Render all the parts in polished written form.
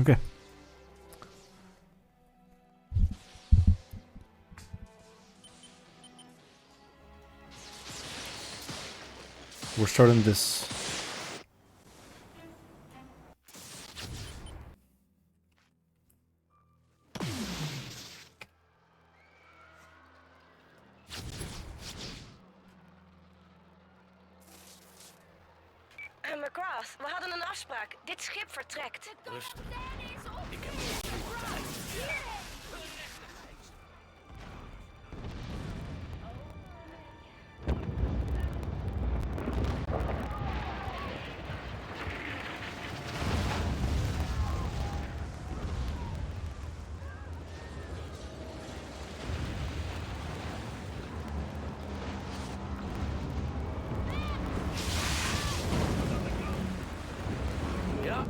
Okay. We're starting this. McGrath, we hadden een afspraak. Dit schip vertrekt. Rustig. Ik heb nog genoeg tijd. Ja.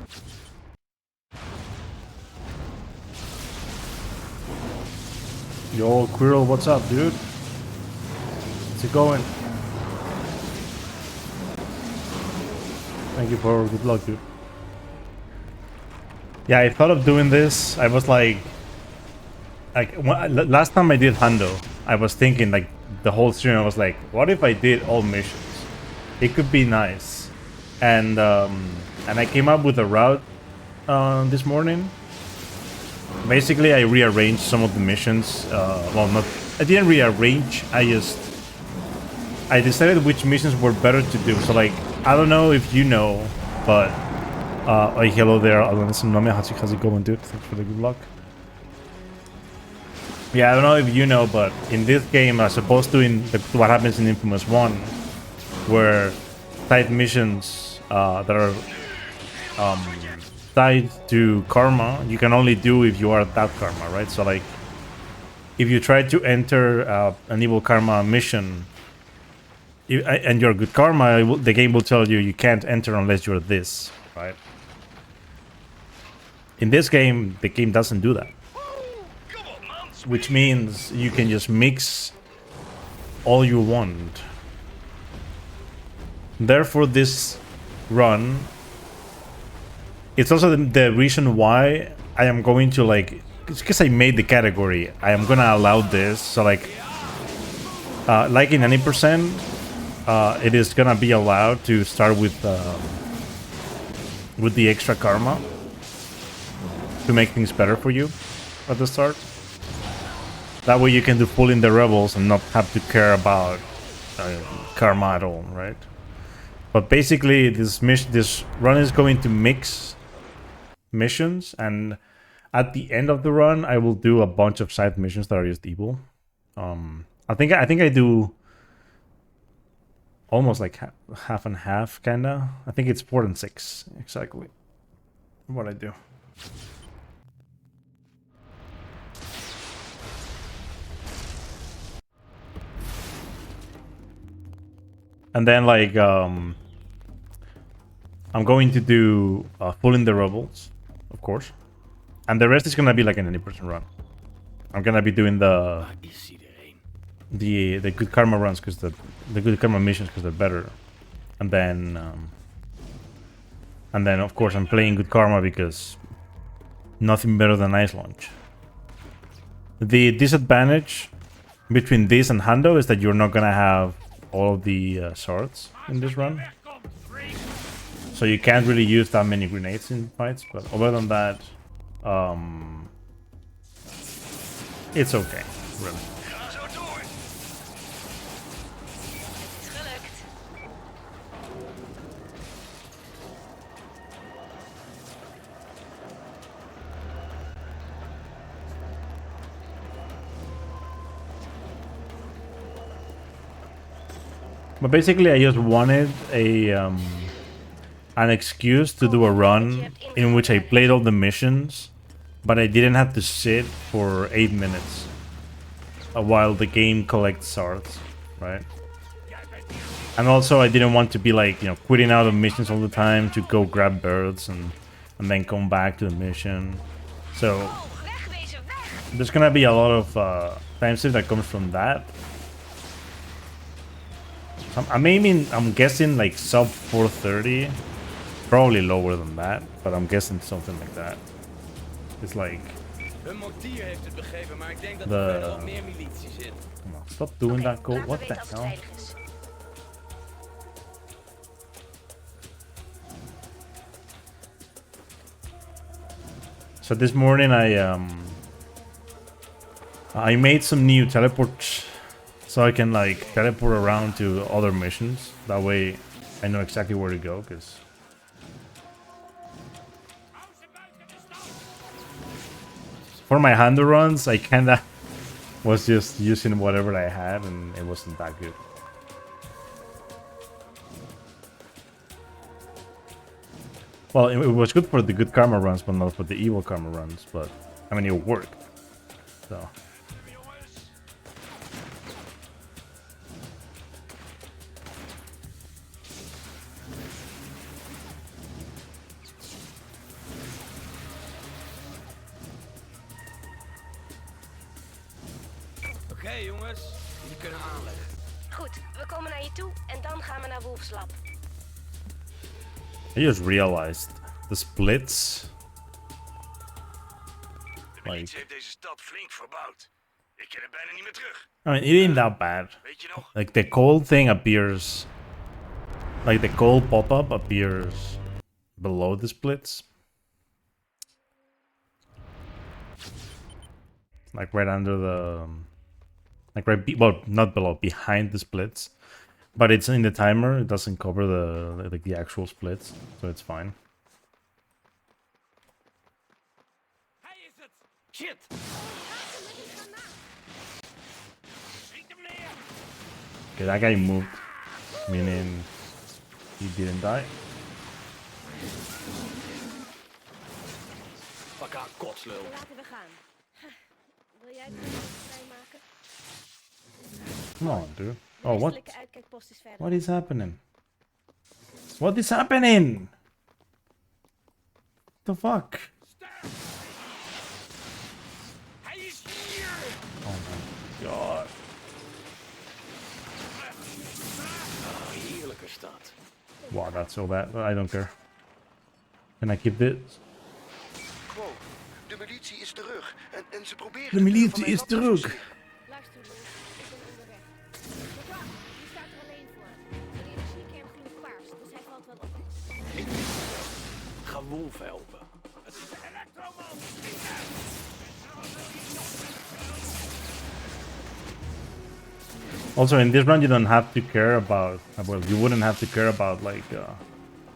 Yo, Quirrell, what's up, dude? How's it going? Thank you for good luck, dude. Yeah, I thought of doing this. I was like last time I did Hundo, I was thinking like the whole stream. I was like, what if I did all missions? It could be nice, and I came up with a route this morning. Basically, I rearranged some of the missions. Well, not I didn't rearrange. I decided which missions were better to do. So like, I don't know if you know, but hello there, how's it going, dude? Thanks for the good luck. Yeah, I don't know if you know, but in this game, as opposed to in what happens in Infamous 1, where side missions that are tied to karma, you can only do if you are that karma, right? So like, if you try to enter an evil karma mission, and you're good karma, the game will tell you you can't enter unless you're this, right? In this game, the game doesn't do that. Which means you can just mix all you want. Therefore, this run, it's also the reason why I am going to like, it's because I made the category. I am gonna allow this. So like in any percent, it is gonna be allowed to start with the extra karma to make things better for you at the start. That way you can do full in the rebels and not have to care about karma at all, right? But basically, this run is going to mix missions, and at the end of the run, I will do a bunch of side missions that are just evil. I think I do almost like half and half, kinda. I think it's 4 and 6 exactly what I do. And then like I'm going to do full in the rebels, of course, and the rest is gonna be like an any person run. I'm gonna be doing the good karma runs because the good karma missions because they're better, and then of course I'm playing good karma because nothing better than ice launch. The disadvantage between this and Hundo is that you're not gonna have all of the swords in this run, so you can't really use that many grenades in fights. But other than that, it's okay, really. But basically, I just wanted an excuse to do a run in which I played all the missions, but I didn't have to sit for 8 minutes while the game collects shards, right? And also, I didn't want to be like, you know, quitting out of missions all the time to go grab birds and then come back to the mission. So there's gonna be a lot of time save that comes from that. I'm guessing like sub 430, probably lower than that, but I'm guessing something like that. It's like Hun mortier heeft het begeven, maar ik denk dat The- er verder wat meer militie zit. come on, stop doing Oké, that code. laat me What the weten als het hell? veilig is. So this morning I made some new teleports so I can like teleport around to other missions. That way I know exactly where to go, because for my handle runs I kinda was just using whatever I had and it wasn't that good. Well, it was good for the good karma runs, but not for the evil karma runs. But I mean, it worked. So Oké, jongens, jullie kunnen aanleggen. Goed, we komen naar je toe en dan gaan we naar Wolfslab. I just realized the splits. De militie heeft deze stad flink verbouwd. Ik ken het bijna niet meer terug. I mean, it ain't that bad. Weet je nog? Like the cold thing appears, like the cold pop-up appears below the splits. Like right under the, like well, not below, behind the splits. But it's in the timer. It doesn't cover the actual splits, so it's fine. Hij is het! Shit! Schiet hem neer! Okay, that guy moved, meaning he didn't die. Pak aan, kotslul. Laten we gaan. Wil jij het vrijmaken? Come on, dude. Oh, what? Westelijke uitkijkpost is verder. What is happening? What is happening? The fuck? Hij is hier! Oh my god. Oh, heerlijke stad. Wow, that's so bad. I don't care. Can I keep this? Wow, de militie is terug. En ze proberen... De militie is terug. Luister, Loes, ik ben onderweg. Mevrouw, die staat er alleen voor. Zijn energiekern gloeit paars, dus hij valt wel op. Ga Wolf helpen. Also, in this run, you don't have to care about. Well, you wouldn't have to care about like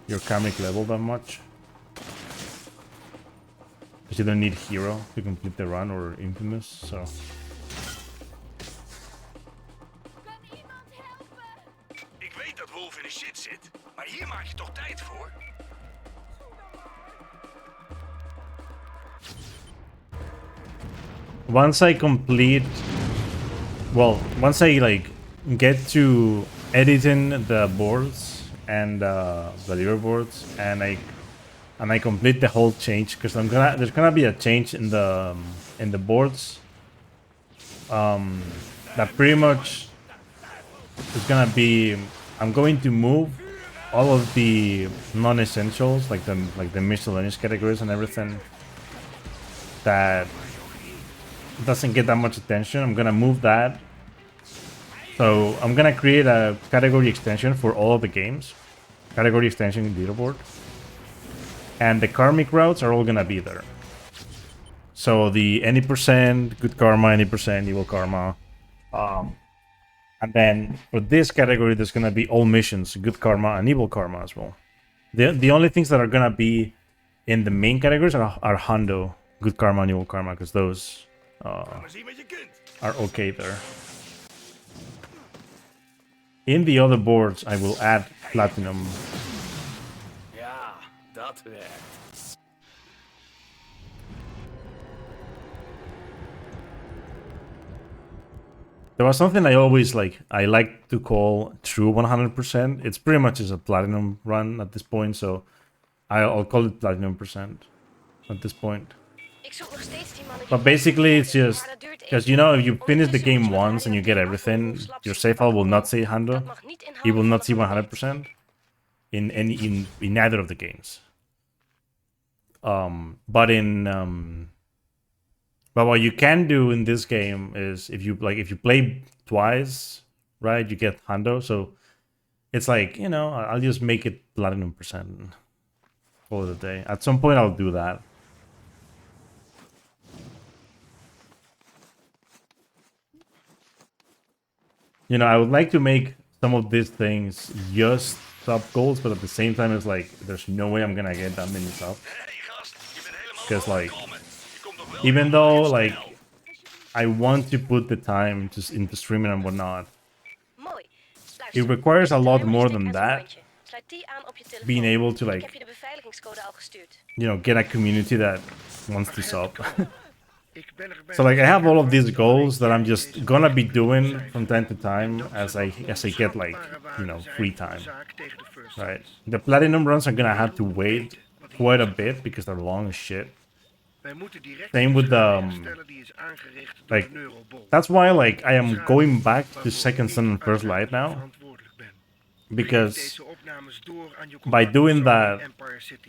your karmic level that much, because you don't need hero to complete the run or infamous. So Kan iemand helpen? Ik weet dat Wolf in de shit zit. Maar hier maak je toch tijd voor? once I complete, well, once I like get to editing the boards and the leaderboards, and I complete the whole change, because there's gonna be a change in the boards. That pretty much is gonna be, I'm going to move all of the non-essentials, like the miscellaneous categories and everything that doesn't get that much attention. I'm gonna move that. So I'm gonna create a category extension for all of the games. Category extension leaderboard. And the karmic routes are all gonna be there. So the any percent good karma, any percent evil karma. And then for this category, there's gonna be all missions, good karma and evil karma as well. The only things that are gonna be in the main categories are Hondo, good karma and evil karma, because those Maar zie wat je kunt. are okay there. In the other boards, I will add platinum. Ja, dat werkt. There was something I always I like to call true 100%. It's pretty much just a platinum run at this point, so I'll call it platinum percent at this point. Ik zoek nog steeds die mannen. But basically, it's just because you know, if you finish the game once and you get everything, your save file will not say 100. It will not see 100% in neither of the games. But in But what you can do in this game is if you play twice, right, you get hundo. So it's like, you know, I'll just make it platinum percent and call it a day. At some point I'll do that. You know, I would like to make some of these things just sub goals, but at the same time it's like there's no way I'm gonna get that many subs. Because like, even though like I want to put the time just into streaming and whatnot, Mooi. it Luister, requires a zet een lot nummertje more stick than aan zo'n that. randje. Sluit die aan op je telefoon. Being able to Ik like, heb je de beveiligingscode al gestuurd. you know, get a community that wants to sub. Ik ben er bijna So like I have all of these zeker goals van. that I'm just gonna be doing from time to time as I get like, you know, free time. Right. The platinum runs are gonna have to wait quite a bit because they're long as shit. Same with like that's why like I am going back to Second Son and First Light now, because by doing that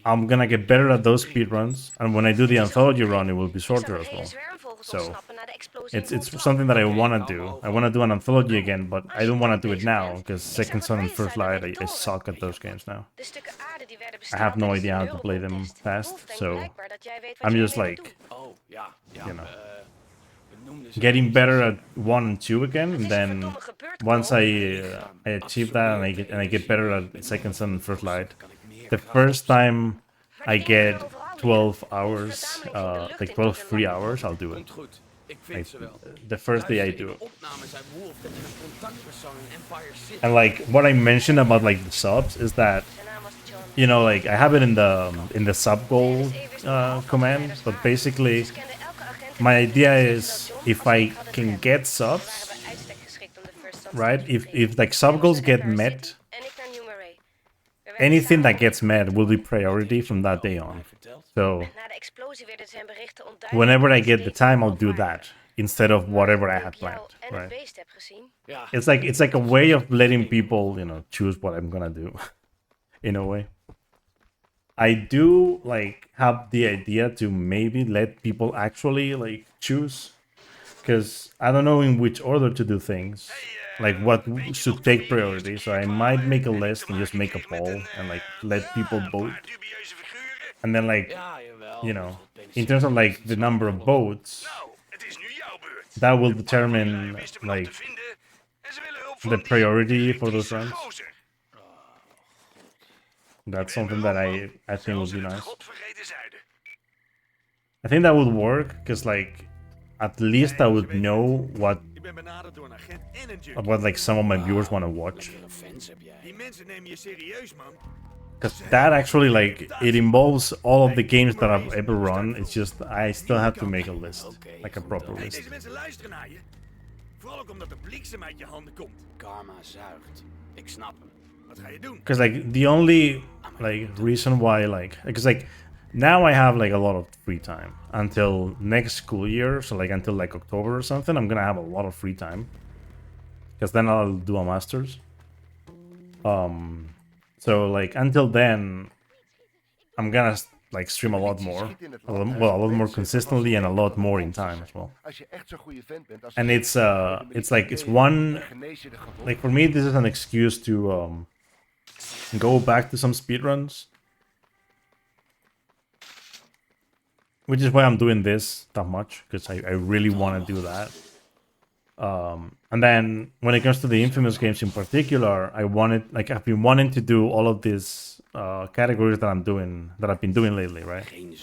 I'm gonna get better at those speedruns, and when I do the anthology run it will be Ik zag shorter een as hele well. zwermvogels So ontsnappen na de explosie in it's bocht 12. something that I want to do. I want to do an anthology again, but I don't want to do it now because Second Son and First Light I suck at those games now. De stukken aarde die werden I bestraald have no tijdens de idea how to play them neurobontest. fast, Wolf denkt so blijkbaar dat jij weet wat I'm je just ermee like moet doen. Oh, ja. you know, We noemden ze getting dat better iets. at 1 and 2 again, and then verdomme gebeurd, once Cole. I achieve that and I get better at Second Son and First Light, Kan ik meer the kracht first time I Maar die get dingen gaan overal 12 liggen. hours, Verzameling van de lucht like in 12 tot een free lab. hours, I'll do it. Komt goed. Ik vind Like, ze wel. the first day I Luister, do in it. de opname zei Wolf dat je een contactpersoon in Empire City... And like what I mentioned about like the subs is that, Zijn naam was John. you know, like I have it in the sub goal command, but basically Ze kenden elke agent en my wisten idea zeker is dat John, if als ze I hem hadden can gered, get subs, waren bij uitstek geschikt om de First Son right? stage te If like sub goals get met, En ik naar New Marais. We werken anything samen that gets met will be priority from that day on. So Na de explosie werden zijn berichten onduidelijk. whenever I get the steeds time, I'll do geloofwaardiger. that instead of whatever I Nu had ik jou planned, en het right? beest heb gezien. Ja, It's like a way of letting people, you know, choose what I'm gonna do, in a way. I do like have the idea to maybe let people actually like choose, because I don't know in which order to do things, like what should take priority. So I might make a list and just make a poll and like let people vote, and then like, ja, jawel. you know, in terms of like the number of votes, Het is nu jouw beurt. that will determine Wist hem nog like te vinden en ze willen hulp the van die priority for those elektrische runs. gozer. That's something that I think would Zelfs be in het nice. godvergeten zuiden. I think that would work because like at least I would know Ik ben benaderd door een agent en een junkie. what like some of my viewers want to watch, Lekkere fans heb jij. Die mensen nemen je serieus, man. because that actually like it involves all of the games that I've ever run. It's just I still have to make a list, like a proper Hey, list. deze mensen luisteren naar je. Vooral ook omdat de bliksem uit je handen komt. Karma zuigt. Ik snap hem. Wat ga je doen? Because like the only like reason why like because like now I have like a lot of free time until next school year, so like until like October or something, I'm gonna have a lot of free time because then I'll do a master's. So like until then, I'm gonna like stream a lot more, a lot more consistently and a lot more in time as well. Als je echt zo'n goede vent bent, als And je it's like it's one genees je de gewond. like for me this is an excuse to go back to some speedruns, which is why I'm doing this that much, because I really want to do that. And then when it comes to the Infamous games in particular, I've been wanting to do all of these categories that I've been doing lately, right? Geen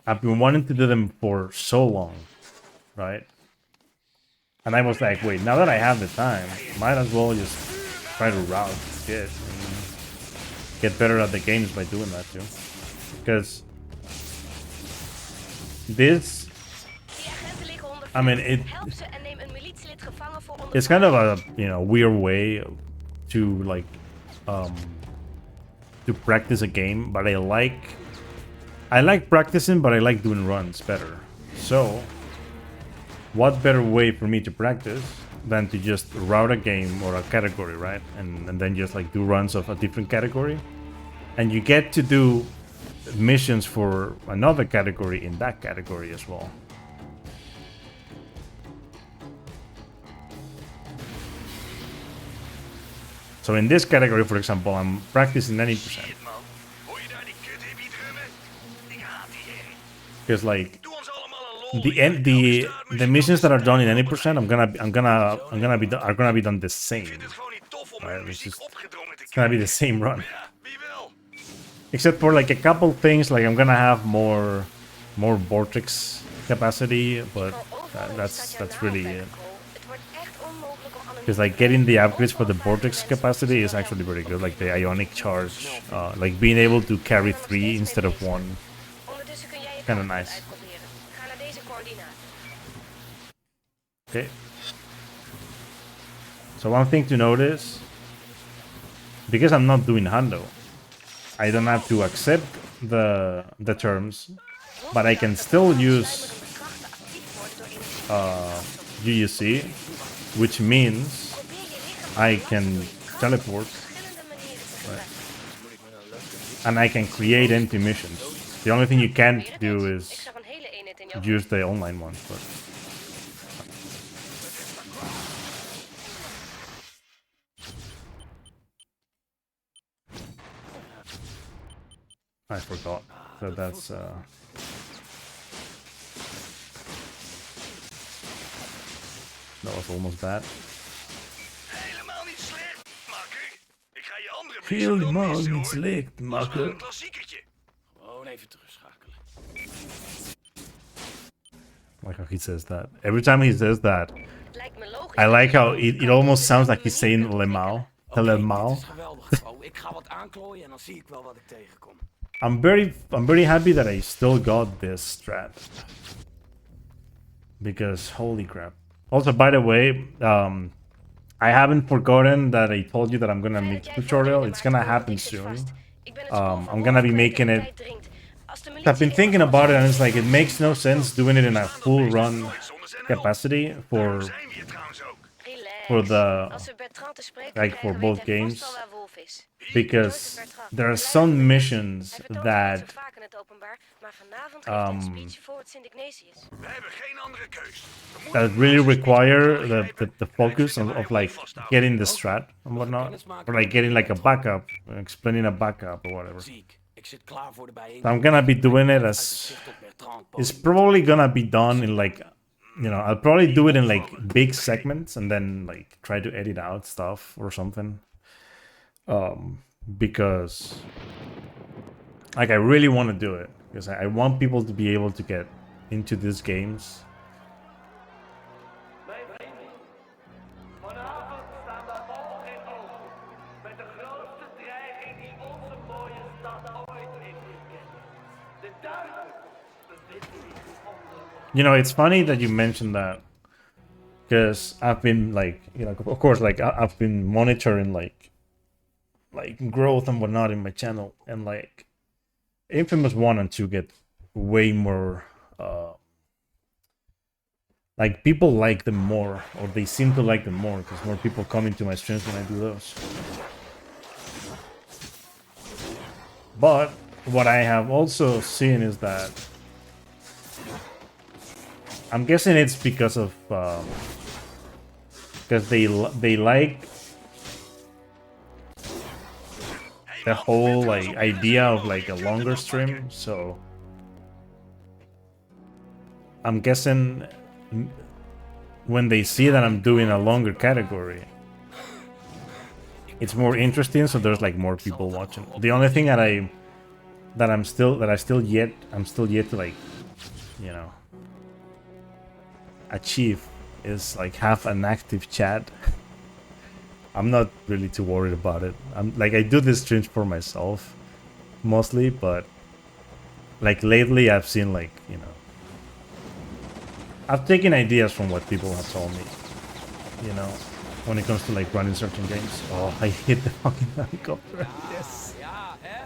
I've been wanting to do them for so long, right? And I was like, wait, now that I have the time, might as well just try to route shit and get better at the games by doing that too. Because this, Die agenten liggen onder I mean, vuur. Help ze en neem een militielid gevangen voor it's kind of ondervraaging. a weird way to like to practice a game, but I like practicing, but I like doing runs better. So what better way for me to practice than to just route a game or a category, right? And then just like do runs of a different category, and you get to do missions for another category in that category as well. So in this category, for example, I'm practicing 90%. Shit, man. Hoor je daar die kut-hippie drummen? Ik haat die herrie. Because like Doe ons allemaal een lol. the missions that are done in 90%, are gonna be done the same. Ik vind het gewoon niet tof om Right, hun it's muziek just- opgedrongen te It's gonna be krijgen. the same run. Maar ja, wie wil? Except for like a couple things, like I'm gonna have more vortex capacity, but that's really it. Het wordt echt onmogelijk om Because like getting the upgrades for the vortex capacity is actually very good, like the ionic charge, like being able to carry 3 instead of 1. Ondertussen kun jij je Kinda kaartje nice. uitproberen. Ga naar deze coördinaten. Okay. So one thing to notice, because I'm not doing Hundo, I don't have to accept the terms, but I can still use UUC, which means I can teleport and I can create empty missions. The only thing you can't do Ik is zag een hele eenheid in jouw use the online ones, but I forgot. So that's that was almost bad. Helemaal niet slecht, makker. Ik ga je andere Helemaal missen wel niet missen, hoor. slecht, Dat is wel makker. een klassiekertje. Gewoon even terugschakelen. Like how he says that. Every time he says that, Het lijkt me logisch. I like how it almost sounds like he's saying Lemao. Oké, Lemao. dit is geweldig. Oh, ik ga wat aanklooien en dan zie ik wel wat ik tegenkom. I'm very happy that I still got this strat. Because holy crap. Also, by the way, I haven't forgotten that I told you that I'm gonna make a tutorial. It's gonna happen soon. I'm gonna be making it. I've been thinking about it and it's like it makes no sense doing it in a full run capacity Daarom zijn we hier trouwens ook. for the Als we Bertrand te spreken like for krijgen, both weet hij vast games. al waar Wolf is. Because there are some missions Hij vertoont zich niet that zo vaak in het openbaar, maar vanavond geeft hij een speech voor het Sint-Ignatius. We hebben geen andere keus. We moeten that really require the focus of like getting the strat and whatnot, or like getting like a backup, explaining a backup or whatever. Ziek. Ik zit klaar voor de bijeenkomst. So I'm gonna be doing it Uit as zicht op Bertrand. it's probably gonna be done in like, you know, I'll probably do it in like big segments and then like try to edit out stuff or something. Because like I really want to do it because I want people to be able to get into these games. Mijn vrienden, vanavond staan we oog in oog met de grootste dreiging die onze mooie stad ooit heeft gekend. De duivels bevinden zich onder. You know, it's funny that you mentioned that because I've been like, you know, of course, like I've been monitoring like growth and whatnot in my channel, and like Infamous 1 and 2 get way more like people like them more, or they seem to like them more because more people come into my streams when I do those. But what I have also seen is that I'm guessing it's because of because they like the whole like idea of like a longer stream, so I'm guessing when they see that I'm doing a longer category, it's more interesting, so there's like more people watching. The only thing that I'm still yet to like, you know, achieve is like have an active chat. I'm not really too worried about it. I'm like, I do this streams for myself mostly, but like lately I've seen like, you know, I've taken ideas from what people have told me, you know, when it comes to like running certain games. Oh, I hit the fucking helicopter. Yes. Ja, hè?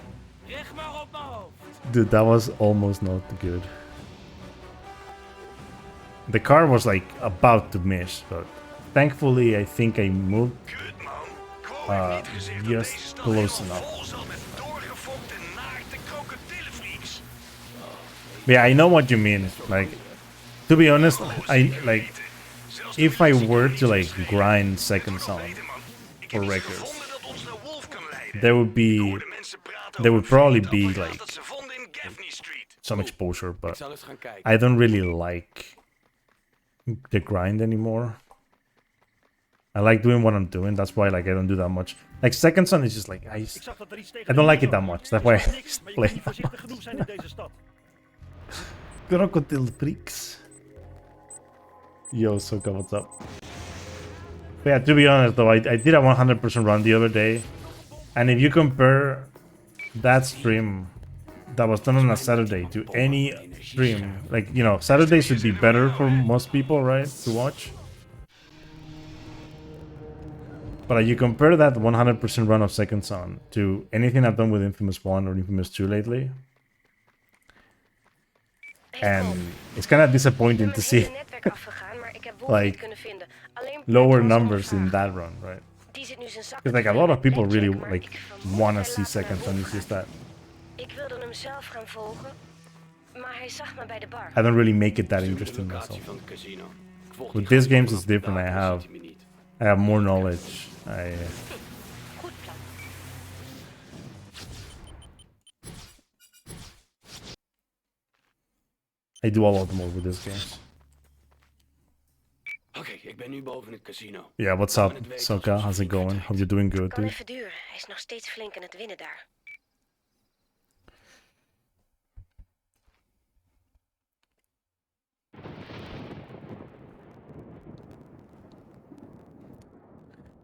Richt maar op mijn hoofd. Dude, that was almost not good. The car was like about to miss, but thankfully I think I moved Kut, man. Quo heeft niet gezegd dat just deze stad close helemaal enough. vol zat met doorgefokte, naakte krokodillenfreaks. Yeah, I know what you mean. Like, to be honest, I like if I were to like grind seconds on for records, dat ons naar Wolf kan leiden. there would be Mensen praten there over would probably vreemd be apparaat like dat ze vonden in Gaffney Street. some exposure, Ik but zal eens gaan kijken. I don't really like the grind anymore. I like doing what I'm doing. That's why like I don't do that much. Like second son is just like I don't like it that much. That's why I just play. Crocodile freaks. Yo, Soka, what's up? But yeah, to be honest though, I did a 100% run the other day, and if you compare that stream that was done on a Saturday to any stream, like, you know, Saturday should be better for most people, right, to watch. But you compare that 100% run of Second Son to anything I've done with Infamous 1 or Infamous 2 lately, and it's kind of disappointing to see like lower numbers in that run, right? Because like a lot of people really like want to see Second Son. It's just that Ik wilde hem zelf gaan volgen, maar hij zag me bij de bar. I don't really make it that Zoek de interesting locatie myself. van het casino. Ik volg With die this gasten games vanaf it's different. daar, zit hij me niet. I have more knowledge. Goed plan. I do a lot more with this games. Oké, ik ben nu boven het casino. Yeah, what's up, Soka? How's it going? Hope you're doing good, Kan dude. even duren. Hij is nog steeds flink aan het winnen daar.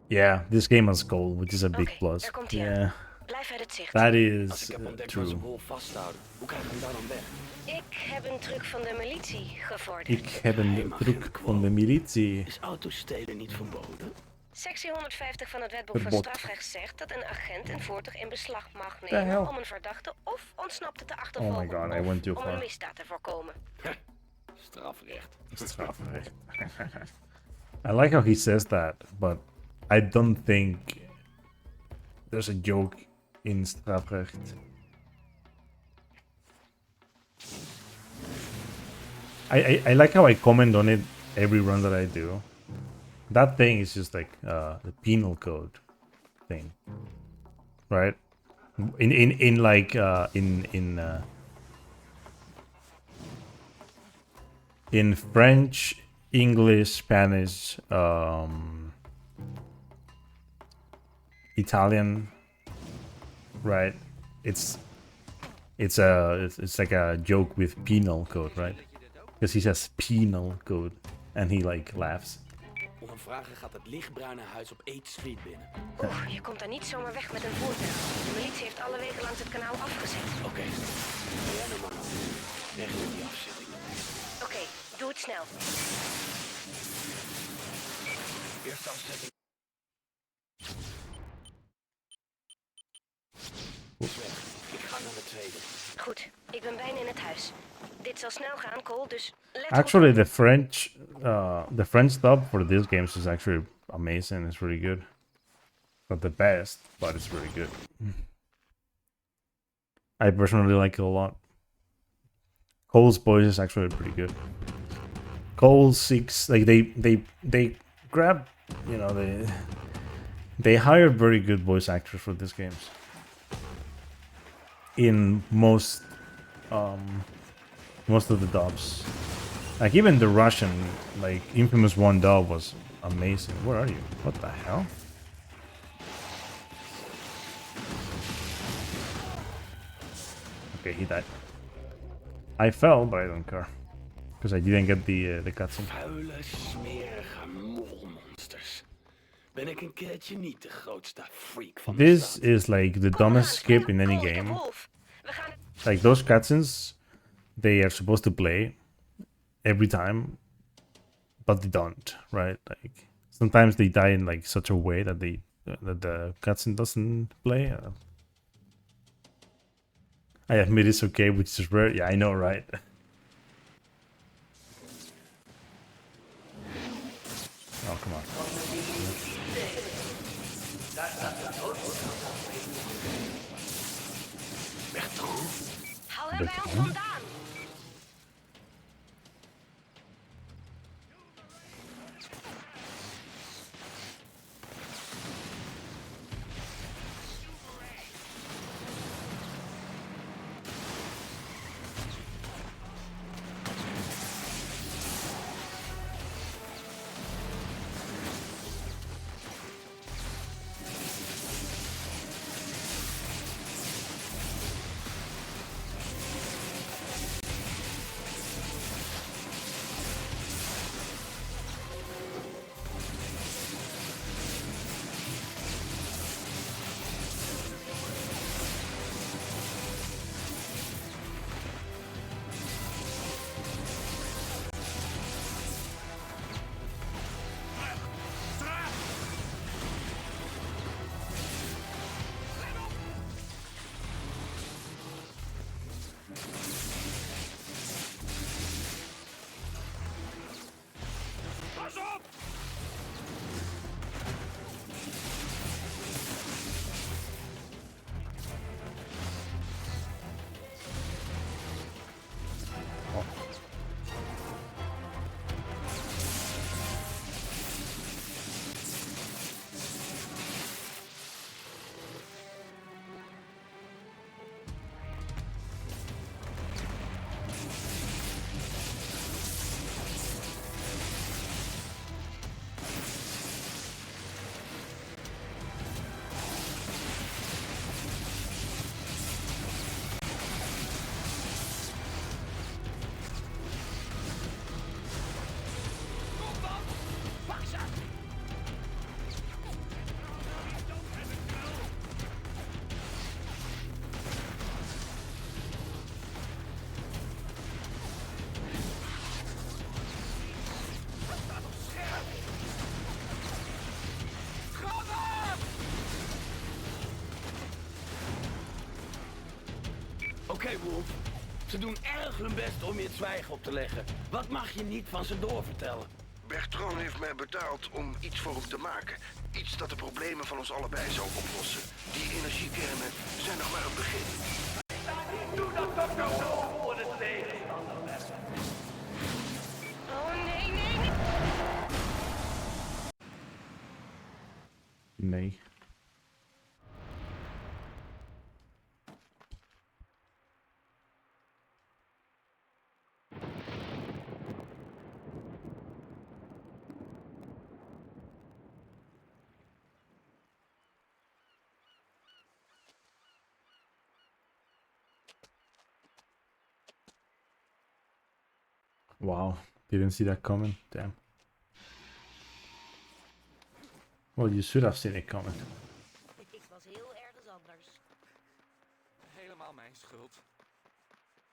Yeah, this game has gold, which is a big Oké, plus. daar komt hij aan. Yeah, Blijf uit het zicht. that Als is ik heb ontdekt waar ze true. Wolf vasthouden, hoe krijg ik hem daar dan weg? Ik heb een truc van de militie gevorderd. Ik heb een druk van de militie. Is autostelen niet verboden? Sectie 150 van het wetboek van Verbod. strafrecht zegt dat een agent een voertuig in beslag mag The hell? nemen om een verdachte of ontsnapte te achtervolgen Oh my God, I of went too om far. een misdaad te voorkomen. Strafrecht. Strafrecht. I like how he says that, but I don't think there's a joke in strafrecht. I like how I comment on it every run that I do. That thing is just like the penal code thing, right? In like in French, English, Spanish, Italian, right? It's like a joke with penal code, right? Because he says penal code and he like laughs. Om een vragen gaat het lichtbruine huis op 8th Street binnen. Oeh, je komt daar niet zomaar weg met een voertuig. De militie heeft alle wegen langs het kanaal afgezet. Oké, doe jij nou maar. Regel die afzetting. Oké, doe het snel. Eerste afzetting. Ik ga naar de tweede. Goed, ik ben bijna in het huis. Dit zal snel gaan, Cole, dus let Actually, the French dub for these games is actually amazing. It's really good. Not the best, but it's really good. I personally like it a lot. Cole's voice is actually pretty good. Cole seeks like they grab, you know, they hire very good voice actors for these games. In most of the dubs, like even the Russian, like Infamous 1 dub was amazing. Where are you? What the hell? Okay, he died. I fell, but I don't care because I didn't get the cutscene. Vuile, smerige molmonsters. Ben ik een keertje niet de grootste freak van de This stad? is like the dumbest skip in any game. Wolf. We gaan het... Like those cutscenes, they are supposed to play every time, but they don't, right? Like sometimes they die in like such a way that that the cutscene doesn't play. I admit it's okay, which is rare. Yeah, I know, right? Oh, come on. Hou hem bij ons vandaan. Oké, Wolf. Ze doen erg hun best om je het zwijgen op te leggen. Wat mag je niet van ze doorvertellen? Bertrand heeft mij betaald om iets voor hem te maken. Iets dat de problemen van ons allebei zou oplossen. Die energiekernen zijn nog maar een begin. Doe dat toch nog zo voor de tegenstander bent. Oh nee, nee, nee. Nee. Wow, didn't see that coming. Damn. Well, you should have seen it coming. Ik was heel ergens anders. Helemaal mijn schuld.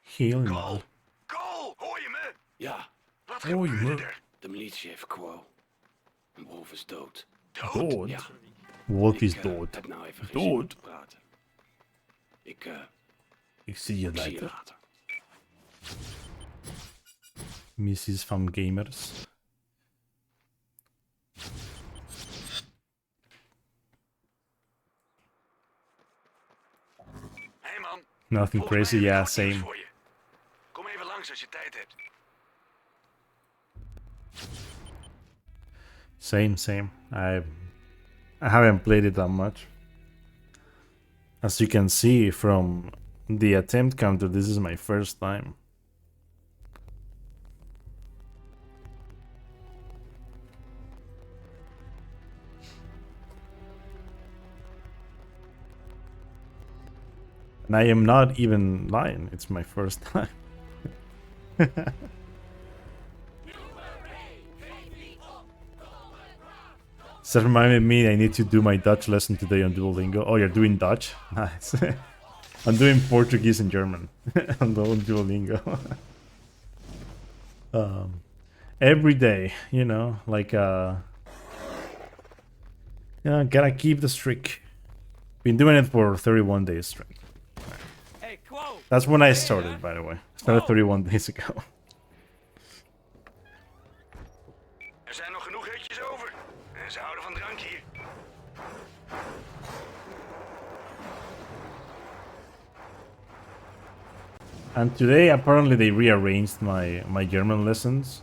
Helemaal. Cole, hoor je me? Ja, Wat Oei, gebeurde man. er? de militie heeft Quo. Wolf is dood. Dood. Ja, Wolf is ik dood. heb nou even geen zin om Dood. te praten. Ik Ik zie je zie je later. later. Missies van gamers. Hé man. Nothing volgens crazy, mij heb yeah, ik goed nieuws same. voor je. Kom even langs als je tijd hebt. Same. I haven't played it that much. As you can see from the attempt counter, this is my first time. And I am not even lying, it's my first time. So that reminded me I need to do my Dutch lesson today on Duolingo. Oh, you're doing Dutch? Nice. I'm doing Portuguese and German on Duolingo. Every day, you know, like gotta keep the streak. Been doing it for 31 days straight. Hey, Quo. That's when I started, by the way. Started 31 days ago. Er zijn nog genoeg hutjes over. En ze houden van drank hier. And today, apparently, they rearranged my German lessons,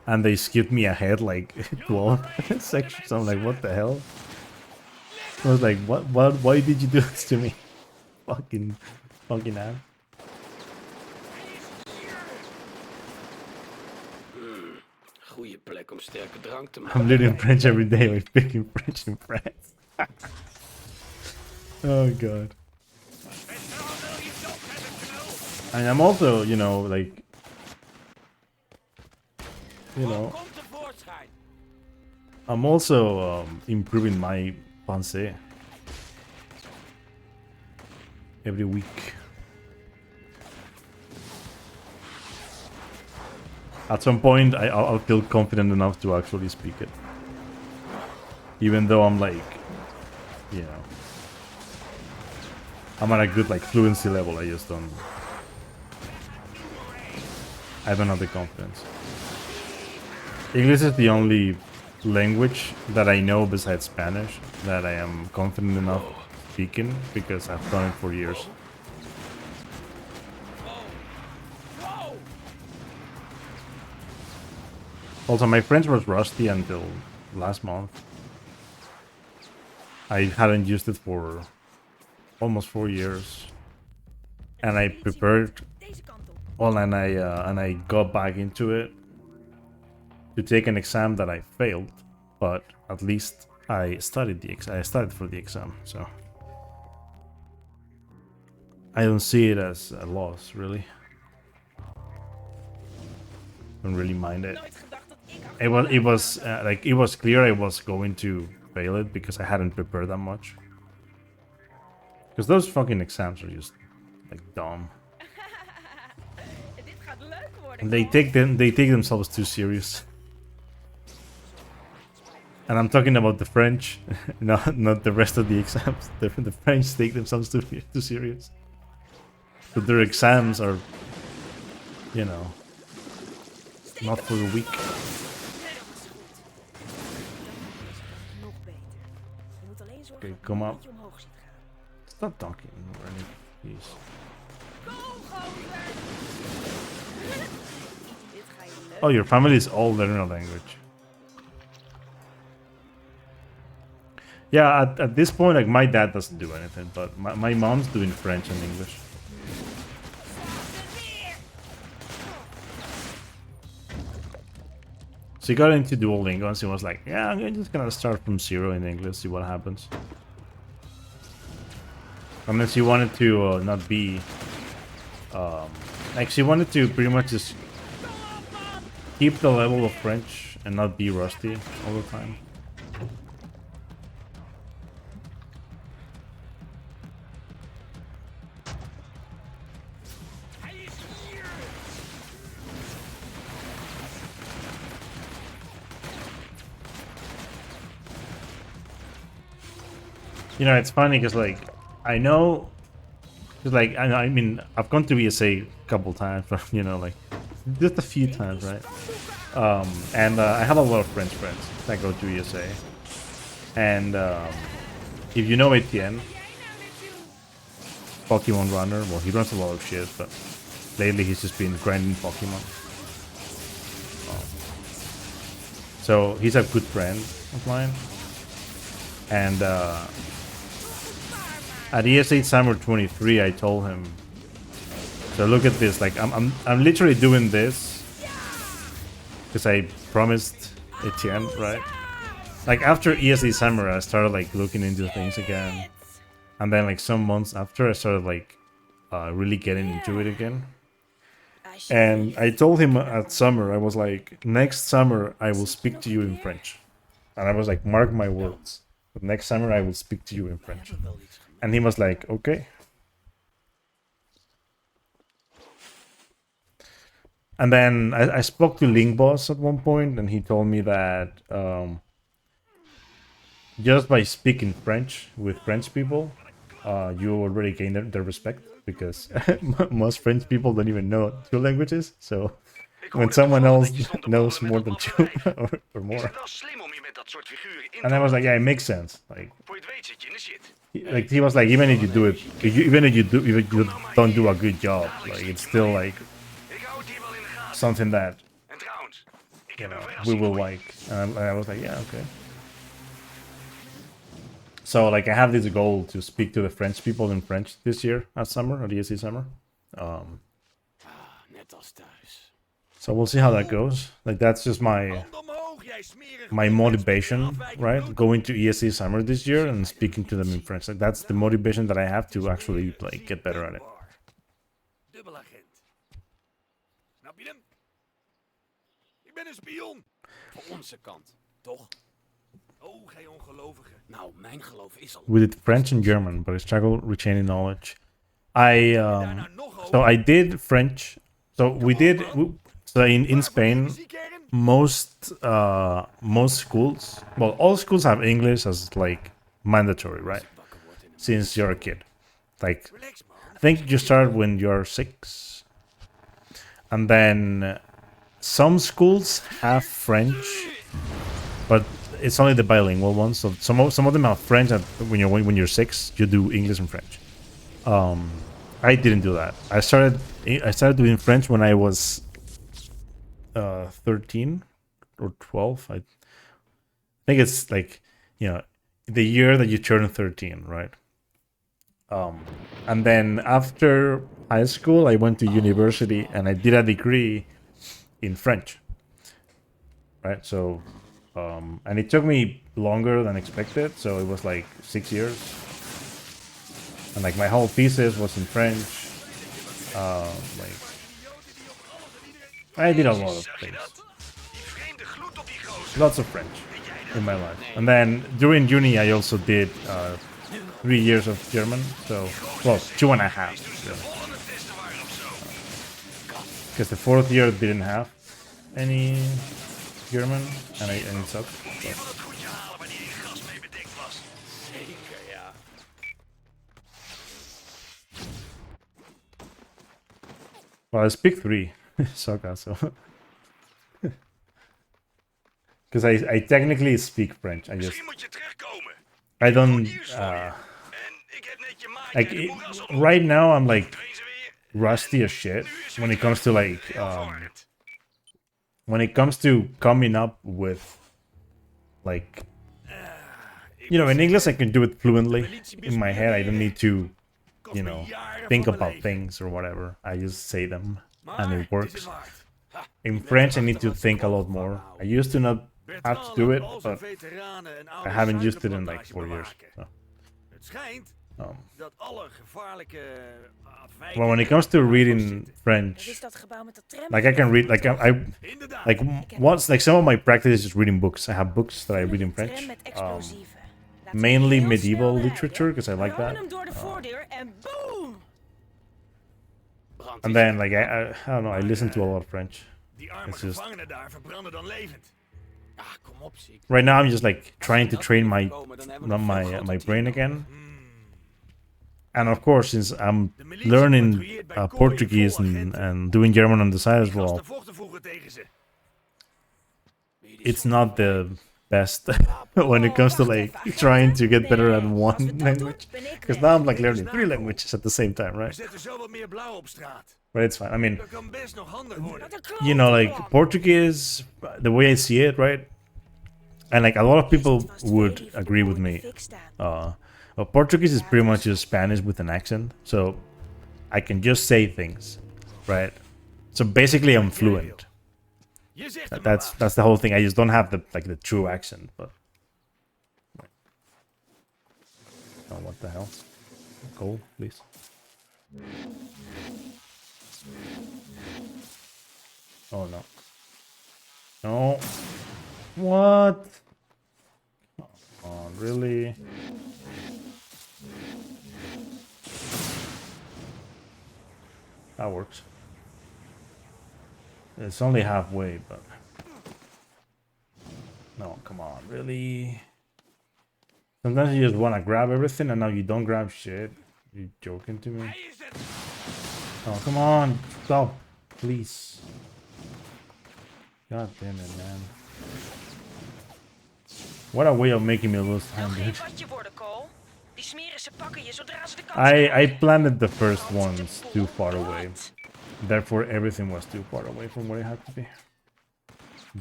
and they skipped me ahead like 12 sections. I'm like, what the hell? I was like, what? Why did you do this to me? fucking ass. Goeie plek om sterke drank te I'm maken. learning French every day. We're speaking French in France. Oh god. And I'm also, you know, like, you know, Kom tevoorschijn. I'm also improving my pensée every week. At some point, I'll feel confident enough to actually speak it. Even though I'm like, you know, I'm at a good like fluency level. I just don't. I don't have the confidence. English is the only language that I know besides Spanish that I am confident enough speaking because I've done it for years. Whoa. Also, my French was rusty until last month. I hadn't used it for almost 4 years, and I prepared. Deze kant op. Well, and I got back into it to take an exam that I failed, but at least I studied I studied for the exam, so I don't see it as a loss, really. Don't really mind it. Nooit gedacht dat ik It was like it was clear I was going to fail it because I hadn't prepared that much. Because those fucking exams are just like dumb. Dit gaat leuk worden. And they take themselves too serious. And I'm talking about the French, not the rest of the exams. The French take themselves too serious. But their exams are, you know, not for the weak. Dat is goed. Nog beter. Je moet alleen zorgen Okay, dat come het up. niet omhoog ziet gaan. Stop talking already, please. Go, gozer! Dit ga je leuk. Oh, your family is all learning a language. Yeah, at this point, like, my dad doesn't do anything, but my mom's doing French and English. She got into Duolingo and she was like, yeah, I'm just gonna start from zero in English, see what happens. And then she wanted to not be... like, she wanted to pretty much just keep the level of French and not be rusty all the time. You know, it's funny because, like, I know, cause, like, I mean, I've gone to ESA a couple times, but, you know, like, just a few times, right? And I have a lot of French friends that go to ESA. And if you know Etienne, Pokemon runner, well, he runs a lot of shit, but lately he's just been grinding Pokemon. So he's a good friend of mine. And at ES8 Summer 23, I told him, so look at this, like, I'm literally doing this because I promised Etienne, right? Like, after ES8 Summer, I started, like, looking into things again. And then, like, some months after, I started, like, really getting into it again. And I told him at summer, I was like, next summer, I will speak to you in French. And I was like, mark my words. But next summer, I will speak to you in French. And he was like, okay. And then I spoke to Link Boss at one point, and he told me that just by speaking French with French people, you already gain their respect, because most French people don't even know 2 languages. So when someone else knows more than 2 or more. And I was like, yeah, it makes sense. Like he was like, even if you do it, even if you don't do a good job, like, it's still like something that, you know, we will like. And I was like, yeah, okay. So, like, I have this goal to speak to the French people in French this year at summer, at ESC Summer. So we'll see how that goes. Like, that's just my motivation, right? Going to ESC Summer this year and speaking to them in French. Like, that's the motivation that I have to actually, like, get better at it. Dubbelagent. Snap je hem? Ik ben een spion. Voor onze kant, toch? Oh, gij ongelovige. Nou, mijn geloof is al... We did French and German, but I struggle retaining knowledge. So I did French. So we did... So in Spain, most schools... Well, all schools have English as, like, mandatory, right? Since you're a kid. Like, I think you start when you're 6. And then some schools have French, but it's only the bilingual ones. So some of them have French, and when you're 6, you do English and French. I didn't do that. I started doing French when I was 13 or 12. I think it's like, you know, the year that you turn 13, right? And then after high school, I went to university and I did a degree in French, right? So, and it took me longer than expected. So it was like 6 years. And like my whole thesis was in French. Like, I did a lot of things. Lots of French in my life. And then during uni, I also did 3 years of German. So, well, 2.5. Because the 4th year didn't have any German, and it sucked. So. Well, I speak 3. Soka, so. Because I technically speak French. I just. Misschien moet je terugkomen. I Ik hoor don't. nieuws voor je. En ik heb net je maatje Like, uit de moeras right now, I'm like Train ze weer. rusty as shit when it comes to like. Heel verwarrend. When it comes to coming up with. Like. You know, in English, I can do it fluently. In my head, I don't need to, you know, think about things or whatever. I just say them and it works. In French, I need to think a lot more. I used to not have to do it, but I haven't used it in like 4 years. So. Het schijnt dat alle gevaarlijke Well, when it comes to reading French, Is dat gebouw met dat tram? like I can read, like like once, like some of my practice is just reading books. I have books that I read in French, Met explosieven. Laten we mainly heel medieval snel literature rijden. because I like Rammen that. hem door de voordeur en boom! And then, like I don't know, I listen to a lot of French. Die arme It's just gevangenen daar verbranden dan levend. Ah, kom op, ziek. right now I'm just like trying to train my brain again. And of course, since I'm learning Portuguese and doing German on the side as well, Gasten vochten vroeger tegen ze. it's not the best when it comes to like trying to get better at one language. Because now I'm like learning 3 languages at the same time, We right? zetten zo wat meer blauw op straat. But it's fine. I mean, Dat kan best nog handig worden. you know, like Portuguese, the way I see it, right? And like a lot of people would agree with me. Portuguese is pretty much just Spanish with an accent, so I can just say things, right? So basically, I'm fluent. Je zegt het maar. That's the whole thing. I just don't have the true accent, but. Oh, what the hell? Gold, please. Oh no. No. What? Oh, really? That works. It's only halfway, but... No, come on, really? Sometimes you just want to grab everything and now you don't grab shit. You joking to me? Hij is het. Oh, come on. Stop. Please. God damn it, man. What a way of making me lose time, Geen dude. watje worden, Cole. Die smeren ze pakken je zodra ze de kans I planted the first ones too far away. Therefore, everything was too far away from where it had to be.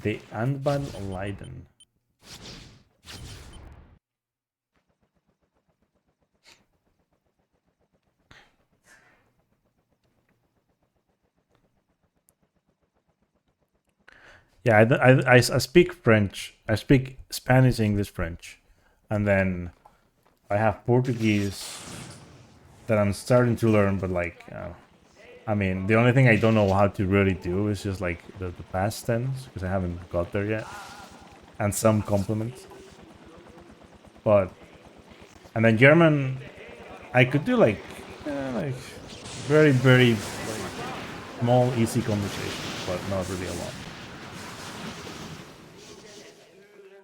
The Anban Leiden. Yeah, I speak French. I speak Spanish, English, French. And then I have Portuguese that I'm starting to learn, but like, I mean, the only thing I don't know how to really do is just like the past tense, because I haven't got there yet. And some complements. But, and then German, I could do like very, very like, small, easy conversations, but not really a lot.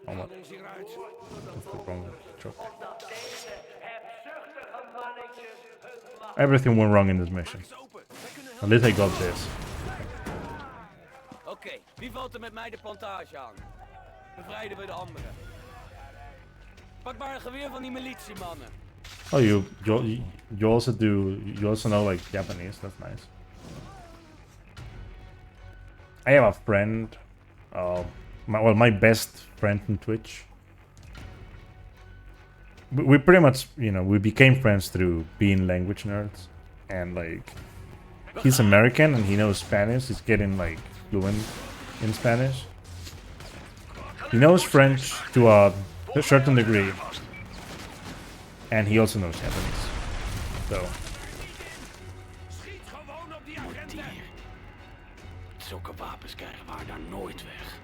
Oh, what? What's the wrong truck? Everything went wrong in this mission. At least I got this. Oké, wie valt er met mij de plantage aan? Bevrijden we de anderen. Pak maar een geweer van die militiemannen. Oh, you also know like Japanese. That's nice. I have a friend. My best friend from Twitch. We pretty much, you know, we became friends through being language nerds, and like, he's American and he knows Spanish. He's getting like fluent in Spanish. He knows French to a certain degree, and he also knows Japanese. So. Schiet gewoon op die agenten. Mortier. Zulke wapens krijgen we daar nooit weg.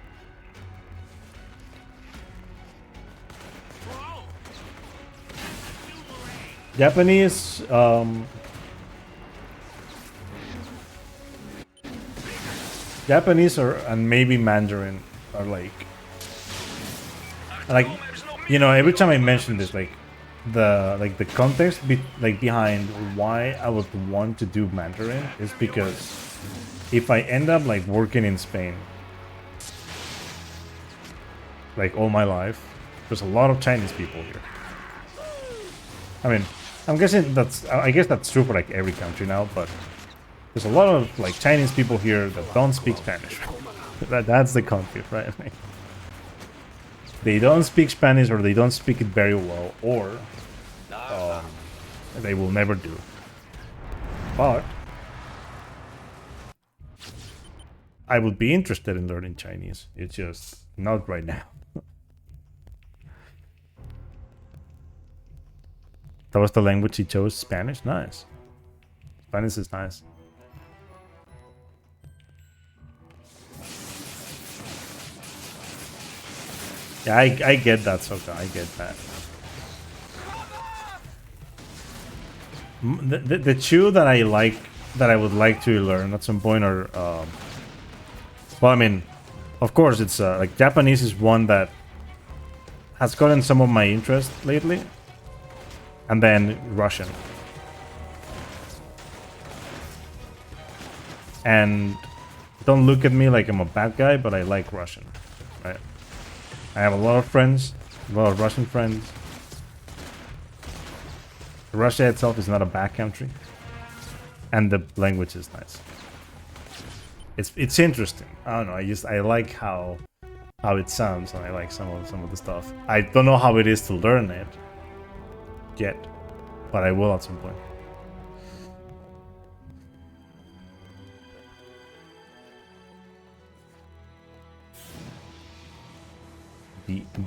Japanese, Japanese and maybe Mandarin are like, you know, every time I mention this, like, the context behind why I would want to do Mandarin is because if I end up like working in Spain like all my life, there's a lot of Chinese people here. I mean, I'm guessing I guess that's true for like every country now, but there's a lot of like Chinese people here that don't speak Spanish. That's the concept, right? They don't speak Spanish, or they don't speak it very well, or they will never do. But I would be interested in learning Chinese. It's just not right now. That was the language he chose, Spanish? Nice. Spanish is nice. Yeah, I get that, Soka. I get that. The two that I like, that I would like to learn at some point are, well, I mean, of course, it's like Japanese is one that has gotten some of my interest lately, and then Russian. And don't look at me like I'm a bad guy, but I like Russian, right? I have a lot of friends, a lot of Russian friends. Russia itself is not a bad country, and the language is nice. It's interesting. I don't know. I like how it sounds, and I like some of the stuff. I don't know how it is to learn it yet, but I will at some point.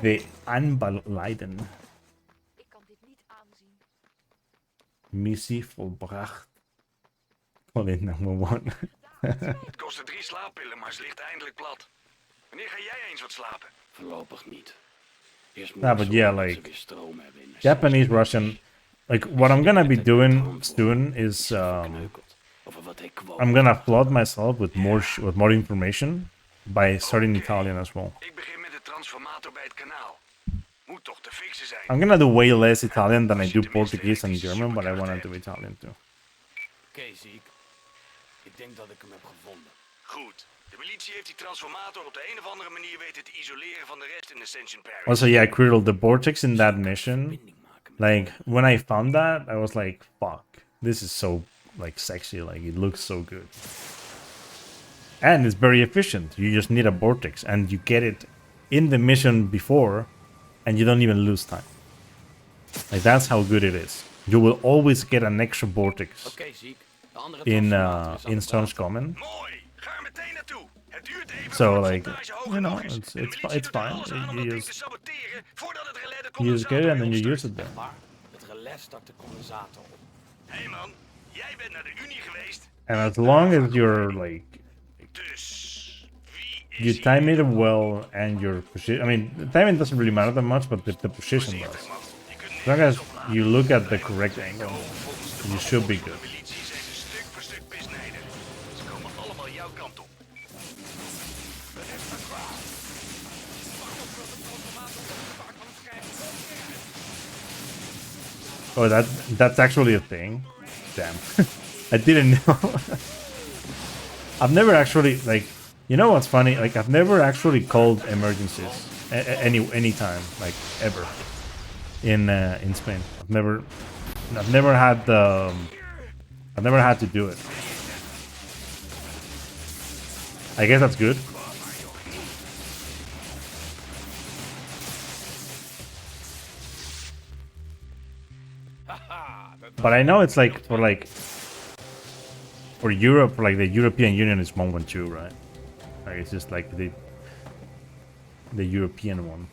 De Anbal Leiden. Ik kan dit niet aanzien. Missie volbracht. Colin number 1. Het kostte 3 slaappillen, maar ze ligt eindelijk plat. Wanneer ga jij eens wat slapen? Voorlopig niet. Eerst moet Nah, ik but yeah, zorgen dat ze like weer stroom hebben in de Japanese, Russian. Like what I'm gonna be doing soon is over wat hij kwam. I'm gonna flood myself with more information by studying Italian as well. Ik begin met de transformator bij het kanaal. Moet toch te fixen zijn. I'm gonna do way less Italian than I do Portuguese and German, but I wanna do Italian too. Oké, Ziek. Ik denk dat ik hem heb gevonden. Goed. De militie heeft die transformator op de een of andere manier weten te isoleren van de rest in Ascension Parish. Also, yeah, Kriddle, the vortex in that mission, like when I found that, I was like, fuck, this is so like sexy, like it looks so good. And it's very efficient. You just need a vortex and you get it in the mission before and you don't even lose time. Like that's how good it is. You will always get an extra vortex Oké, Ziek. De andere in transformator is aan de Storm's praat. Common. Mooi. Ga er meteen naartoe. Het duurt even So voordat like, voltage hoog you know, genoeg is. it's En de it's militie it's doet er fine. alles aan om You dat ding te just saboteren voordat het relais de you just get it and then you condensator use it then. Maar het relais start de condensator op. Hé man, jij bent naar de Unie geweest. And as long as you're like Dus wie you is time it well and your position. I mean, the timing doesn't really matter that much, but the position does. As long as you look at the correct angle, you should be good. militie zijn ze stuk voor stuk pisnijden. Ze komen allemaal jouw kant op. Oh, that's actually a thing. Damn, I didn't know. I've never actually like. You know what's funny? Like I've never actually called emergencies any time, like ever, in Spain. I've never had the. I've never had to do it. I guess that's good. But I know it's like for Europe, for like the European Union is 112, right? Like it's just like the European one.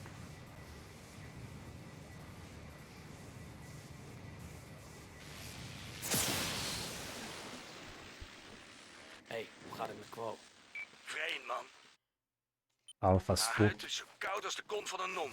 Hey, hoe gaat het met Quo? Vreemd man. Alpha Haar Spot. huid is zo koud als de kont van een non.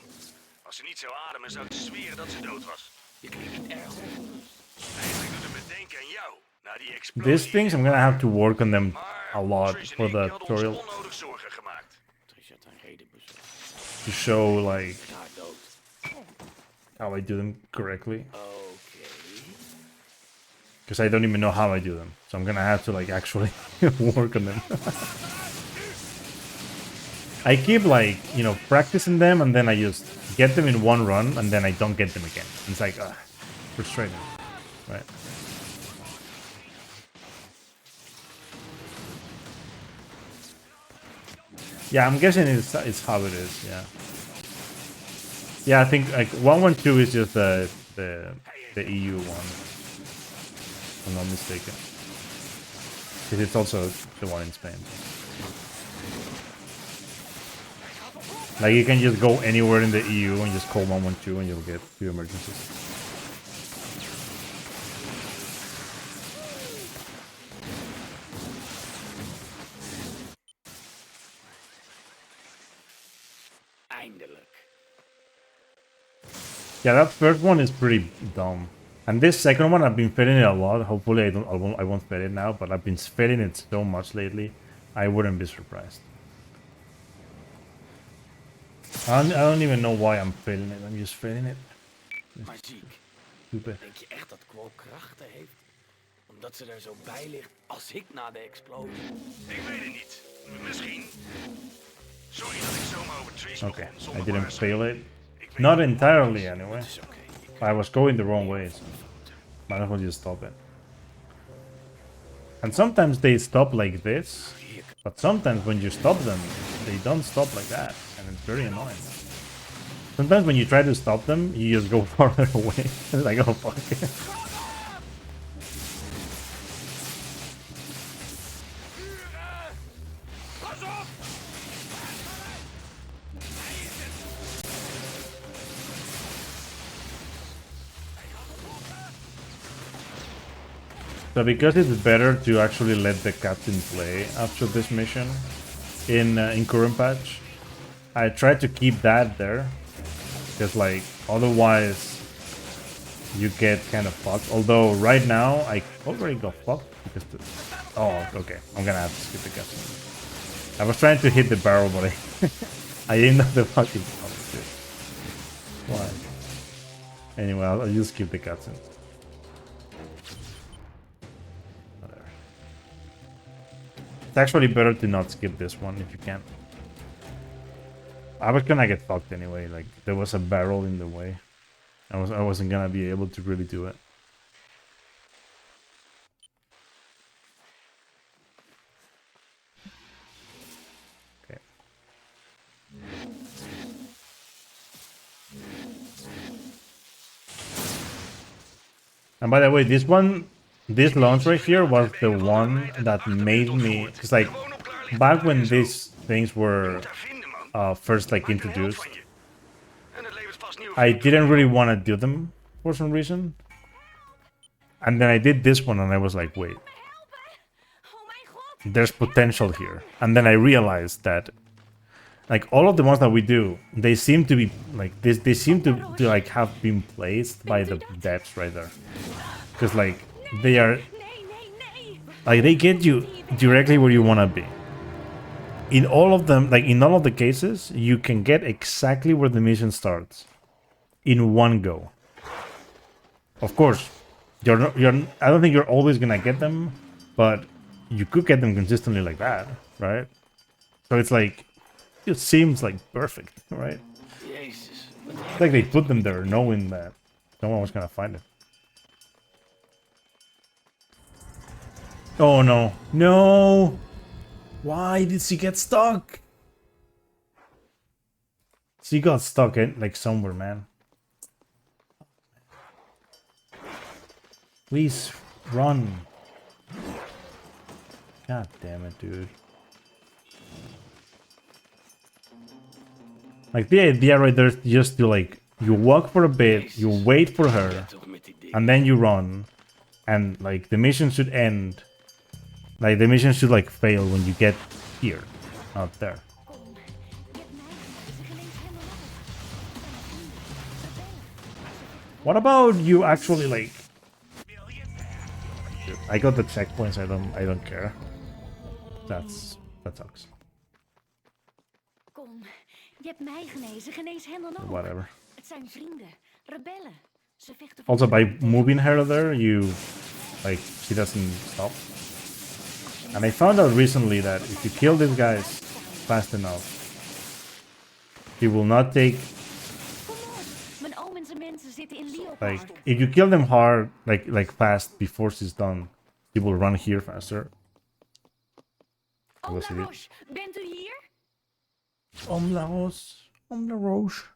Als ze niet zou ademen, zou ik zweren dat ze dood was. Je klinkt niet erg ongerust. Eigenlijk doet het me denken aan jou. Na die explosie. These things I'm gonna have to work on them Maar a lot Trish en for ik the hadden ons tutorial onnodig zorgen gemaakt. Trish had een reden bezocht. to show like Haar dood. how I do them correctly. Okay. Because I don't even know how I do them. So I'm gonna have to like actually work on them. I keep like, you know, practicing them and then I just get them in one run and then I don't get them again. It's like, frustrating. Right. Yeah, I'm guessing it's how it is, yeah. Yeah, I think like 112 is just the EU one. If I'm not mistaken. Because it's also the one in Spain. Like you can just go anywhere in the EU and just call 112 and you'll get 2 emergencies. Eindelijk. Yeah, that first one is pretty dumb. And this second one, I've been failing it a lot. Hopefully I won't fail it now, but I've been failing it so much lately. I wouldn't be surprised. I don't even know why I'm failing it. I'm just failing it. Maar ziek. Stupid. Denk je echt dat Quo krachten heeft? Omdat ze er zo bij ligt als ik na de explosie. Ik weet het niet. Misschien. Sorry dat ik zomaar over Trace Okay, begon zonder I didn't waarschuwing. fail it. Not entirely, anyway. Het is oké. I was going the wrong way, so might as well just stop it. And sometimes they stop like this, but sometimes when you stop them, they don't stop like that, and it's very annoying. Sometimes when you try to stop them, you just go farther away. It's like, oh fuck. So because it's better to actually let the captain play after this mission in current patch, I try to keep that there, because like otherwise you get kind of fucked. Although right now I already got fucked because oh okay, I'm gonna have to skip the cutscene. I was trying to hit the barrel, but I aimed at the fucking why? Anyway, I'll just skip the cutscene. It's actually better to not skip this one if you can. I was gonna get fucked anyway, like there was a barrel in the way. I wasn't gonna be able to really do it. Okay. And by the way, this launch right here was the one that made me, because like back when these things were first like introduced, I didn't really want to do them for some reason, and then I did this one and I was like, wait, Oh mijn god! there's potential here. And then I realized that like all of the ones that we do, they seem to be like this, they seem to like have been placed by the devs right there, because like they are Nee, nee, nee! like they get you directly where you want to be. In all of them, like in all of the cases, you can get exactly where the mission starts in one go. Of course, I don't think you're always gonna get them, but you could get them consistently like that, right? So it's like, it seems like perfect, right? Jezus. It's like they put them there knowing that no one was gonna find it. Oh no. No! Why did she get stuck? She got stuck in like somewhere, man. Please run. God damn it, dude. Like the idea right there is just to like, you walk for a bit, you wait for her, and then you run. And like the mission should end. Like the mission should like fail when you get here, not there. What about you actually like? I got the checkpoints. I don't care. That sucks. Kom, je hebt mij genezen, genees hen dan ook. Whatever. Het zijn vrienden. Rebellen. Ze vechten voor Also, by vrijheid. moving her there, you like she doesn't stop. And I found out recently that if you kill these guys fast enough, he will not take Kom op. Mijn oom en zijn mensen zitten in Leopold. like if you kill them hard, like fast before she's done, he will run here faster. Oom was hij dit? Laroche, bent u hier? Om la Roche.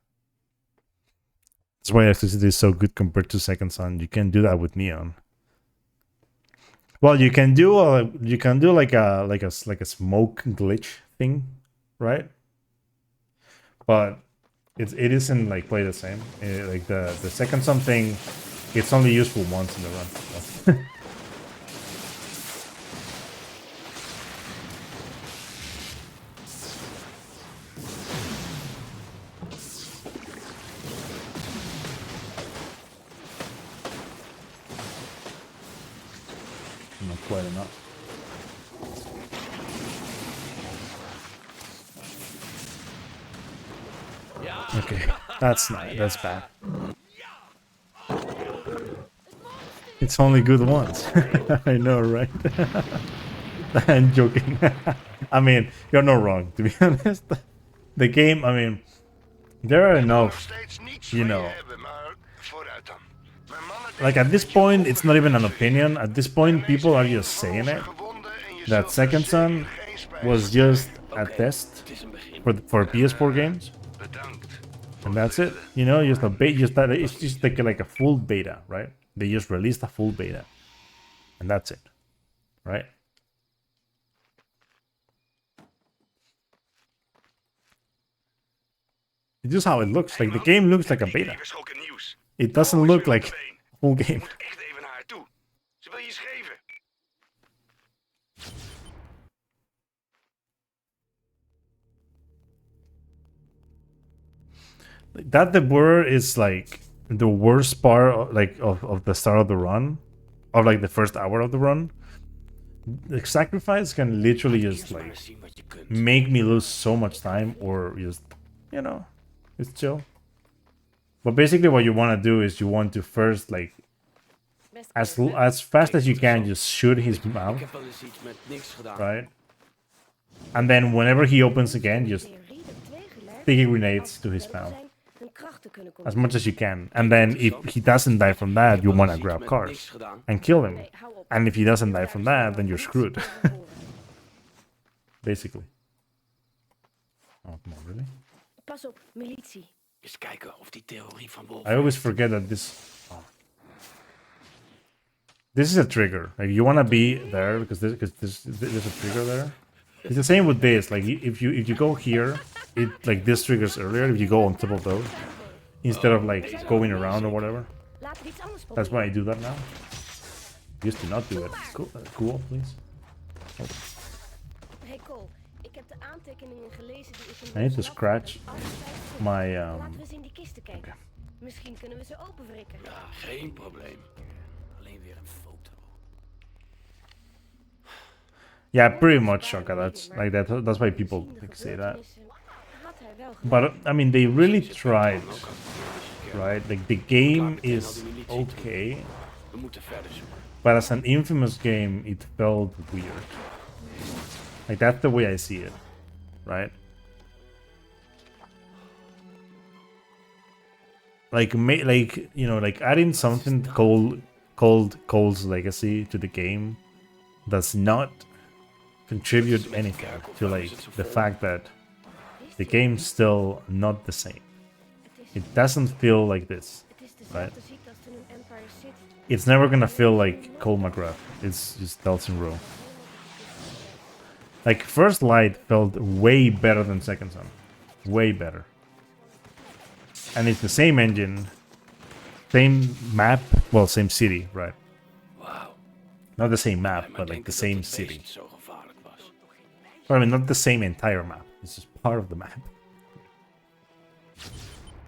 That's why electricity is so good compared to Second Son. You can do that with Neon. Well, you can do like a smoke glitch thing, right? But it isn't like play the same. Like the Second Son thing, it's only useful once in the run. So. Not quite enough. Okay, that's not. That's bad. It's only good once. I know, right? I'm joking. I mean, you're not wrong, to be honest. The game, I mean, there are enough, you know. Like at this point, it's not even an opinion. At this point, people are just saying it. That Second Son was just a test for PS4 games, and that's it. You know, just a beta. It's just like a full beta, right? They just released a full beta, and that's it, right? It's just how it looks. Like the game looks like a beta. It doesn't look like a full game. That the blur is like the worst part like of the start of the run, of like the first hour of the run. The sacrifice can literally just like make me lose so much time, or just, you know, it's chill. But basically what you want to do is you want to first like as fast as you can just shoot his mouth, right? And then whenever he opens again, just stick grenades to his mouth as much as you can. And then if he doesn't die from that, you want to grab cars and kill him. And if he doesn't die from that, then you're screwed. Basically. Oh, come on, really? Pas op, militie. Eens kijken of die theorie van Wolf. I always forget that this... Oh. This is a trigger. Like, you want to be there because there's a trigger there. It's the same with this. Like, if you go here, it like this triggers earlier if you go on top of those instead of like going around or whatever. Laten we iets anders That's why I proberen. do that now. Used to not do it. Cool, please. Oh. Hey Cole, ik heb de aantekeningen gelezen die ik in I need to deze scratch lab heb uitgeschreven. my Laten we eens in die kisten kijken. Misschien kunnen we ze openwrikken. Ja, geen probleem. Alleen weer een foto. Yeah, pretty much, Shaka. That's like that. That's why people like, say that. Had hij wel gedaan. But I mean, they really tried, right? Like the game is okay, We moeten verder zoeken. but as an Infamous game, it felt weird. Like that's the way I see it, right? Like you know, like adding something called Cole's Legacy to the game does not contribute anything to like the fact that the game's still not the same. It doesn't feel like this. Het is Right. dezelfde ziekte als toen in Empire City. It's never gonna feel like Cole McGrath. It's just Delson Row. Like First Light felt way better than Second Son. Way better. And it's the same engine, same map, well, same city, right? Wauw. Not the same map, Maar but like denken the dat same het city. beest zo gevaarlijk was. I mean, not the same entire map. It's just part of the map.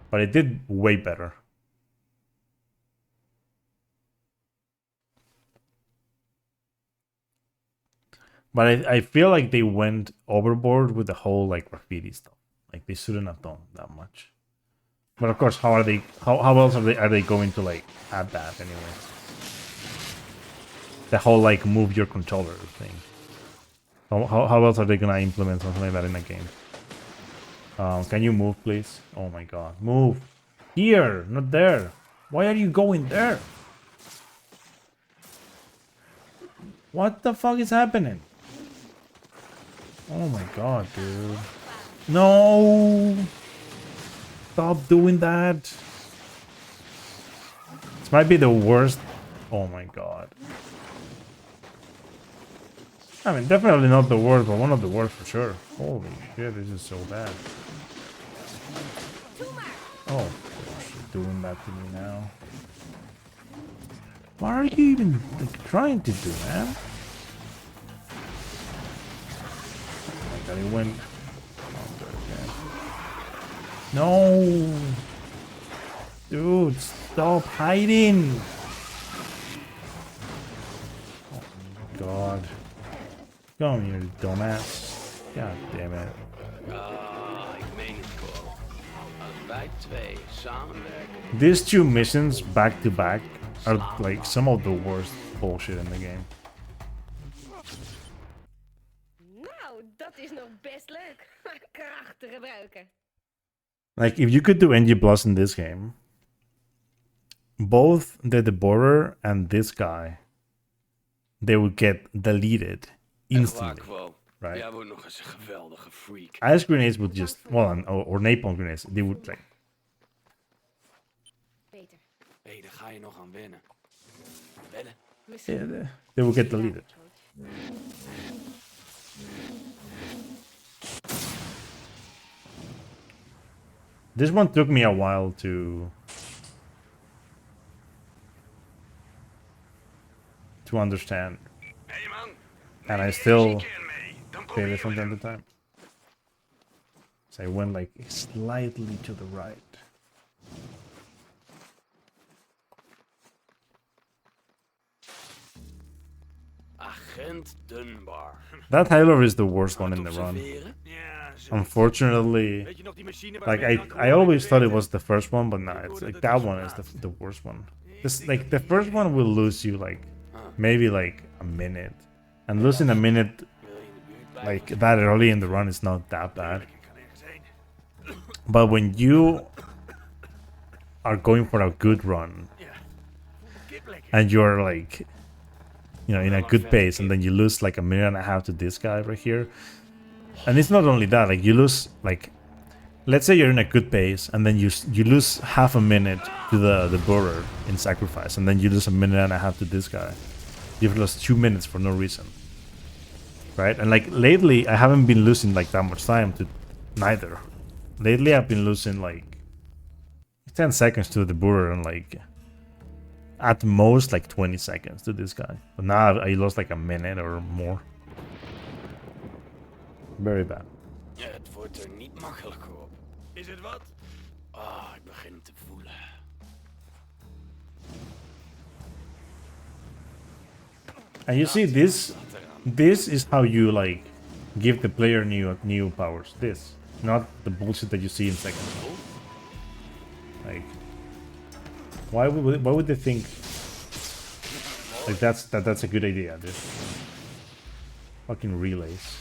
But it did way better. But I feel like they went overboard with the whole like graffiti stuff. Like they shouldn't have done that much. But of course, how are they? How else are they going to like add that anyway? The whole like move your controller thing. How else are they gonna implement something like that in a game? Can you move, please? Oh my god, move here, not there. Why are you going there? What the fuck is happening? Oh my god, dude. No! Stop doing that. This might be the worst. Oh my god. I mean, definitely not the worst, but one of the worst for sure. Holy shit, this is so bad. Oh, gosh, you're doing that to me now. What are you even like, trying to do, man? Oh my god, he went... No! Dude, stop hiding! Oh my god. Come here, dumbass. God damn it. Ik meen het wel. Als wij twee samenwerken. These two missions back to back are like some of the worst bullshit in the game. Nou, dat is nog best leuk. Krachten gebruiken. Like, if you could do NG Plus in this game, both the Devorer and this guy, they would get deleted instantly, right? Jij wordt nog eens een geweldige freak. Ice grenades would just, well, or napalm grenades, they would like... Beter. Hé, daar ga je nog aan wennen. Wennen? Yeah, they would get deleted. This one took me a while to understand, Hey man, and I still fail it from time to time. So I went like slightly to the right. Agent Dunbar. That Halo is the worst one in the run. Ja, zo. Unfortunately, Weet je nog die machine waar like we mee I always thought it was the first one, but no, it's like that one is the worst one. This like the first one will lose you like maybe like a minute, and losing a minute like that early in the run is not that bad. But when you are going for a good run and you're like, you know, in a good pace, and then you lose like a minute and a half to this guy right here, and it's not only that, like you lose like, let's say you're in a good pace and then you lose half a minute to the borer in sacrifice, and then you lose a minute and a half to this guy. You've lost 2 minutes for no reason, right? And like lately I haven't been losing like that much time to neither. Lately I've been losing like 10 seconds to the borer and like at most like 20 seconds to this guy. But now I lost like a minute or more. Very bad. Ja, het wordt er niet makkelijker op. Is het wat? Ah, ik begin het te voelen. And you see this is how you like give the player new powers. This, not the bullshit that you see in second. Like, why would they think like that's a good idea? This fucking relays.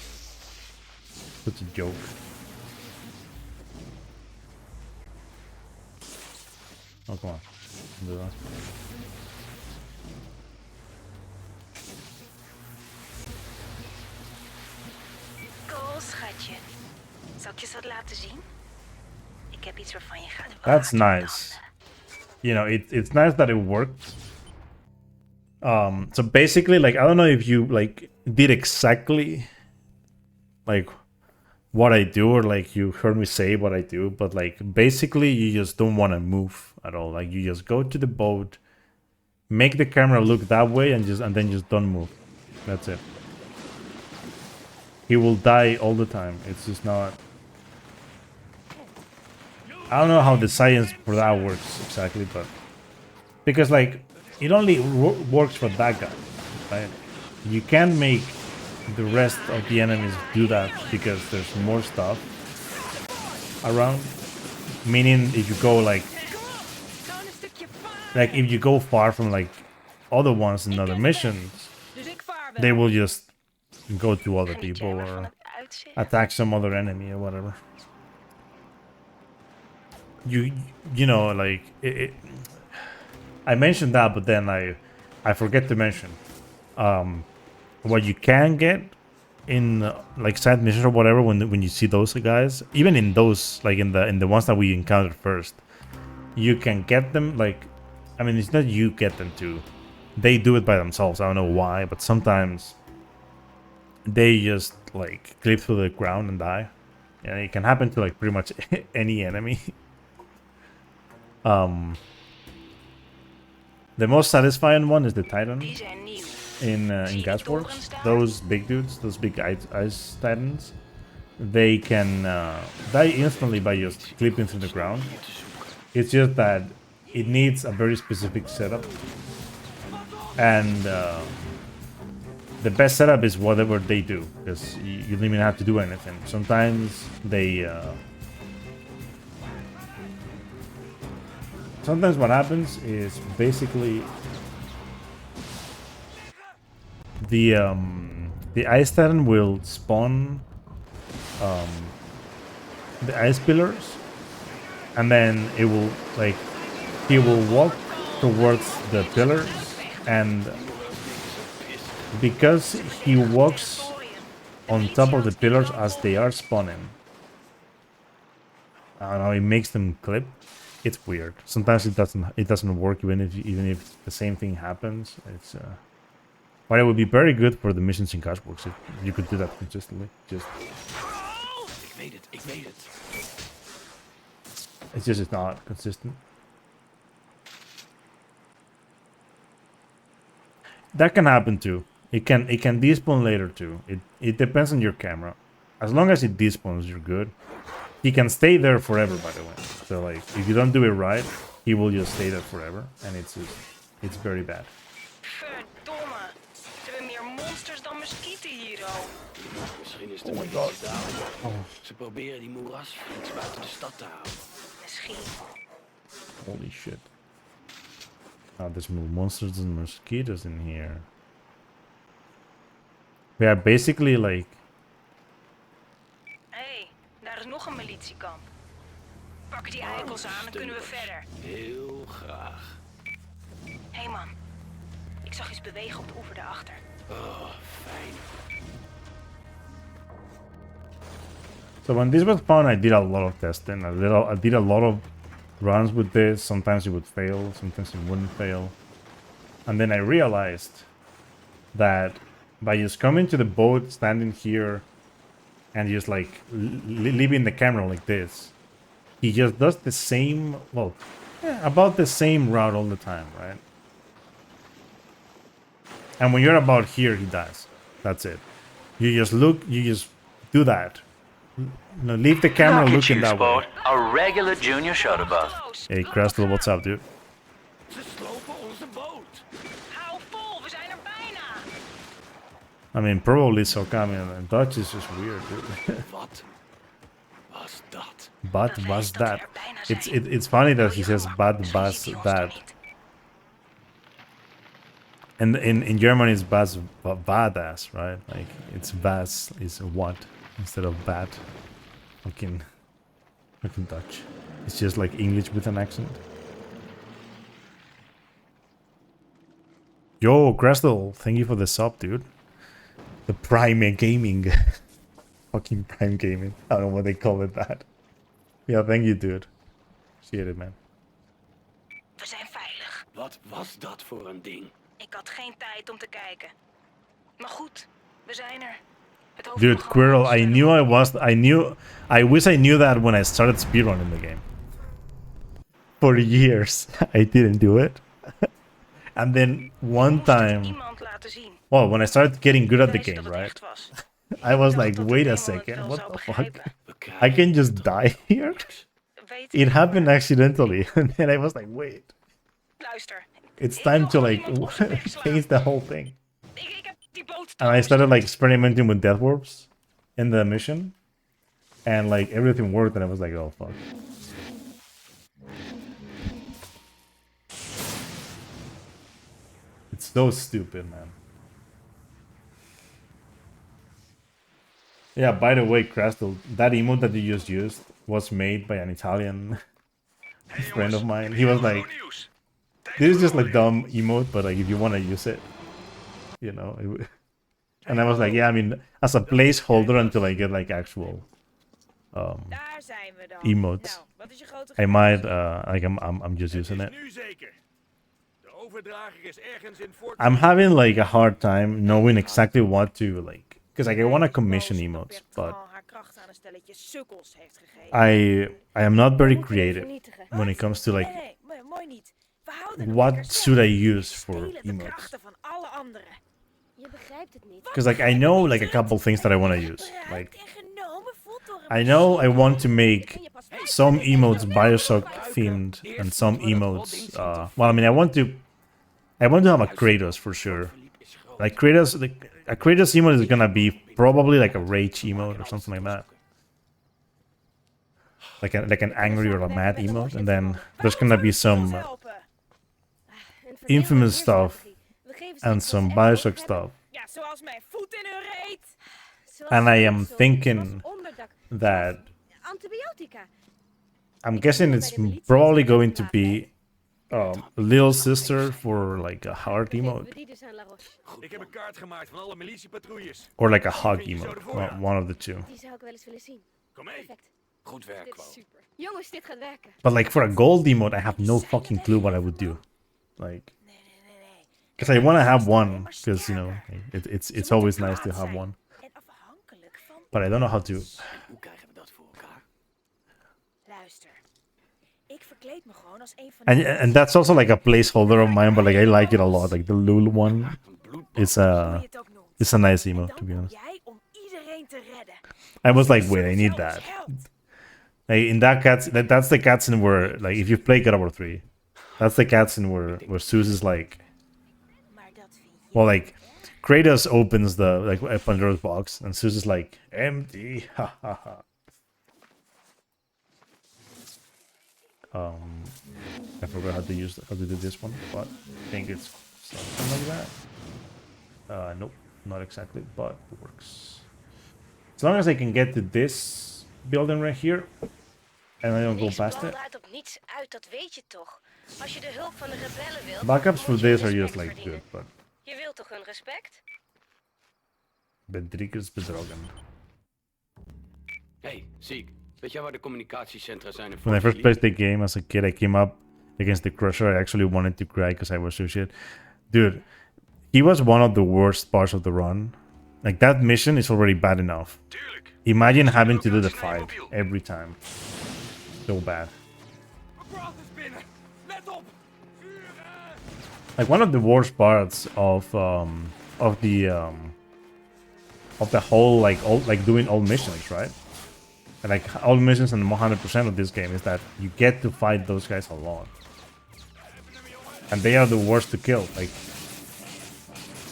Such a joke. Oh come on, do that. Cool, schatje. Zal ik je eens wat laten zien? Ik heb iets waarvan je gaat That's wachten. nice. You know, it's nice that it worked. So basically, like, I don't know if you like did exactly like what I do, or like you heard me say what I do, but like basically you just don't want to move at all. Like you just go to the boat, make the camera look that way, and then just don't move. That's it. He will die all the time. It's just not. I don't know how the science for that works exactly, but because like it only works for that guy, right? You can't make the rest of the enemies do that because there's more stuff around. Meaning if you go like Gewoon een stukje varen. if you go far from like other ones in other missions, Dus ik vaar wel. they will just go to other Geniet jij people maar van or het uitzicht? attack some other enemy or whatever. You know, like I mentioned that, but then I forget to mention what you can get in like side missions or whatever when you see those guys. Even in those, like in the ones that we encountered first, you can get them. Like, I mean, it's not you get them to. They do it by themselves. I don't know why, but sometimes they just like clip through the ground and die. Yeah, it can happen to like pretty much any enemy. The most satisfying one is the Titan Die zijn nieuw. in Gasworks. Those big dudes, those big ice Titans, they can die instantly by just clipping through the ground. It's just that it needs a very specific setup, and the best setup is whatever they do, because you don't even have to do anything. Sometimes they sometimes what happens is basically the ice titan will spawn the ice pillars, and then it will like he will walk towards the pillars, and because he walks on top of the pillars as they are spawning, I don't know, it makes them clip. It's weird. Sometimes it doesn't work even if the same thing happens. It's but it would be very good for the missions in Gasworks if you could do that consistently. Just Ik weet het. it's not consistent. That can happen too. It can despawn later too. It depends on your camera. As long as it despawns, you're good. He can stay there forever, by the way. So like, if you don't do it right, he will just stay there forever, and it's very bad. Verdomme. Ze hebben meer monsters dan muskieten hier, oh. Misschien is de militie daar. Ze proberen die moerasfreaks buiten de stad te houden. Misschien. Holy shit. Oh, there's more monsters and mosquitoes in here. We are basically like... Hé, daar is nog een militiekamp. Pakken die eikels aan en kunnen we verder. Heel graag. Hé man, ik zag iets bewegen op de oever daarachter. Oh, fijn. So when this was found, I did a lot of testing. I did a lot of runs with this. Sometimes it would fail, sometimes it wouldn't fail. And then I realized that by just coming to the boat, standing here, and just like leaving the camera like this, he just does the same, well, yeah, about the same route all the time, right? And when you're about here, he dies. That's it. You just look, you just do that. No, leave the camera Look at looking you, that way. Sport. A regular junior shuttle bus. Hey, Crystal, what's up, dude? Ze slopen onze boot. Hou vol, we zijn er bijna. I mean, probably so coming. Dutch is just weird, dude. Wat was dat? But was that? It's funny that he says but was that. And in German it's was badass, right? Like it's was is what instead of bad. Fucking Dutch. It's just like English with an accent. Yo, Crystal, thank you for the sub, dude. The Prime Gaming. Fucking Prime Gaming. I don't know what they call it that. Yeah, thank you, dude. Appreciate it, man. We zijn veilig. Wat was dat voor een ding? Ik had geen tijd om te kijken. Maar goed, we zijn er. Het Dude, hoofdprogramma Quirrell, is er. I wish I knew that when I started speedrunning the game. For years, I didn't do it. And then one Moest het time, iemand laten zien. well, when I started getting good at the Bewijzen game, dat het right? echt was. I was Ik dacht like, dat de wait a demon het second, wel what zou the fuck? begrijpen. We I krijgen can just die here? Weet It ik happened maar. accidentally. And then I was like, wait, Luister. it's Ik time wil to gewoon like iemand op zijn bek slaan. change the whole thing. Ik heb die boot And I started like experimenting with death warps in the mission. And like everything worked and I was like, oh fuck. It's so stupid, man. Yeah, by the way, Crystal, that emote that you just used was made by an Italian friend of mine. He was like, this is just like dumb emote, but like if you want to use it, you know. And I was like, yeah, I mean, as a placeholder until I get like actual Daar zijn we dan. emotes. Nou, wat is je grote I might like I'm just using it. Nu zeker. De overdrager is ergens in Fort. I'm having like a hard time knowing exactly what to like, because like I want to commission emotes, but haar kracht aan een stelletje sukkels heeft gegeven. I am not very creative when it comes to like Nee, mooi niet. We houden what should I use for de emotes. krachten van alle anderen. Je begrijpt het niet. Because like I know like a couple things that I want to use. Like I know I want to make some emotes Bioshock themed and some emotes. Well, I mean I want to have a Kratos for sure. Like Kratos, a Kratos emote is gonna be probably like a rage emote or something like that. Like an angry or a mad emote, and then there's gonna be some Infamous stuff and some Bioshock stuff. Ja, zoals mijn voet in hun reet. And I am thinking that Antibiotica. I'm guessing it's probably going to be little sister for like a hard emote. Ik heb een kaart gemaakt van alle militiepatrouilles. Or like a hug emote. One of the two. Die zou ik wel eens willen zien. Kom mee. Perfect. Goed werk, Dit Quo. is super. Jongens, dit gaat werken. But like for a gold emote, I have no fucking clue what I would do. Like, because I want to have one, because you know it's always nice to have one. But I don't know how to. Hoe krijgen we dat voor elkaar? Luister. Ik verkleed me gewoon als een van And that's also like a placeholder of mine, but like I like it a lot. Like the Lul one, it's a nice emote, to be honest. jij om iedereen te redden. I was like, wait, I need that. Like in that that's the cutscene where like if you play God of War 3, that's the cutscene where Zeus is like, well, like Kratos opens the like Pandora's box and Zeus is like empty. Ha ha ha. I forgot how to do this one, but I think it's something like that. Nope, not exactly, but it works. As long as I can get to this building right here, and I don't go past it. Op niets uit, dat weet je toch. Als je de hulp van de rebellen wilt, Backups for moet je this are respect just like verdienen. good, but Je wilt toch hun respect? Bedrieg is bedrogen. Hey, Ziek. Weet jij waar de communicatiecentra zijn in When I Fort first Lee? played the game as a kid, I came up against the Crusher. I actually wanted to cry because I was so shit. Dude, he was one of the worst parts of the run. Like, that mission is already bad enough. Imagine having to do the fight every time. So bad. Like, one of the worst parts of the whole like doing all missions, right? And like all missions and 100% of this game is that you get to fight those guys alone, and they are the worst to kill. Like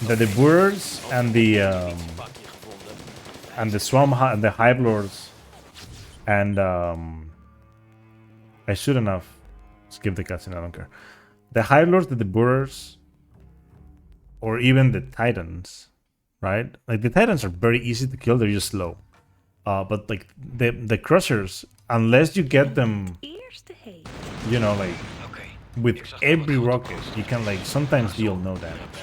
the birds and the Hive Lords, and I shouldn't have skipped the cutscene. I don't care. The Hive Lords, the birds, or even the Titans, right? Like the Titans are very easy to kill; they're just slow. But like the Crushers, unless you get them, you know, like with every rocket, you can like sometimes deal no damage,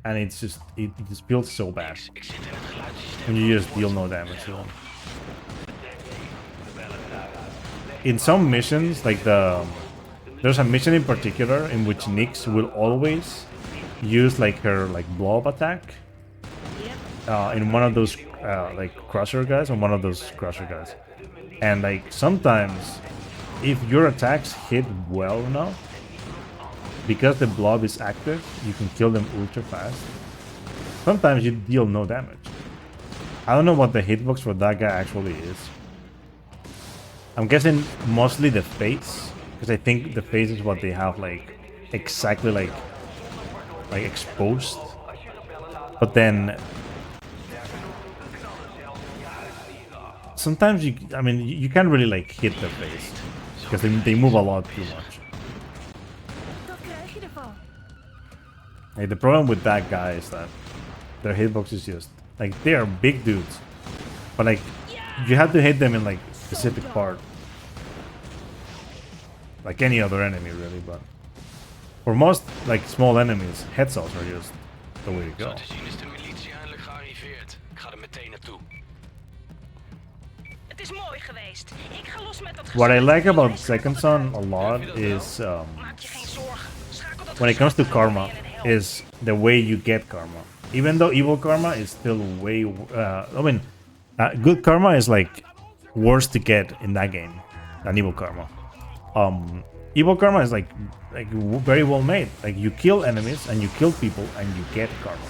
and it just feels so bad when you just deal no damage to them. In some missions, like there's a mission in particular in which Nyx will always use like her like blow up attack in one of those like Crusher guys, or one of those Crusher guys, and like sometimes if your attacks hit well enough, because the blob is active, you can kill them ultra fast. Sometimes you deal no damage. I don't know what the hitbox for that guy actually is. I'm guessing mostly the face, because I think the face is what they have like exactly like exposed. But then sometimes you can't really like hit the face because they move a lot too much. Like, the problem with that guy is that their hitbox is just like they are big dudes, but like you have to hit them in like specific part, like any other enemy really. But for most like small enemies, headshots are just the way to go. Zo te zien is de militie eindelijk gearriveerd. Ik ga er meteen naartoe. Het is mooi geweest. Ik ga los met dat What I gezeik. like about Second Son a lot is Maak je geen zorgen. Schakel dat when it comes to gezeik karma, aan en help. is the way you get karma. Even though evil karma is still way, I mean, good karma is like worse to get in that game than evil karma. Evil karma is like very well made. Like you kill enemies and you kill people and you get karma.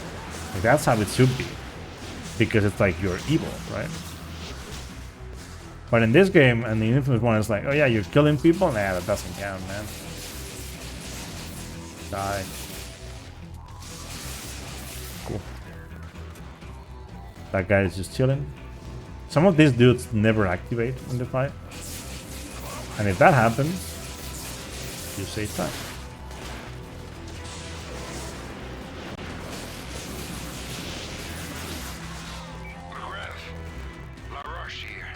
Like that's how it should be, because it's like you're evil, right? But in this game and the Infamous one, it's like, oh yeah, you're killing people. Nah, that doesn't count, man. Die. Cool. That guy is just chilling. Some of these dudes never activate in the fight. And if that happens, you save time. Rev, LaRoche hier.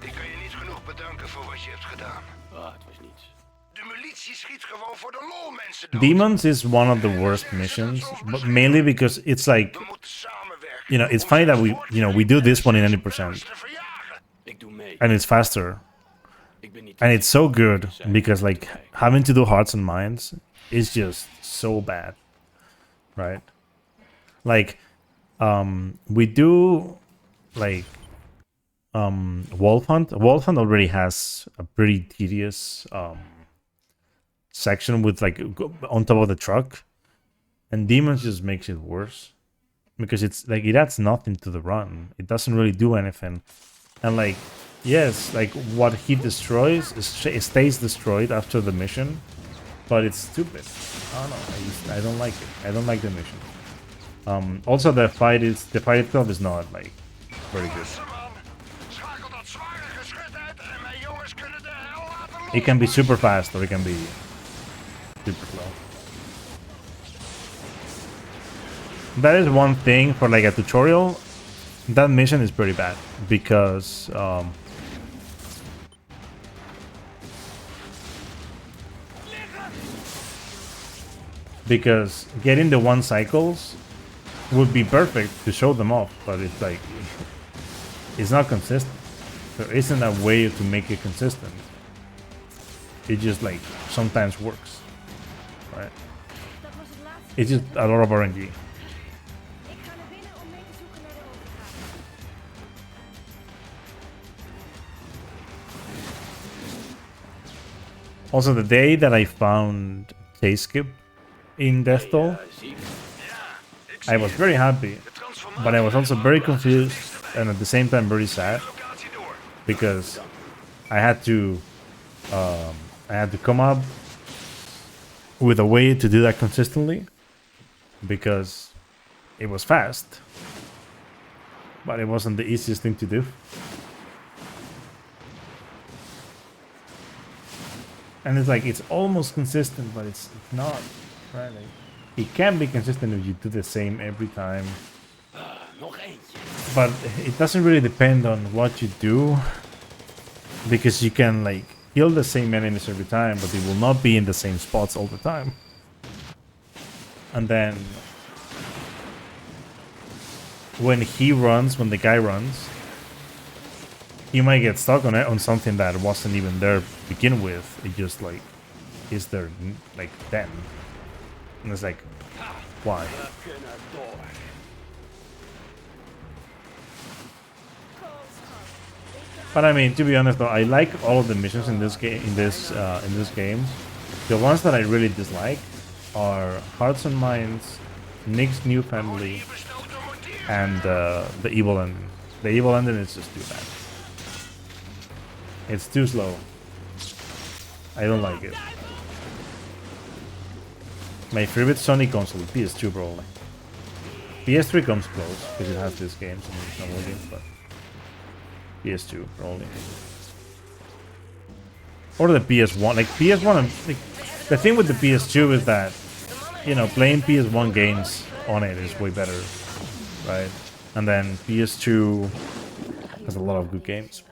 Ik kan je niet genoeg bedanken voor wat je hebt gedaan. Ah, het was niets. De militie schiet gewoon voor de lol mensen dood. Demons is one of the worst missions, but mainly because it's like, We moeten samenwerken. you know, it's funny that we do this one in 90%, Te verjagen. Ik doe mee. and it's faster, Ik ben niet... and it's so good because like having to do hearts and minds is just so bad, right? Like, we do like Wolf Hunt. Wolf Hunt already has a pretty tedious section with like on top of the truck, and Demons just makes it worse because it's like it adds nothing to the run. It doesn't really do anything, and like yes, like what he destroys it stays destroyed after the mission, but it's stupid. I don't know. I don't like it. I don't like the mission. Also, the fight itself is not like very good. Man, schakel dat zware geschut uit en mijn jongens kunnen de hel laten los. It can be super fast or it can be super slow. That is one thing for like a tutorial. That mission is pretty bad because getting the 1 cycles would be perfect to show them off, but it's like it's not consistent. There isn't a way to make it consistent. It just like sometimes works, right? Dat was het laatste. It's just a lot of RNG. Ik ga naar binnen om mee te zoeken naar de overgave. Also, the day that I found T-Skip in Death Toll, Zie ik. I was very happy, but I was also very confused and at the same time very sad because I had to come up with a way to do that consistently because it was fast, but it wasn't the easiest thing to do. And it's like it's almost consistent, but it's not, right? Like, it can be consistent if you do the same every time, Nog eentje. but it doesn't really depend on what you do because you can like kill the same enemies every time, but they will not be in the same spots all the time. And then when the guy runs, he might get stuck on something that wasn't even there to begin with. It just like is there like then, and it's like, why? But I mean, to be honest though, I like all of the missions in this game. In this game, the ones that I really dislike are Hearts and Minds, Nick's New Family, and the Evil Ending. The Evil Ending is just too bad. It's too slow. I don't like it. My favorite Sony console, PS2 probably. PS3 comes close because it has these games and some other games, but PS2 probably. Or the PS1. Like PS1, like, the thing with the PS2 is that you know, playing PS1 games on it is way better, right? And then PS2 has a lot of good games.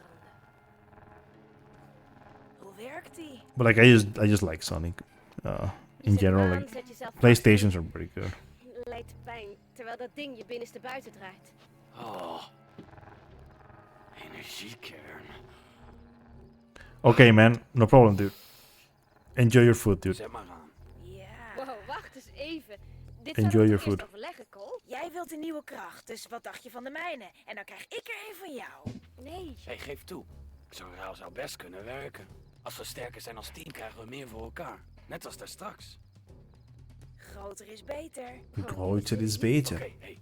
Hoe werkt die? But like I just like Sonic. In general, like PlayStations are pretty good. Lijkt pijn, terwijl dat ding je binnenste buiten draait. Oh. Energiekern. Okay, man, no problem, dude. Enjoy your food, dude. Zet maar aan. Ja. Wow, wacht eens even. Dit Enjoy zouden we your toch eerst food. overleggen, Cole? Jij wilt een nieuwe kracht, dus wat dacht je van de mijne? En dan krijg ik er een van jou. Nee. Hey, geef toe. Zo'n ruil zou best kunnen werken. Als we sterker zijn als team, krijgen we meer voor elkaar. Net als daar straks. Groter is beter. Groter is beter. Oké, hey.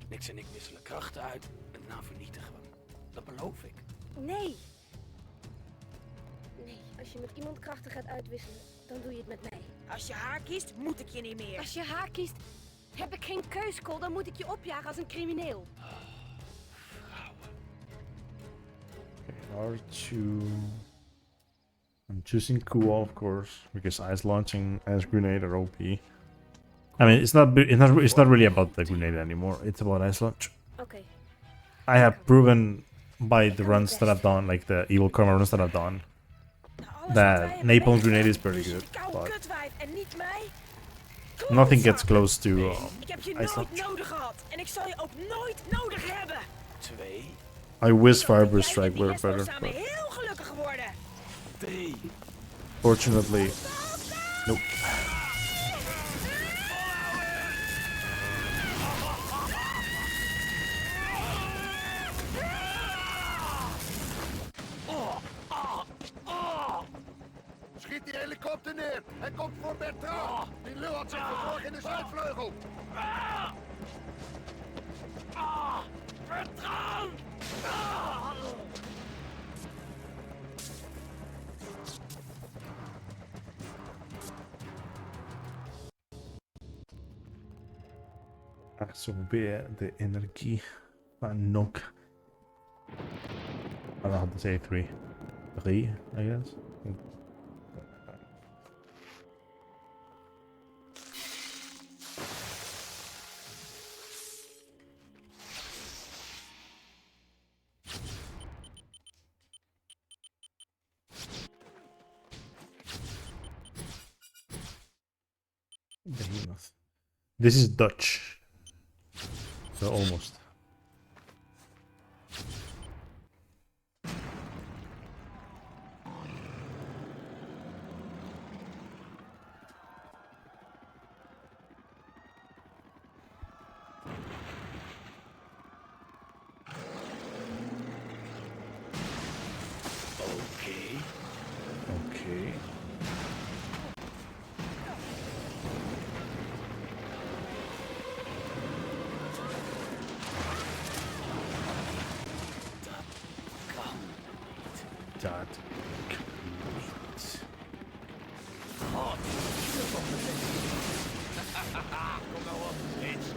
Niks en ik wisselen krachten uit en daarna vernietigen we hem. Dat beloof ik. Nee. Nee, als je met iemand krachten gaat uitwisselen, dan doe je het met mij. Als je haar kiest, moet ik je niet meer. Als je haar kiest, heb ik geen keus, Cole. Dan moet ik je opjagen als een crimineel. Okay, R2. I'm choosing cool, of course, because ice launching as grenade are OP. I mean, it's not really about the grenade anymore. It's about ice launch. Oké. I have proven by the runs that I've done, like the Evil Karma runs that I've done, that napalm grenade is pretty good, but En niet mij. nothing gets close to Ik heb je ice nooit launch. nodig gehad. En ik zal je ook nooit nodig hebben. 2, I wish Fireburst Jij Strike en were die Espo better, samen but heel gelukkig geworden. 3. fortunately, nope. Schiet die helikopter neer. Hij komt voor Bertrand. Die lul had zich verborgen in de zuidvleugel. Vertrouw! Absorbeer de energie van Nok. I don't have to say 3. 3, I guess. Behemoth. This is Dutch. So almost. Oké. Okay. Kan niet. Dat kan niet. Oh, kom nou op, bitch.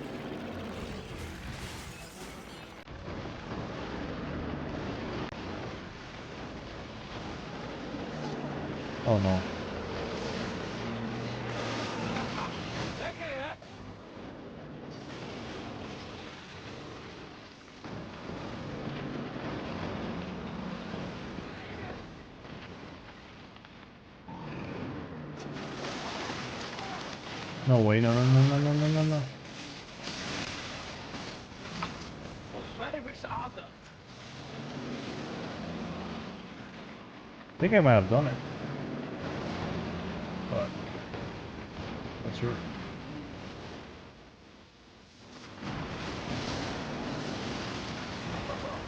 Oh no. Lekker, hè? No way, no. Volgens mij heb ik ze aandacht. I think I might have done it. But not sure.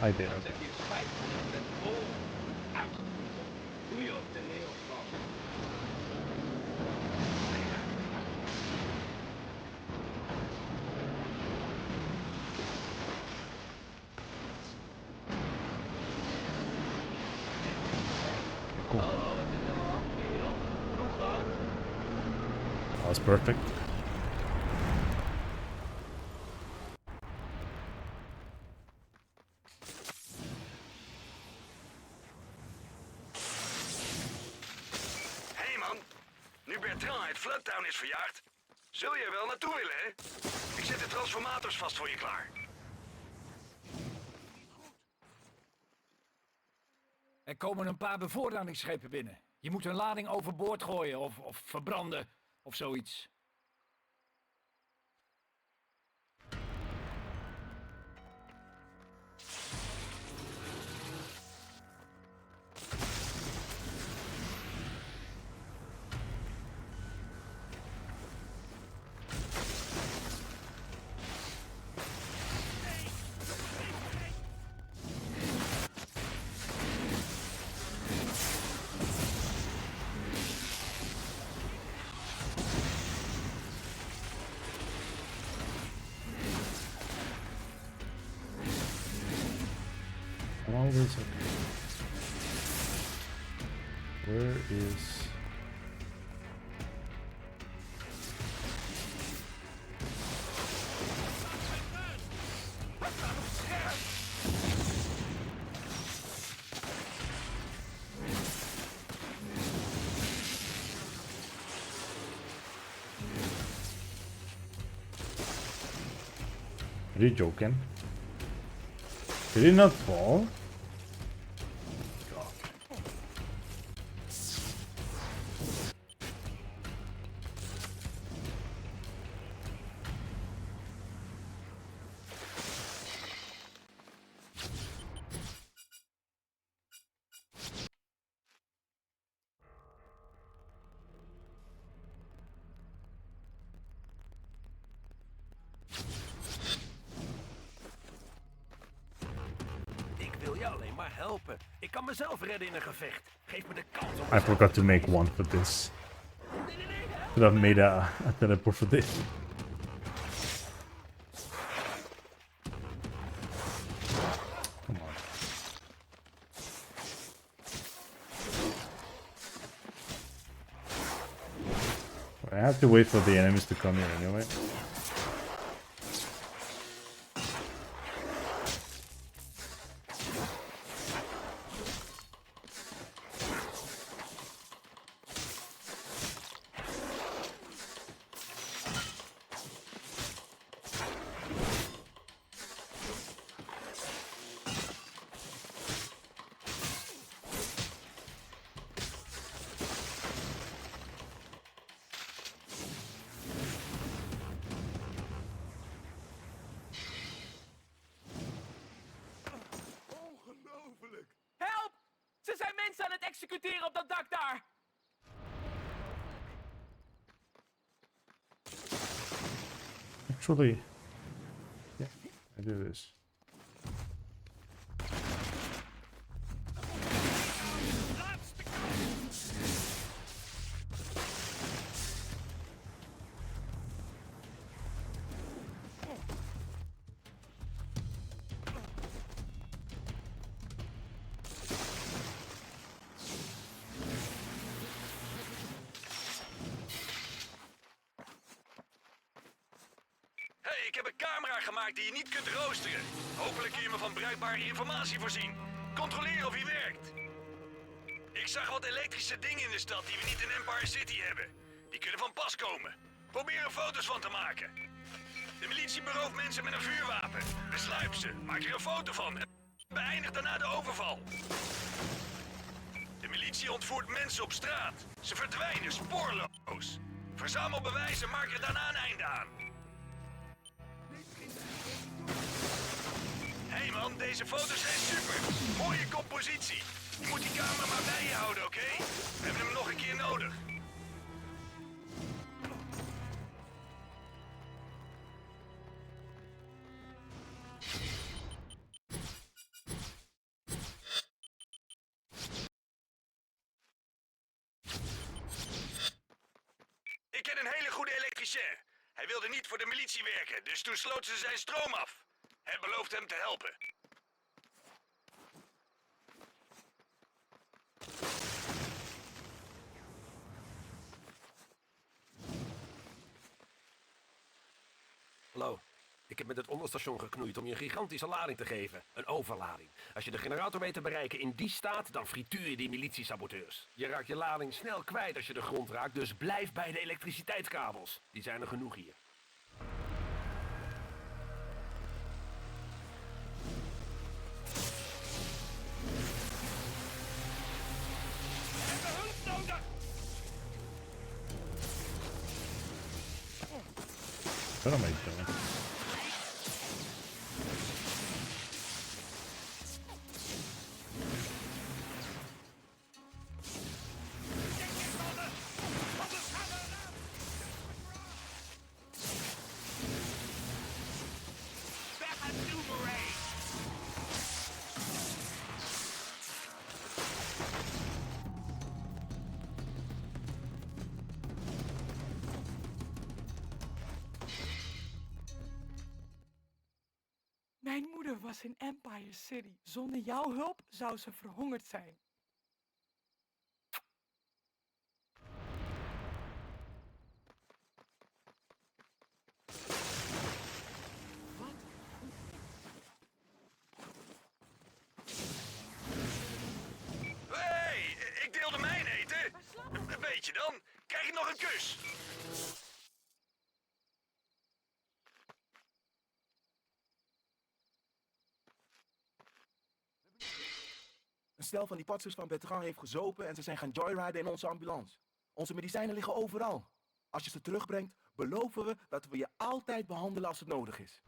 I did. Heb je spijt van je bent vol uitgevoerd. Doe je op de heel vast. Cool. Hallo, wat is er aan, kerel? Vroeg dan. That was perfect. Hé man, nu Bertrand uit Floodtown is verjaagd, Zul je er wel naartoe willen, hè? Ik zet de transformators vast voor je klaar. Er komen een paar bevoorradingsschepen binnen. Je moet een lading overboord gooien of verbranden of zoiets. Always okay. Where is... Are you joking? Did he not fall? Ik wil je alleen maar helpen. Ik kan mezelf redden in een gevecht. Geef me de kans om... I forgot to make one for this. Should have made a teleport for this. Come on. I have to wait for the enemies to come here anyway. Help! Ze zijn mensen aan het executeren op dat dak daar! Actually, yeah, I do this. Hey, ik heb een camera gemaakt die je niet kunt roosteren. Hopelijk kun je me van bruikbare informatie voorzien. Controleer of hij werkt. Ik zag wat elektrische dingen in de stad die we niet in Empire City hebben. Die kunnen van pas komen. Probeer er foto's van te maken. De militie berooft mensen met een vuurwapen. Besluip ze, maak er een foto van en beëindig daarna de overval. De militie ontvoert mensen op straat. Ze verdwijnen spoorloos. Verzamel bewijzen, maak er daarna een einde aan. Hé man, deze foto's zijn super. Mooie compositie. Je moet die camera maar bij je houden, oké? We hebben hem nog een keer nodig. Ik ken een hele goede elektricien. Hij wilde niet voor de militie werken, dus toen sloot ze zijn stroom af. Hij belooft hem te helpen. Hallo, ik Ik heb met het onderstation geknoeid om je een gigantische lading te geven. Een overlading. Als je de generator weet te bereiken in die staat, dan frituur je die militiesaboteurs. Je raakt je lading snel kwijt als je de grond raakt, dus blijf bij de elektriciteitskabels. Die zijn er genoeg hier. We hebben hulp nodig! What am I doing? Mijn moeder was in Empire City. Zonder jouw hulp zou ze verhongerd zijn. Hey, ik deelde mijn eten. Weet je dan? Krijg ik nog een kus? Een stel van die patsers van Bertrand heeft gezopen en ze zijn gaan joyriden in onze ambulance. Onze medicijnen liggen overal. Als je ze terugbrengt, beloven we dat we je altijd behandelen als het nodig is.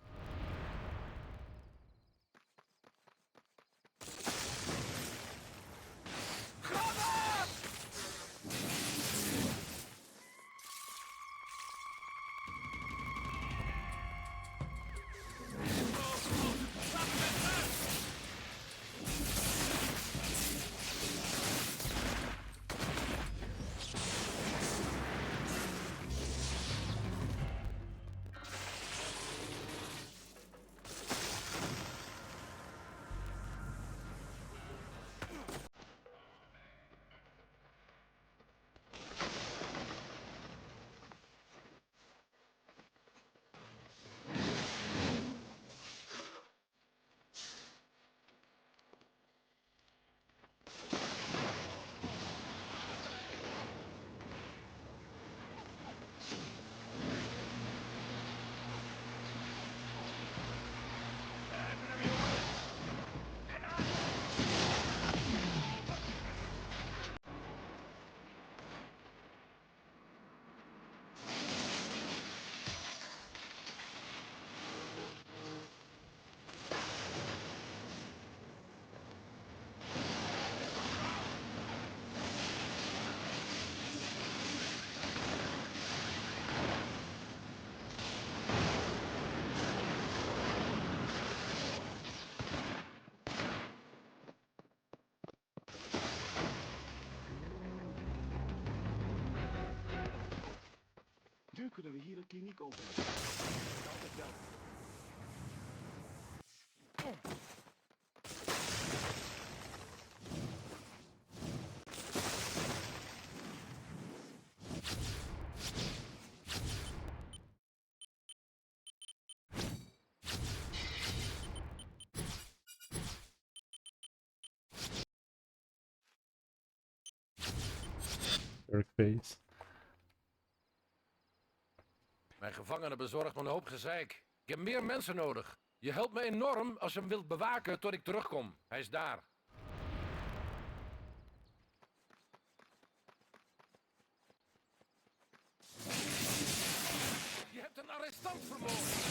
Nu kunnen we hier een kliniek openen. Altijd wel. Workface. Mijn gevangene bezorgt me een hoop gezeik. Ik heb meer mensen nodig. Je helpt me enorm als je hem wilt bewaken tot ik terugkom. Hij is daar. Je hebt een arrestant vermoord.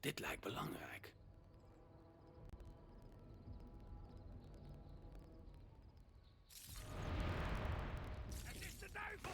Dit lijkt belangrijk. Het is de duivel!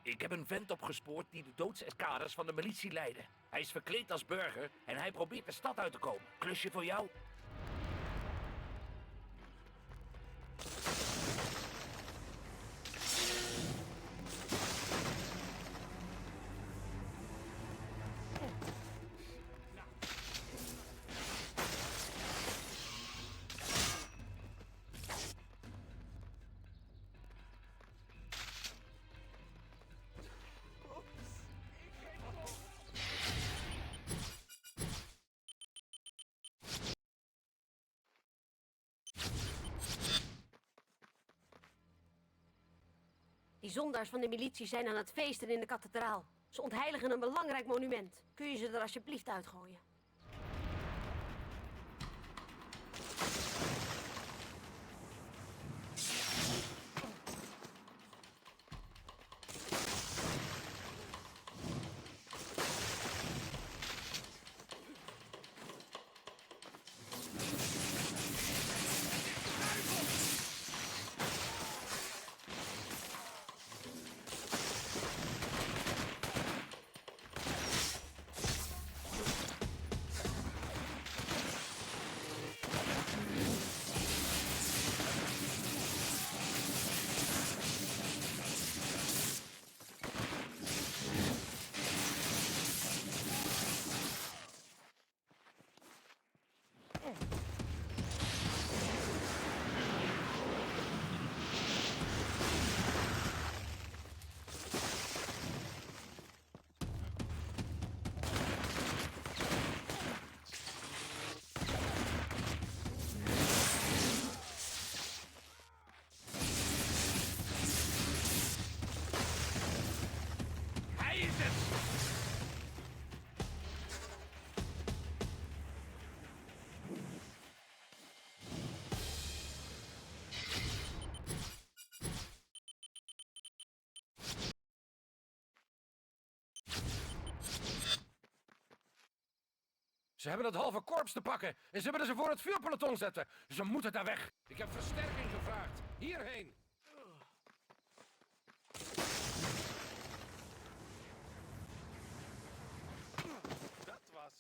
Ik heb een vent opgespoord die de doodseskaders van de militie leidde. Hij is verkleed als burger en hij probeert de stad uit te komen. Klusje voor jou? Die zondaars van de militie zijn aan het feesten in de kathedraal. Ze ontheiligen een belangrijk monument. Kun je ze er alsjeblieft uitgooien? Ze hebben het halve korps te pakken en ze willen ze voor het vuurpeloton zetten. Ze moeten daar weg. Ik heb versterking gevraagd. Hierheen. Dat was...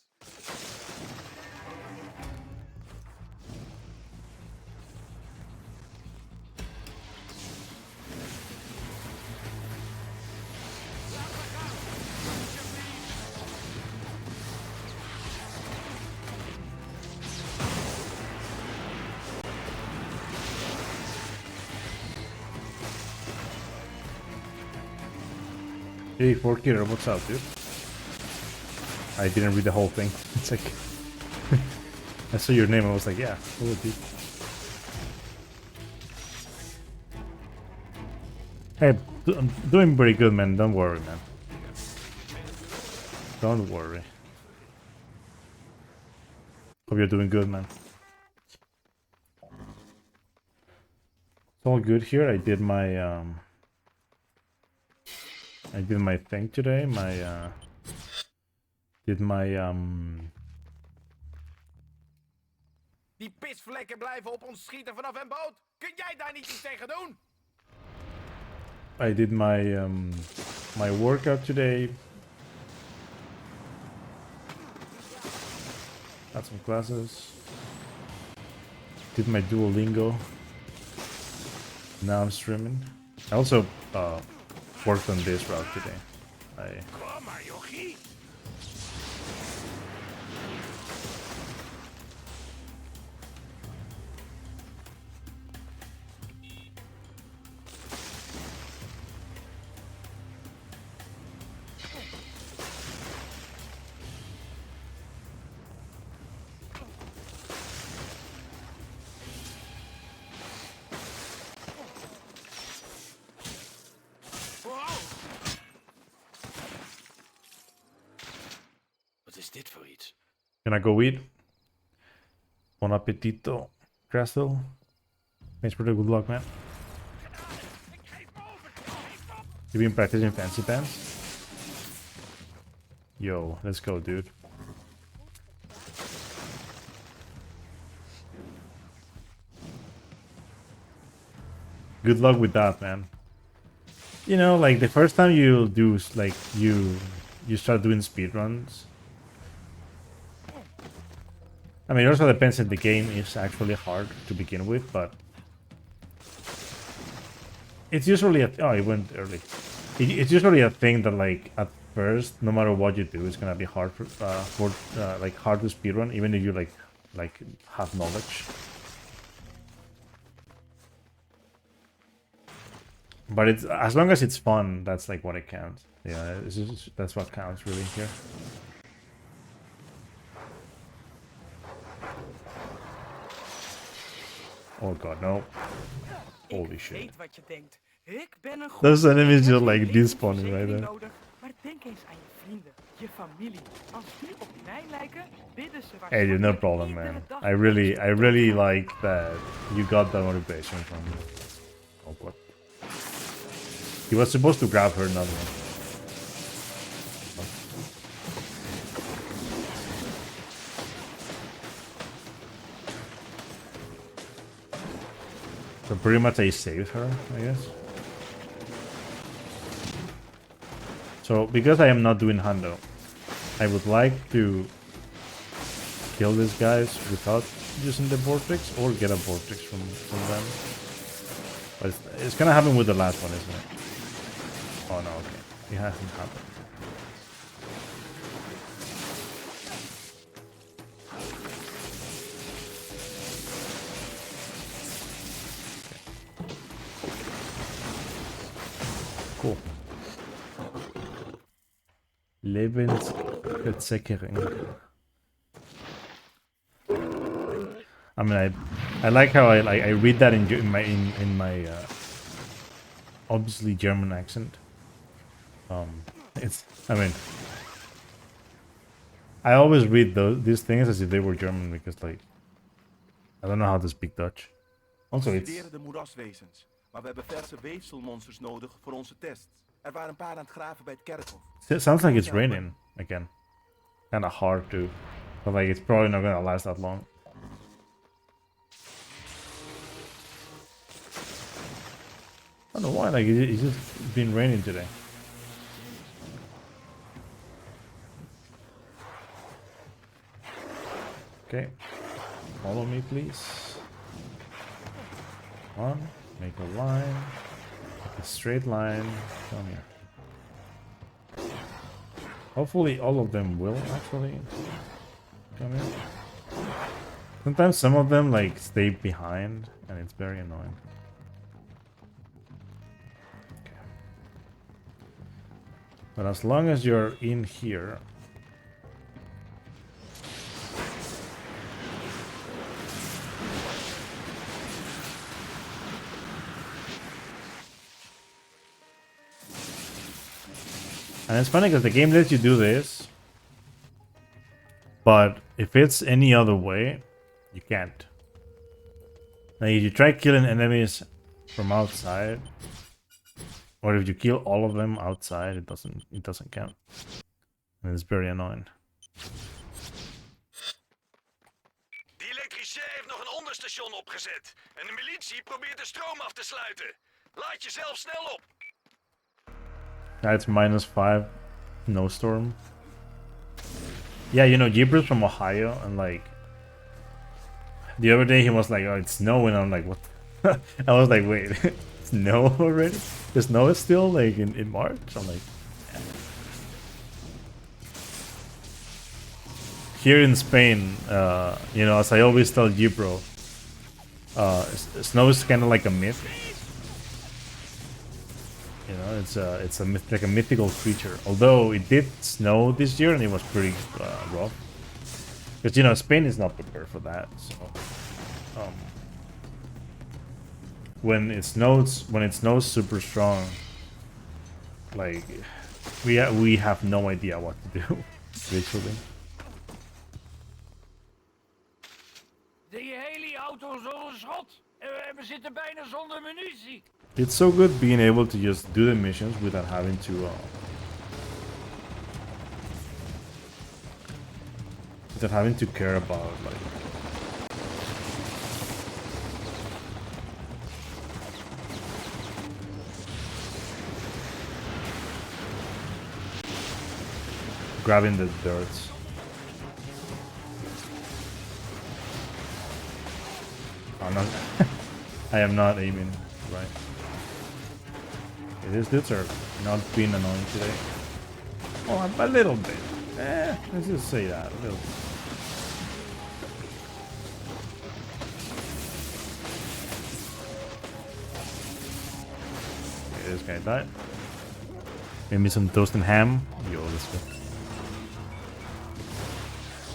Hey, Forkir, what's up, dude? I didn't read the whole thing. It's like... I saw your name, I was like, yeah, hello, dude. Hey, I'm doing pretty good, man. Don't worry, man. Don't worry. Hope you're doing good, man. It's all good here. I did my thing today. Die pisvlekken blijven op ons schieten vanaf een boot. Kun jij daar niet iets tegen doen? I did my my workout today. Had some classes. Did my Duolingo. Now I'm streaming. I also worked on this route today. Kom maar, jochie. dit voor iets? Can I go eat? Bon appetito, Crystal. Thanks for the good luck, man. You been practicing fancy pants? Yo, let's go, dude. Good luck with that, man. You know, like the first time you do, like you start doing speedruns. I mean, it also depends if the game is actually hard to begin with, but it's usually oh, it went early. It's usually a thing that, like, at first, no matter what you do, it's gonna be hard for like hard to speedrun, even if you like have knowledge. But it's as long as it's fun, that's like what it counts. Yeah, that's what counts really here. Oh god, no. Holy shit. Weet wat je denkt. Ik ben een goed. Those enemies just like despawning right there. Nodig, maar denk eens aan je vrienden, je familie. Als die op mij lijken, bidden ze Hey dude, no problem, man. I really like that you got that motivation from me. Oh god. He was supposed to grab her, not me. So pretty much I saved her, I guess. So because I am not doing Hundo, I would like to kill these guys without using the vortex or get a vortex from them. But it's gonna happen with the last one, isn't it? Oh no, okay. It hasn't happened. Cool. Lebensversicherung. I mean, I like how I read that in my obviously German accent. I mean, I always read these things as if they were German because, like, I don't know how to speak Dutch. Also, it's de moeraswezens, maar we hebben verse weefselmonsters nodig voor onze tests. Er waren een paar aan het graven bij het kerkhof. it sounds like it's raining again. Kind of hard to, but like it's probably not gonna last that long. I don't know why. Like it's just been raining today. Okay, follow me, please. One, make a line, make a straight line. Come here. Hopefully, all of them will actually come in. Sometimes some of them like stay behind, and it's very annoying. Okay. But as long as you're in here. And it's funny because the game lets you do this, but if it's any other way, you can't. Now, if you try killing enemies from outside, or if you kill all of them outside, it doesn't count. And it's very annoying. Die elektricien heeft nog een onderstation opgezet en de militie probeert de stroom af te sluiten. Laat jezelf snel op. Yeah, it's -5, no storm. Yeah, you know, Jeepers from Ohio, and like the other day he was like, "Oh, it's snowing." I'm like, "What?" I was like, "Wait, snow already? The snow is still like in March?" I'm like, yeah. Here in Spain, you know, as I always tell Jibro, snow is kind of like a myth. You know, it's like a mythical creature. Although it did snow this year and it was pretty rough, because you know Spain is not prepared for that. So when it snows super strong, like we have no idea what to do, literally. Die hele auto zonder schot. En we zitten bijna zonder munitie. It's so good being able to just do the missions without having to care about like grabbing the dirt. I'm not. I am not aiming right. These dudes are not being annoying today. Oh, a little bit. Let's just say that a little bit. Okay, this guy died. Maybe some toast and ham. Yo, let's go.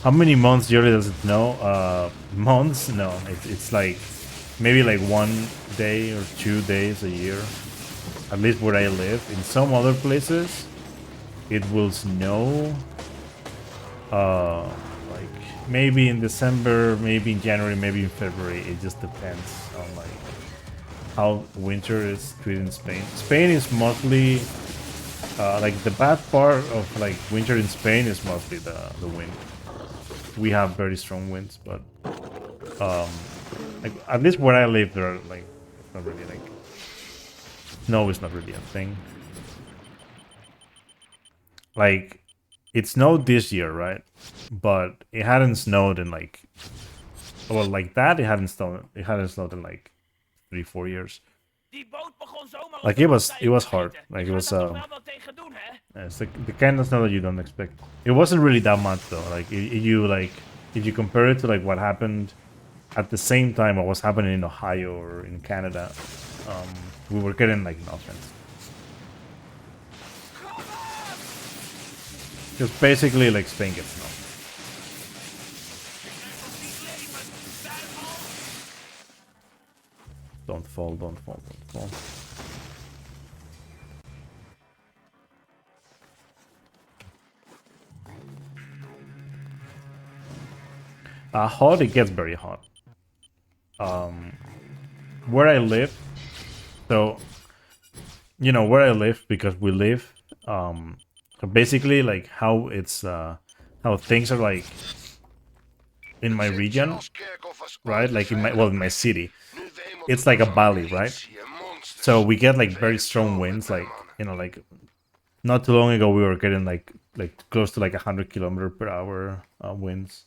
How many months yearly does it snow? Months? No, it's like maybe like 1 day or 2 days a year. At least where I live. In some other places, it will snow. Like maybe in December, maybe in January, maybe in February. It just depends on like how winter is treated in Spain. Spain is mostly like the bad part of like winter in Spain is mostly the wind. We have very strong winds, but like at least where I live, there are like not really like snow is not really a thing. Like it snowed this year, right? But it hadn't snowed in like like that. It hadn't snowed. It hadn't snowed in like 3-4 years. Like it was hard. Like it was it's the kind of snow that you don't expect. It wasn't really that much though. Like if you compare it to like what happened at the same time what was happening in Ohio or in Canada, we were getting like nothing. Because basically like Spain gets snow. Don't fall, don't fall, don't fall. Hot, it gets very hot. Where I live, so you know where I live because we live. So basically, like how it's how things are like in my region, right? Like in my city, it's like a valley, right? So we get like very strong winds, like you know, like not too long ago we were getting like close to like 100 km/h winds.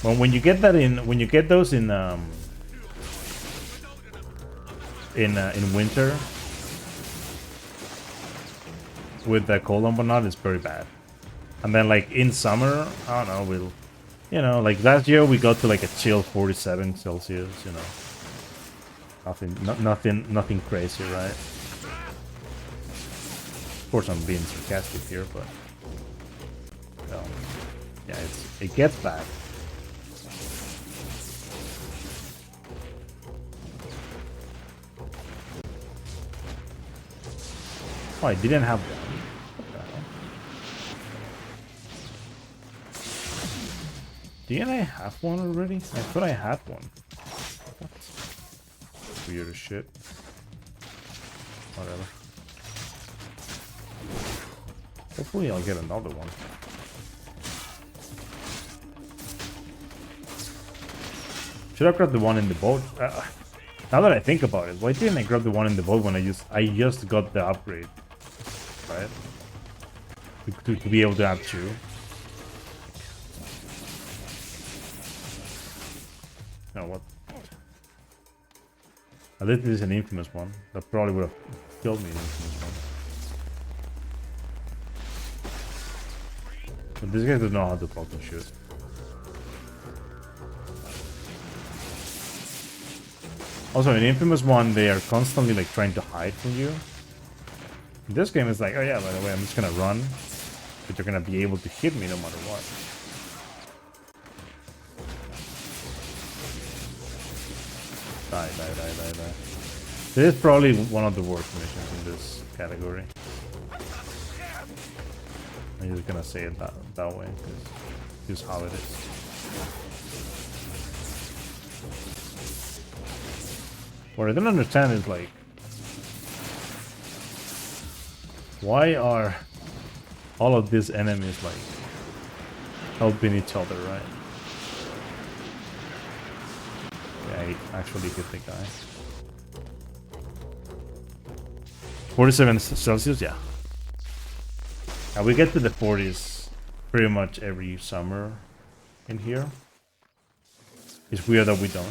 When you get that when you get those in winter with the cold and whatnot, it's very bad. And then like in summer, I don't know, we'll, you know, like last year we got to like a chill 47 Celsius, you know, nothing crazy, right? Of course I'm being sarcastic here, but yeah, it gets bad. Oh, I didn't have one. Didn't I have one already? I thought I had one. What? Weird as shit. Whatever. Hopefully I'll get another one. Should I grab the one in the boat? Now that I think about it, why didn't I grab the one in the boat when I just got the upgrade? Right? To be able to have two. No, what? At least this is an infamous one. That probably would have killed me in an infamous one. But this guy doesn't know how to fucking shoot. Also, in Infamous 1, they are constantly like trying to hide from you. In this game, it's like, oh yeah, by the way, I'm just gonna run, but you're gonna be able to hit me no matter what. Die. This is probably one of the worst missions in this category. I'm just gonna say it that way, because it's how it is. What I don't understand is like, why are all of these enemies like helping each other, right? Yeah, I actually hit the guy. 47 Celsius, yeah. And we get to the 40s pretty much every summer in here. It's weird that we don't.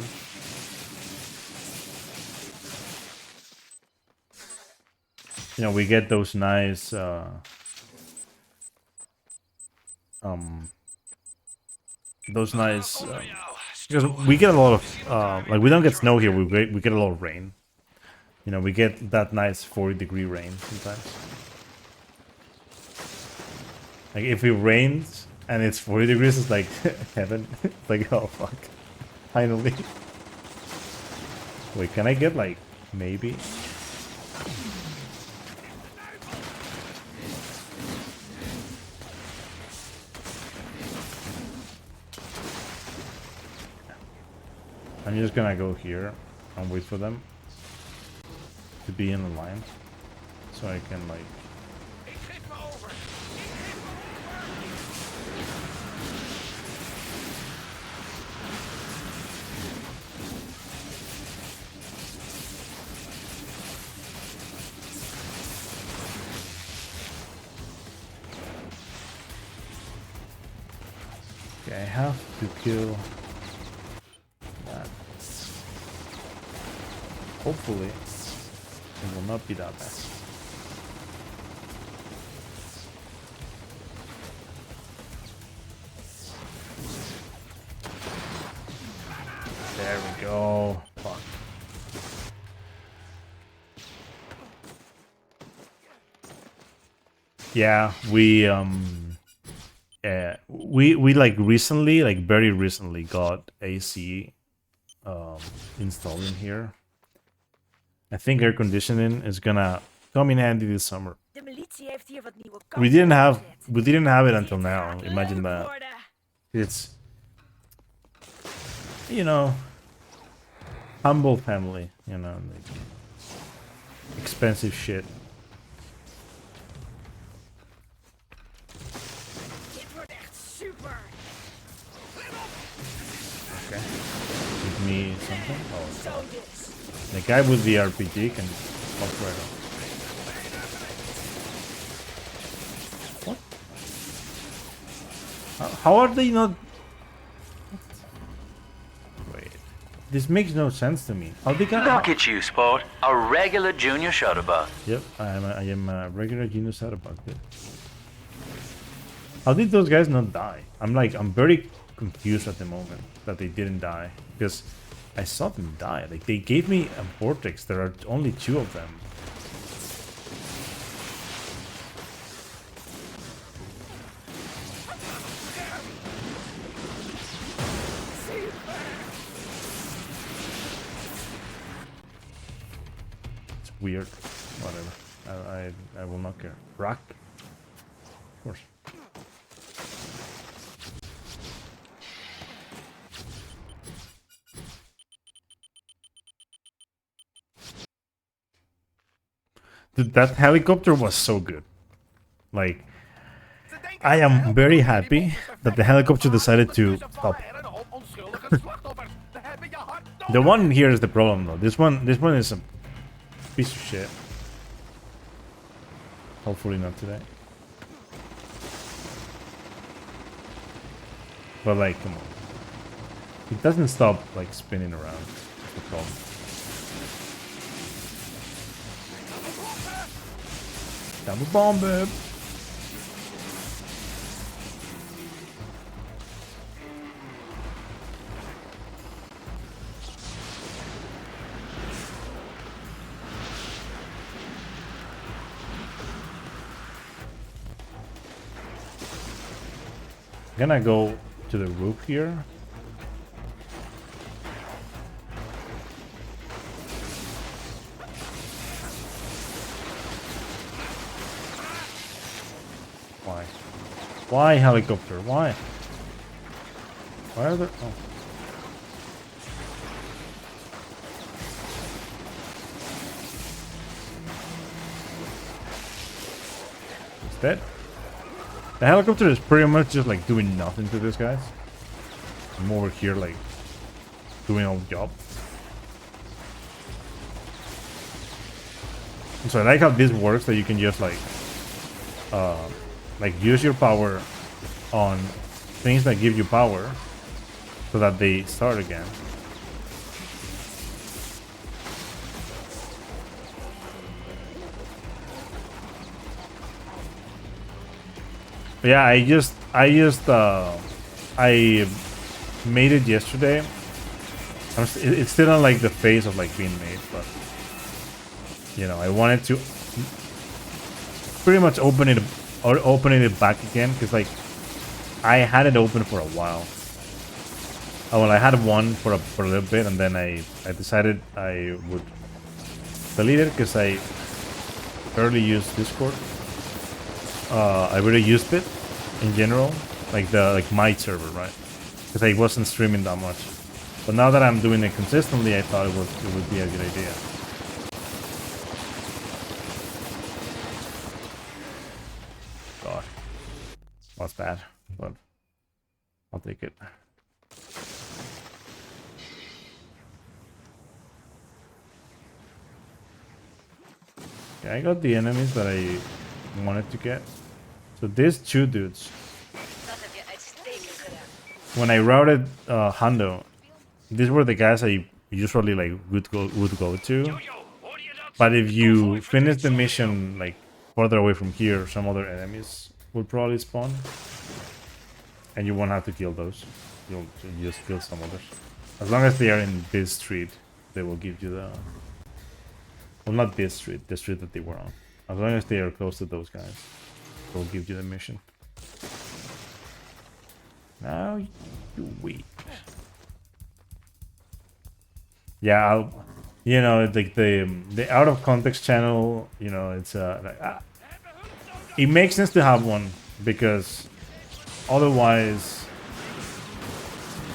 You know, we get those nice because we get a lot of like, we don't get snow here, we get a lot of rain. You know, we get that nice 40-degree rain sometimes. Like, if it rains and it's 40 degrees, it's like heaven. It's like, oh fuck, finally. Wait, can I get like, maybe? I'm just gonna go here and wait for them to be in the line, so I can like... Okay, I have to kill that. Hopefully, it will not be that bad. There we go. Fuck. Yeah, we like recently, like very recently, got AC installed in here. I think air conditioning is gonna come in handy this summer. De militie heeft hier wat nieuwe We didn't have it until now. Imagine that. It's, you know, humble family, you know, like expensive shit. Okay. Give me something. Oh, God. The guy with the RPG can walk right up. What? How are they not? Wait, this makes no sense to me. How they got? Look at you, sport. A regular junior shutterbug. Yep, I am a regular junior shutterbug. How did those guys not die? I'm very confused at the moment that they didn't die, because I saw them die. Like, they gave me a vortex. There are only 2 of them. It's weird. Whatever. I will not care. Rock? Of course. Dude, that helicopter was so good. Like, I am very happy that the helicopter decided to stop. The one here is the problem, though. This one is a piece of shit. Hopefully not today. But like, come on. It doesn't stop like spinning around. That's the problem. Double bomb, babe. I'm gonna go to the roof here. Why? Why helicopter? Why? Why are there... Oh. dead. The helicopter is pretty much just like doing nothing to this guys. I'm over here like doing all the job. So I like how this works, that you can just like use your power on things that give you power so that they start again. But yeah, I made it yesterday. It's still not like the phase of like being made, but you know, I wanted to pretty much opening it back again, because like I had it open for a while. Oh well, I had one for a little bit, and then I decided I would delete it because I barely used Discord. I really used it in general, like my server, right? Because I wasn't streaming that much. But now that I'm doing it consistently, I thought it would be a good idea. God, was bad, but I'll take it. Okay, I got the enemies that I wanted to get. So these two dudes, when I routed Hondo, these were the guys I usually like would go to. But if you finish the mission like further away from here, some other enemies will probably spawn, and you won't have to kill those. You'll just kill some others. As long as they are in this street, they will give you the... Well, not this street, the street that they were on. As long as they are close to those guys, they'll give you the mission. Now you wait. Yeah, you know, like the out of context channel, you know, it's it makes sense to have one, because otherwise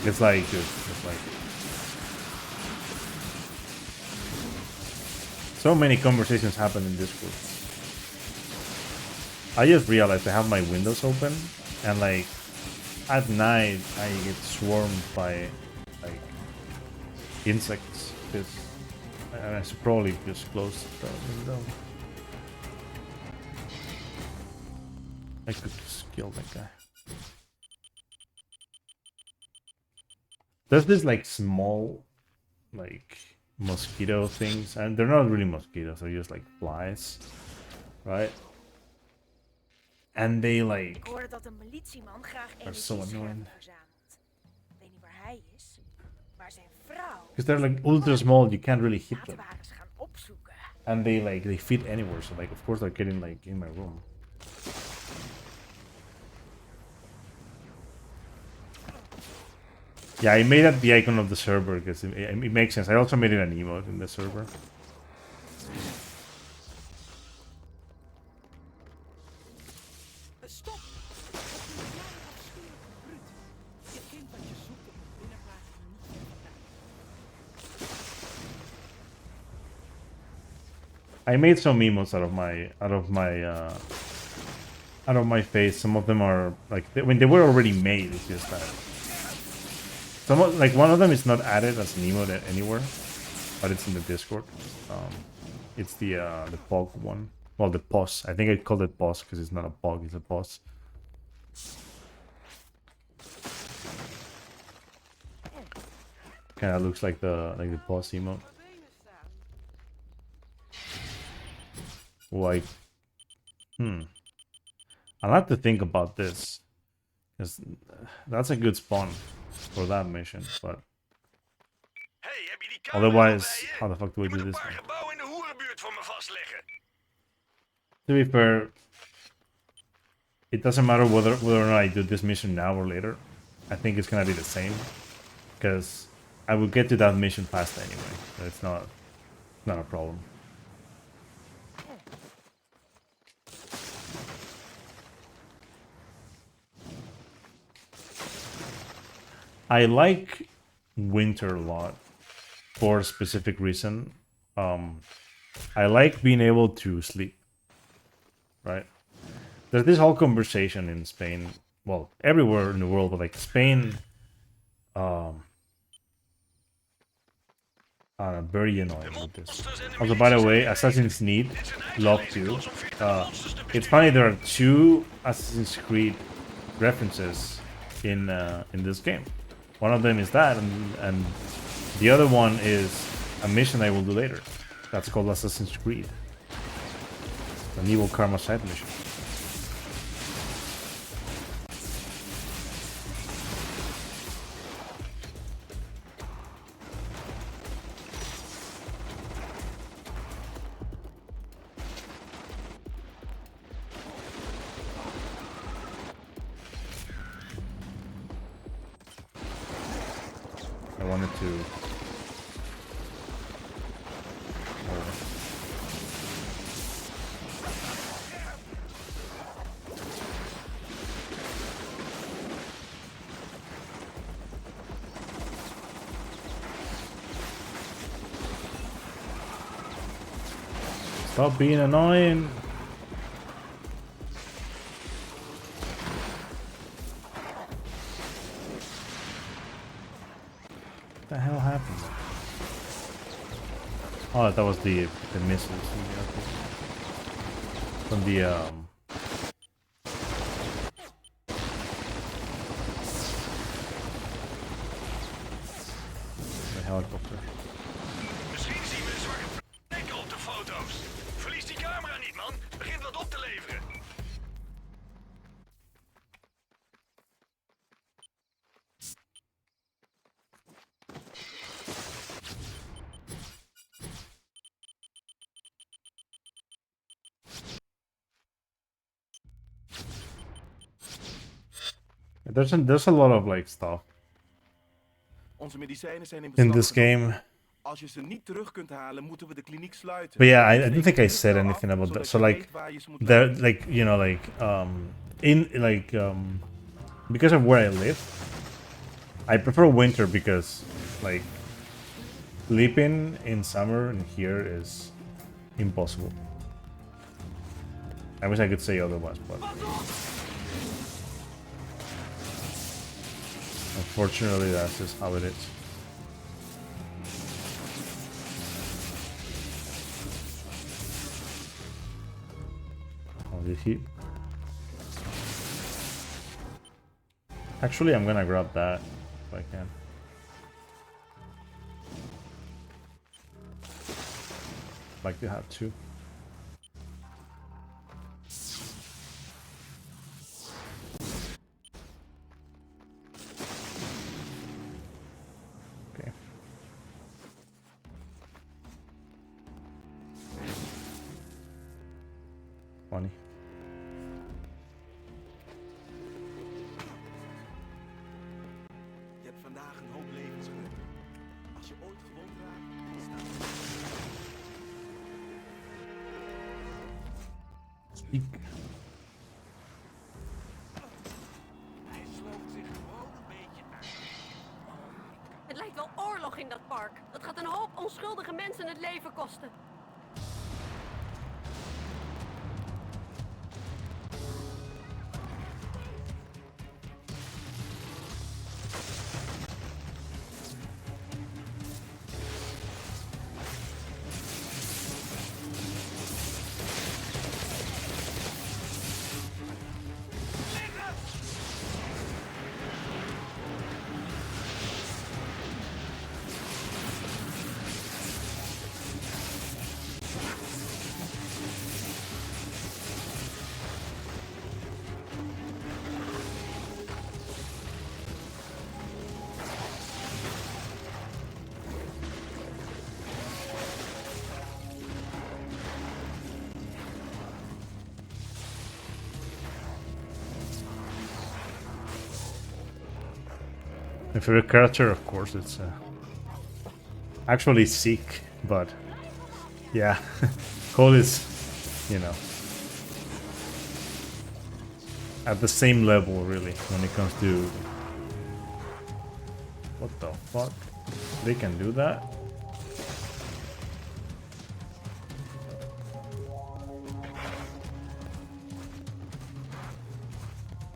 it's like so many conversations happen in Discord. I just realized I have my windows open, and like at night I get swarmed by like insects. I should probably just close the window. I could just kill that guy. There's this like small like mosquito things, and they're not really mosquitoes, they're just like flies, right? And they like Ik hoorde dat een politieman graag so annoying. verzamelt. Ik weet niet waar hij is, maar zijn vrouw... Because they're like ultra small, you can't really hit them. waren ze gaan opzoeken. And they fit anywhere, so like of course they're getting like in my room. Yeah, I made that the icon of the server because it makes sense. I also made it an emote in the server. Stop! Je kind wat je zoekt op een binnenplaats niet ver vandaan. I made some emotes out of my face. Some of them are like when they were already made. It's just that like one of them is not added as an emote anywhere, but it's in the Discord. It's the POG one. Well, the POS. I think I called it POS because it's not a POG, it's a POS. Kind of looks like the POS emote. Like, I'll have to think about this, because that's a good spawn for that mission, but otherwise, how the fuck do I do this one? To be fair, it doesn't matter whether or not I do this mission now or later. I think it's gonna be the same, because I will get to that mission fast anyway, so it's not a problem. I like winter a lot for a specific reason. I like being able to sleep, right? there's this whole conversation in Spain, well, everywhere in the world, but like Spain, very annoying with this. Also, by the way, Assassin's Creed, love you. It's funny there are 2 Assassin's Creed references in this game. One of them is that, and the other one is a mission I will do later. That's called Assassin's Creed, an Evil Karma side mission. I wanted to... Stop being annoying. What the hell happened? Oh, that was the missiles from the helicopter. Misschien zien we een zwarte plekken op de foto's. Verlies die camera niet, man. Begint wat op te leveren. There's a lot of like stuff Onze medicijnen zijn in in beslag this genomen. game. Als je ze niet terug kunt halen, moeten we de kliniek sluiten. But yeah, I don't think I said anything about that. So like, there, like, you know, like, because of where I live, I prefer winter because, like, sleeping in summer in here is impossible. I wish I could say otherwise, but unfortunately, that's just how it is. Did he? Actually, I'm gonna grab that if I can. Like to have 2. Okay. Funny. Je hebt vandaag een hoop levens gered. Als je ooit gewond raakt, dan staat Speak. Hij sloopt zich gewoon een beetje uit. Het lijkt wel oorlog in dat park. Dat gaat een hoop onschuldige mensen het leven kosten. My favorite character, of course, it's actually Seek, but yeah, Cole is, you know, at the same level really when it comes to what the fuck, they can do that.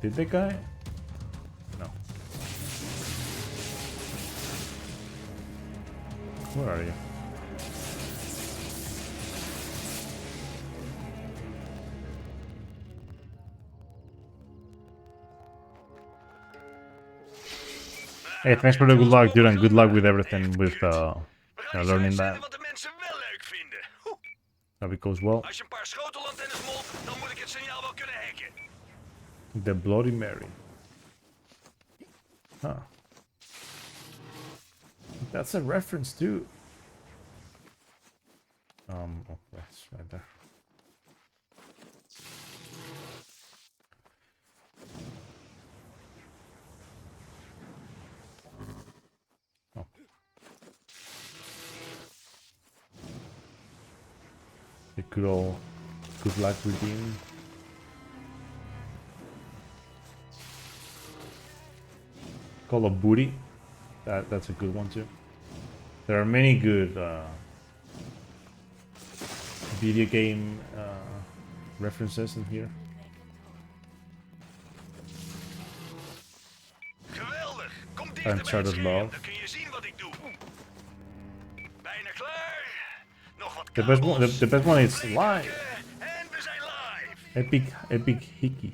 Did the guy? No. Where are you? Hey, thanks for the good luck, dude, and good luck with everything with learning that. Wat de mensen wel leuk vinden. Hope it goes well. Als je een paar schotelantennes molt, dan moet ik het signaal wel kunnen hacken. The Bloody Mary. Huh. That's a reference too. Oh, that's right there. Oh. The good luck redeem. Call of Booty. That's a good one too. There are many good video game references in here. Geweldig. Kom dichter bij het Uncharted scherm, Love. dan kun je zien wat ik doe. Bijna klaar. Nog wat The best one. kabels. The best one is live. En we zijn live. Epic Hickey.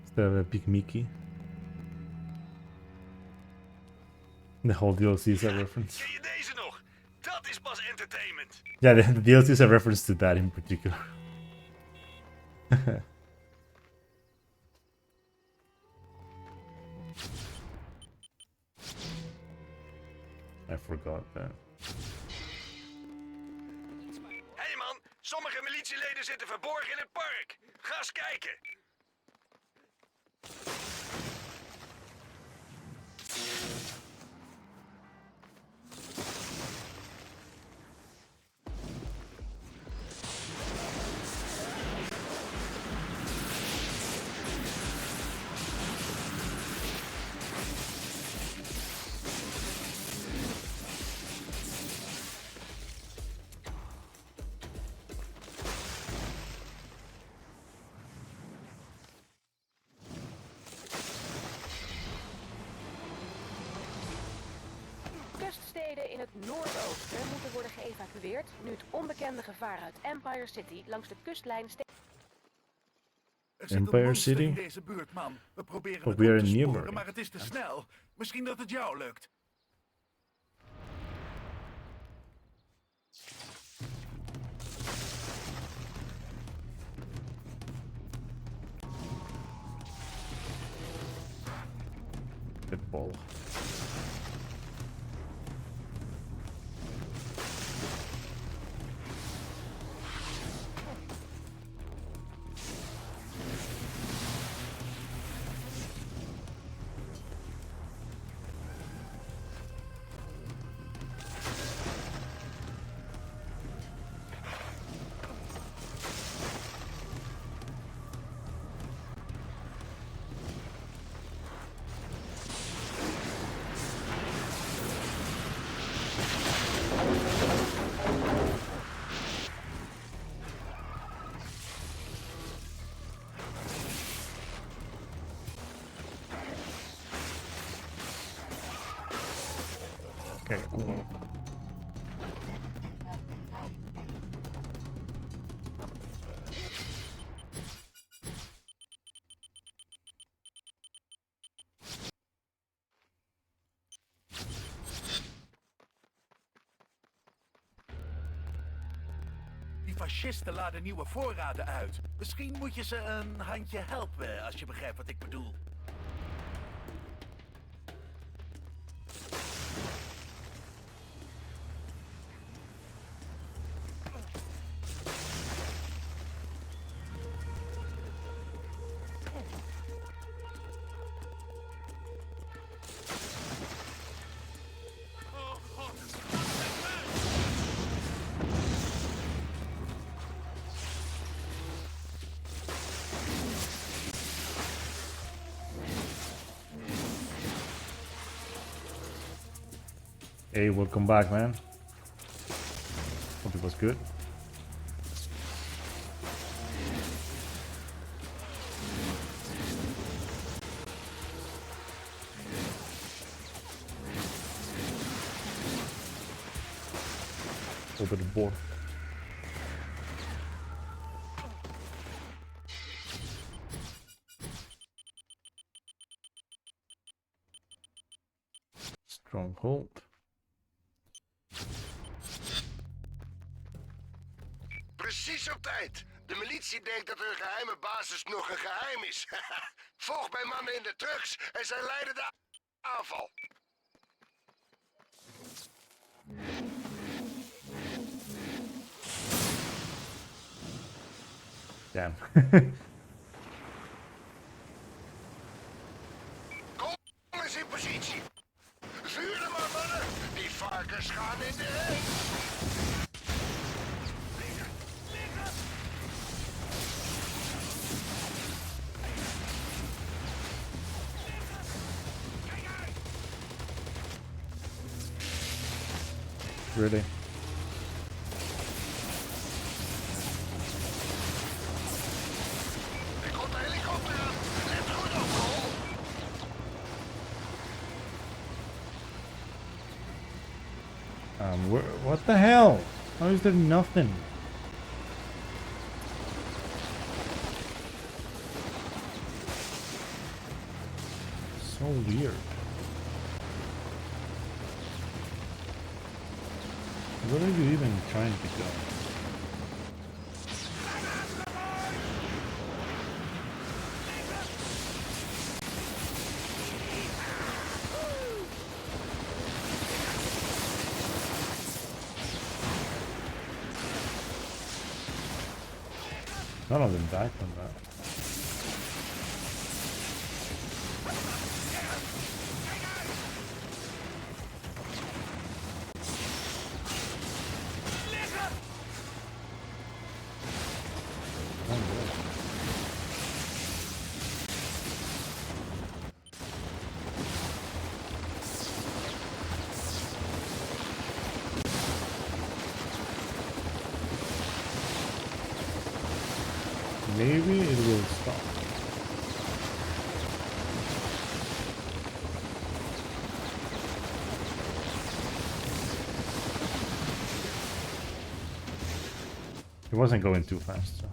Instead of Epic Mickey. The whole DLC is a reference. Ken je deze nog? Dat is pas entertainment. Yeah, the DLC is a reference to that in particular. I forgot that. Hé man, sommige militieleden zitten verborgen in het park. Ga eens kijken. Kuststeden in het noordoosten moeten worden geëvacueerd nu het onbekende gevaar uit Empire City langs de kustlijn steeds. Er zit een Empire monster City? in deze buurt, man. We proberen Oh, het we op are te in sporen, Newbury. maar het is te snel. Misschien dat het jou lukt. Pitbull. Okay, cool. Die fascisten laden nieuwe voorraden uit. Misschien moet je ze een handje helpen, als je begrijpt wat ik bedoel. Hey, welcome back, man. Hope it was good. overboard. Stronghold. Precies op tijd. De militie denkt dat hun geheime basis nog een geheim is. Volg mijn mannen in de trucks en zij leiden de aanval. Damn. Kom eens in positie. Vuren maar, mannen. Die varkens gaan in de heen. Really? Er komt een helikopter aan. Let goed op, Cole. What the hell? How is there nothing? So weird. Where are you even trying to go? None of them died from that. Maybe it will stop. It wasn't going too fast, so.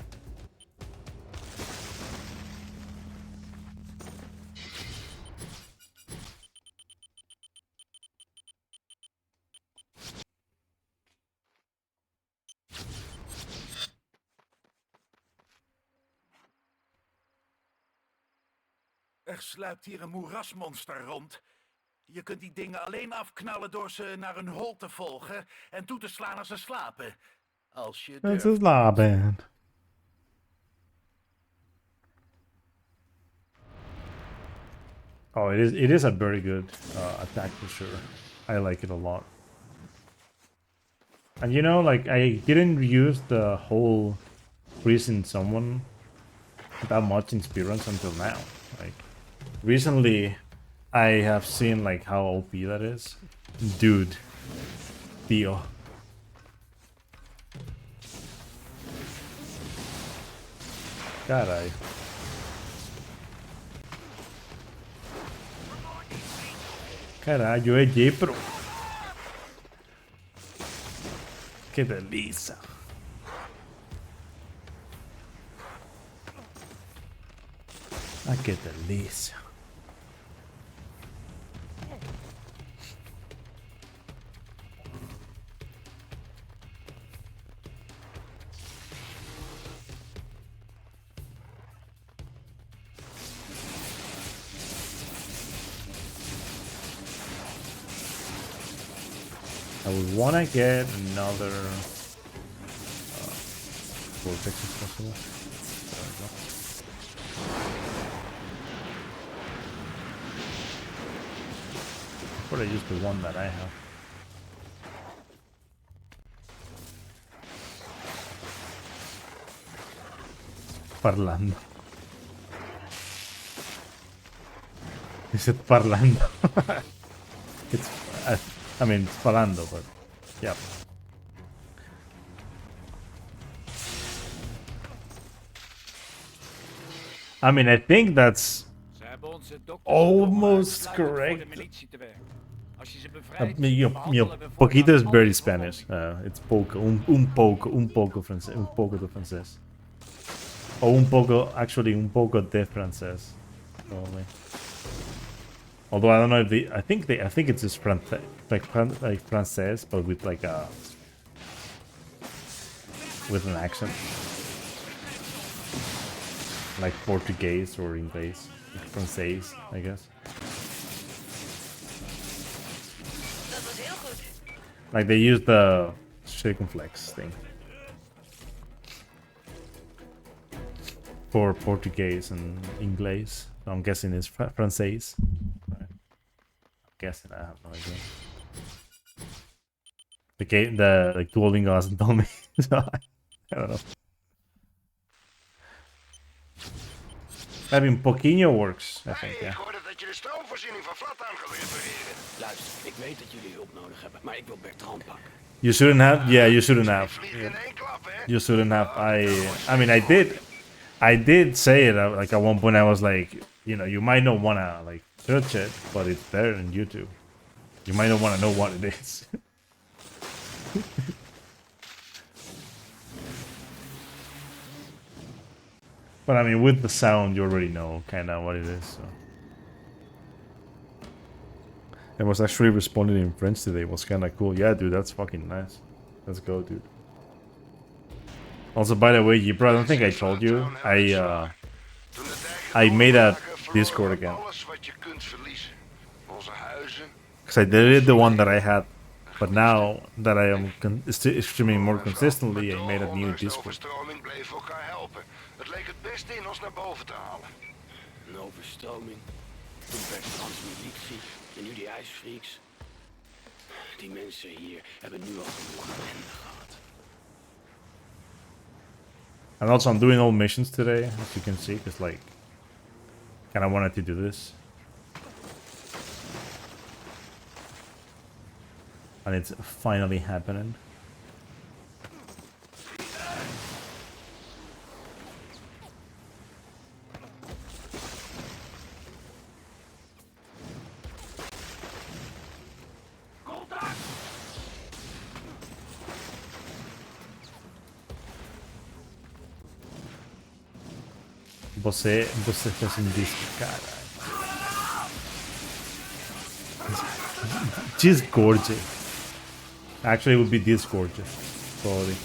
Er sluipt hier een moerasmonster rond. Je kunt die dingen alleen afknallen door ze naar hun hol te volgen en toe te slaan als ze slapen. Als je That's durft. a slapen. Oh, it is a very good attack for sure. I like it a lot. And you know, like, I didn't use the whole freezing someone that much in speedruns until now. Like, recently I have seen like how OP that is. Dude. Tío. Caray. Caralho, é gay, bro. Que delícia. Ah, que delícia. I would want to get another vortex if possible. There we go. But I use the one that I have. Parlando. Is it parlando? It's I mean, it's parlando, but yeah. I mean, I think that's almost correct. Als je ze bevrijdt, Mío, behandelen we poquito is voortaan very al je Spanish. verwondingen. It's poco, un poco francés, un poco de francés. O un poco, actually, un poco de francés. Probably. Although I don't know if they, I think it's just like francés, but with like a, with an accent. Like Portuguese or English, like francés, I guess. Dat was heel goed. Like they use the circumflex thing for Portuguese and English. So I'm guessing it's francés. I'm guessing, I have no idea. The game, the like Duolingo hasn't told me, so I don't know. I mean, Poquinho works, I think, yeah. Ik hoorde dat je de stroomvoorziening van Flat aan gaat repareren. Luister, ik weet dat jullie hulp nodig hebben, maar ik wil Bertrand pakken. You shouldn't have, yeah, you shouldn't have. You shouldn't have. I mean, I did say it like at one point. I was like, you know, you might not wanna like search it, but it's there on YouTube. You might not wanna know what it is. But I mean, with the sound, you already know kind of what it is. So. It was actually responding in French today. It was kind of cool. Yeah, dude, that's fucking nice. Let's go, dude. Also, by the way, Yipro, I don't think I told you. I made a Discord again. Because I deleted the one that I had. But now that I am streaming more consistently, I made a new Discord. Het leek het beste in ons naar boven te halen. Een overstroming, toen Bertrands militie en nu die ijsfreaks. Die mensen hier hebben nu al genoeg ellende gehad. And also, I'm doing all missions today, as you can see, because like, kind of wanted to do this. And it's finally happening. Você fez um disco, cara. She's gorgeous. Actually, it would be this gorgeous. Probably.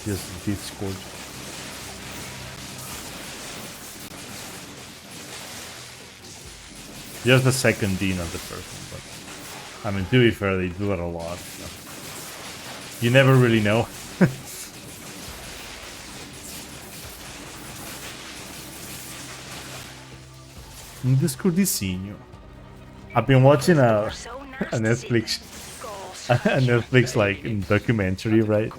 Just this gorgeous. Just the second D, not the first one. But I mean, to be fair, they do it a lot. So. You never really know. Un discordicinho. I've been watching a Netflix like documentary, right?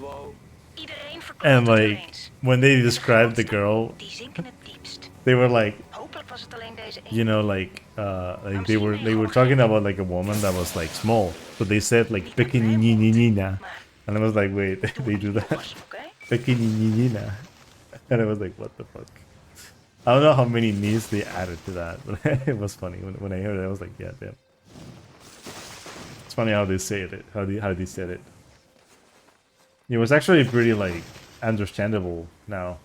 And like when they described the girl, they were like, you know, like they were talking about like a woman that was like small, so they said like pequeñinina, and I was like, wait, they do that, pequeñinina, and I was like, what the fuck? I don't know how many knees they added to that, but it was funny when I heard it. I was like, yeah, damn. It's funny how they say it, how they said it. It was actually pretty like understandable now.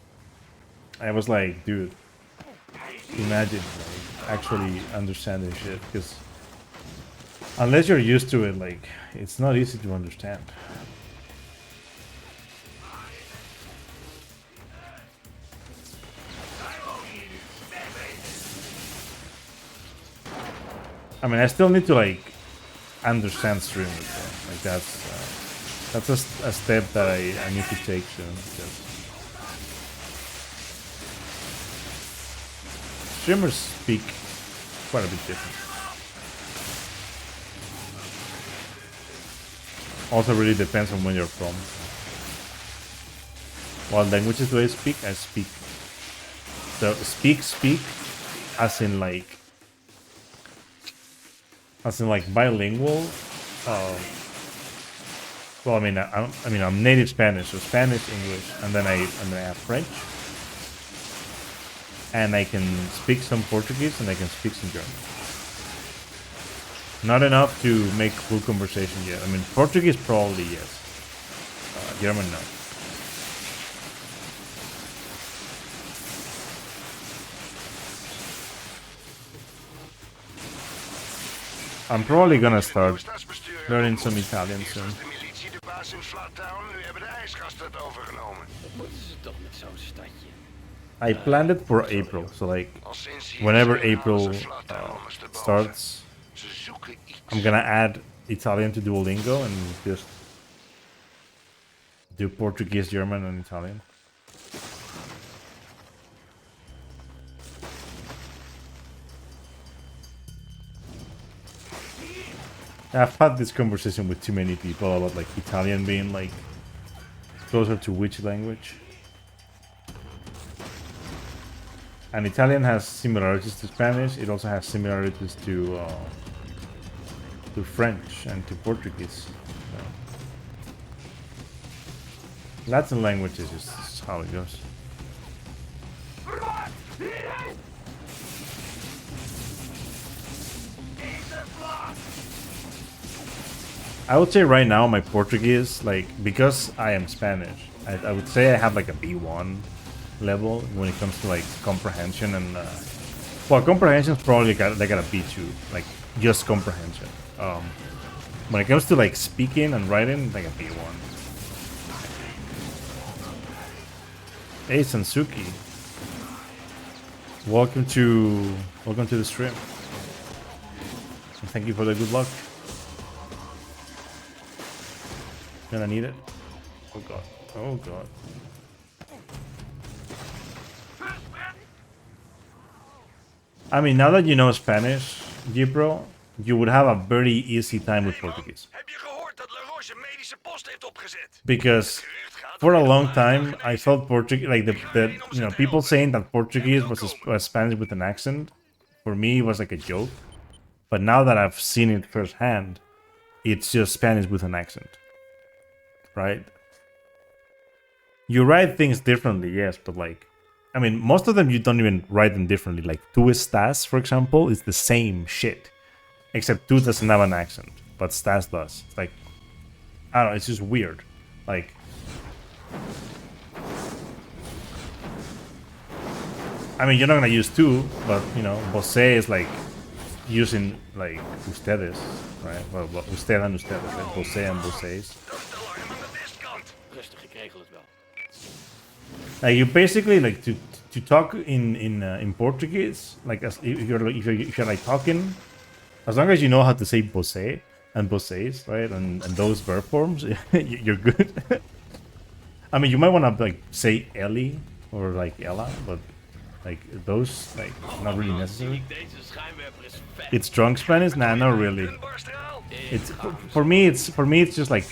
I was like, dude, imagine like actually understanding shit, because unless you're used to it, like it's not easy to understand. I mean, I still need to like understand streamers. Though. Like that's a step that I need to take soon. Because streamers speak quite a bit different. Also, really depends on where you're from. What languages do I speak? I speak. So speak, as in like. As in like bilingual. Well, I mean, I'm native Spanish, so Spanish, English, and then I have French, and I can speak some Portuguese, and I can speak some German. Not enough to make full conversation yet. I mean, Portuguese probably yes. German no. I'm probably gonna start learning some Italian soon. De militie, de baas in Flattown, nu hebben de ijsgasten het overgenomen. Wat moeten ze toch met zo'n stadje? I planned it for April, so like whenever April starts, I'm gonna add Italian to Duolingo and just do Portuguese, German, and Italian. I've had this conversation with too many people about like Italian being like closer to which language. And Italian has similarities to Spanish. It also has similarities to French and to Portuguese. Latin language is just how it goes. I would say right now my Portuguese, like, because I am Spanish, I would say I have like a B1 level when it comes to like comprehension and well, comprehension is probably like a B2, like just comprehension. When it comes to like speaking and writing, like a B1. Hey Sansuki, welcome to the stream. And thank you for the good luck. Gonna need it. Oh god. Oh god. I mean, now that you know Spanish, Gibro, you would have a very easy time with Portuguese. Because for a long time, I felt Portuguese, like the you know, people saying that Portuguese was Spanish with an accent, for me it was like a joke. But now that I've seen it firsthand, it's just Spanish with an accent. Right? You write things differently, yes, but like, I mean, most of them you don't even write them differently. Like, tu estás, for example, is the same shit. Except tu doesn't have an accent, but estás does. It's like, I don't know, it's just weird. Like, I mean, you're not gonna use tu, but, you know, você is like using, like, ustedes, right? Well, usted and ustedes, right? Você and vocês. Rustig, ik regel het wel. Like, you basically like to talk in Portuguese, like as if you're like talking, as long as you know how to say você and vocês, right, and those verb forms, you're good. I mean, you might want to like say Ellie or like Ella, but like those like not really necessary. It's drunk Spanish? Nah, not really. It's for me. It's just like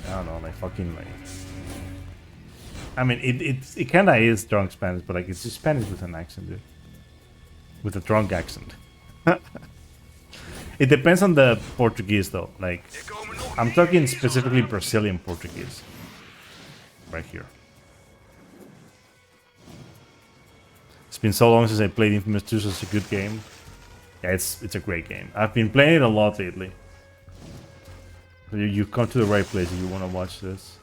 I don't know, like fucking like. I mean, it kind of is drunk Spanish, but like it's just Spanish with an accent, dude. With a drunk accent. It depends on the Portuguese, though. Like, I'm talking specifically Brazilian Portuguese. Right here. It's been so long since I played Infamous 2, so it's a good game. Yeah, it's a great game. I've been playing it a lot lately. You come to the right place if you want to watch this.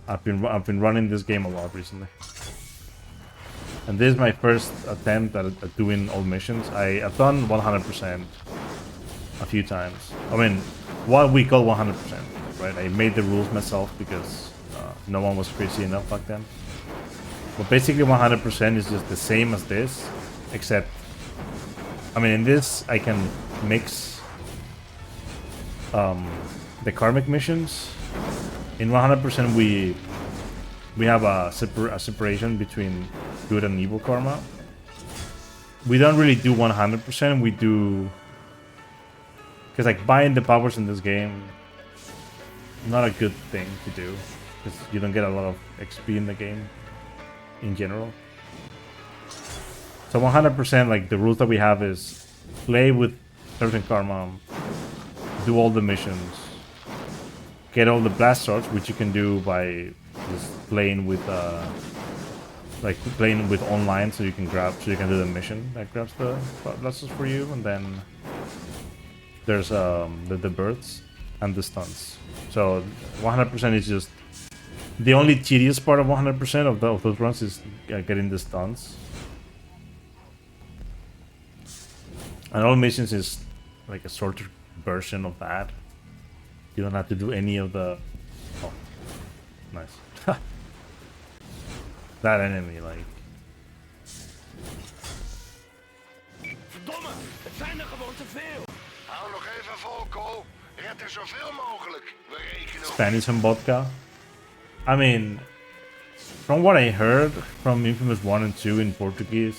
I've been running this game a lot recently, and this is my first attempt at doing all missions. I've done 100% a few times. I mean, what we call 100%, right? I made the rules myself because no one was crazy enough back then. But basically, 100% is just the same as this, except, I mean, in this I can mix the karmic missions. In 100% we have a separation between good and evil karma. We don't really do 100%, we do... Because like buying the powers in this game, not a good thing to do. Because you don't get a lot of XP in the game, in general. So 100%, like the rules that we have is play with certain karma, do all the missions, get all the blast swords, which you can do by just playing with like playing with online, so you can do the mission that grabs the blasters for you, and then there's the birds and the stunts. So 100% is just the only tedious part of 100% of those runs is getting the stunts. And all missions is like a shorter version of that. You don't have to do any of the... Oh, nice. That enemy, like... Verdomme, het zijn er gewoon te veel. Hou nog even vol, Cole. Red er zoveel mogelijk. We rekenen op... Spanish and vodka. I mean, from what I heard from Infamous 1 and 2 in Portuguese,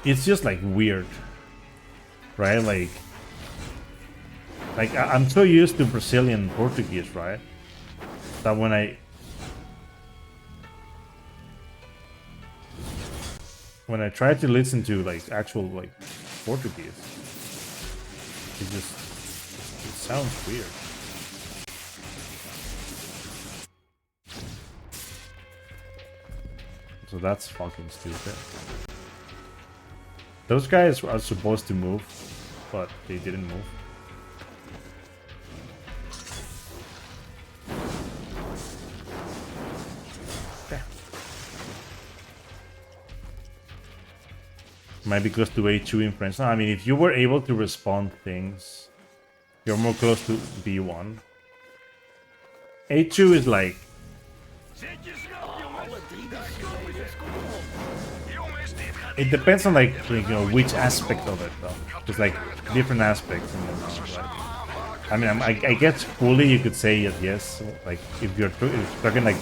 it's just like weird, right? Like I'm so used to Brazilian Portuguese, right? That when I try to listen to like actual like Portuguese, it sounds weird. So that's fucking stupid. Those guys are supposed to move, but they didn't move. Okay. Might be close to A2 in French. No, I mean, if you were able to respond things, you're more close to B1. A2 is like... It depends on like you know which aspect of it though. There's like different aspects in the right? I mean, I guess fully you could say yes. Like if you're talking like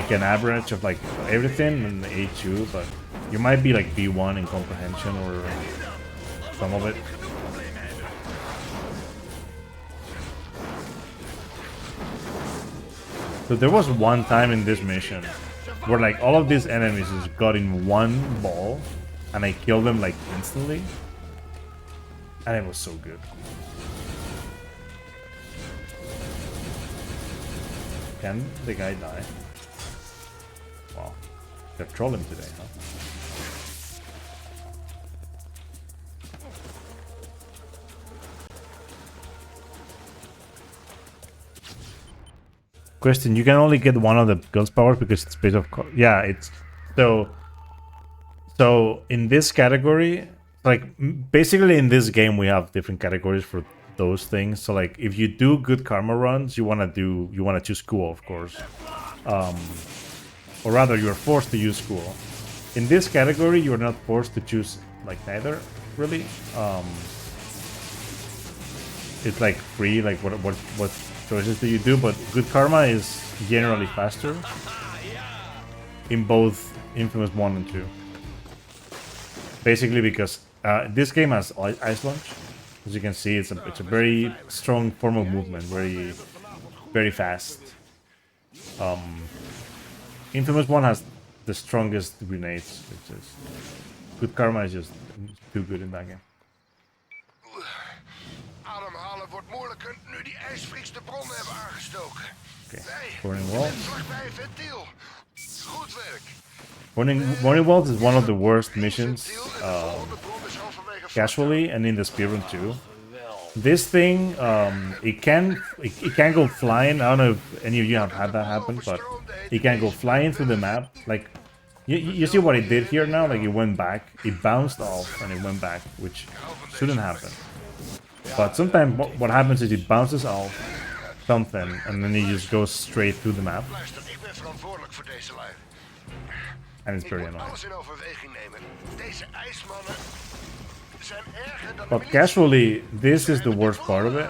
an average of like everything in the A2, but you might be like B1 in comprehension or some of it. So there was one time in this mission where like all of these enemies just got in one ball and I killed them like instantly. And it was so good. Can the guy die? Wow. They're trolling today, huh? Question, you can only get one of the guns powers because it's based off... Yeah, it's... So in this category, like basically in this game we have different categories for those things. So like if you do good karma runs, you wanna choose cool, of course. Or rather you're forced to use cool. In this category you're not forced to choose like neither, really. It's like free, like what choices do you do, but good karma is generally faster in both Infamous 1 and 2. Basically because this game has ice launch. As you can see, it's a very strong form of movement, very fast. Infamous 1 has the strongest grenades, which is good karma is just too good in that game. Ademhalen wordt moeilijker nu die ijsfreaks de bronnen hebben aangestoken. Burning Wall. Vlakbij een ventiel. Goed werk. Burning Walls is one of the worst missions casually and in the Speedrun too. This thing, it can go flying. I don't know if any of you have had that happen, but it can go flying through the map. Like you see what it did here now? Like it went back, it bounced off and it went back, which shouldn't happen. But sometimes what happens is it bounces off something and then it just goes straight through the map. And it's very annoying. But casually, this is the worst part of it.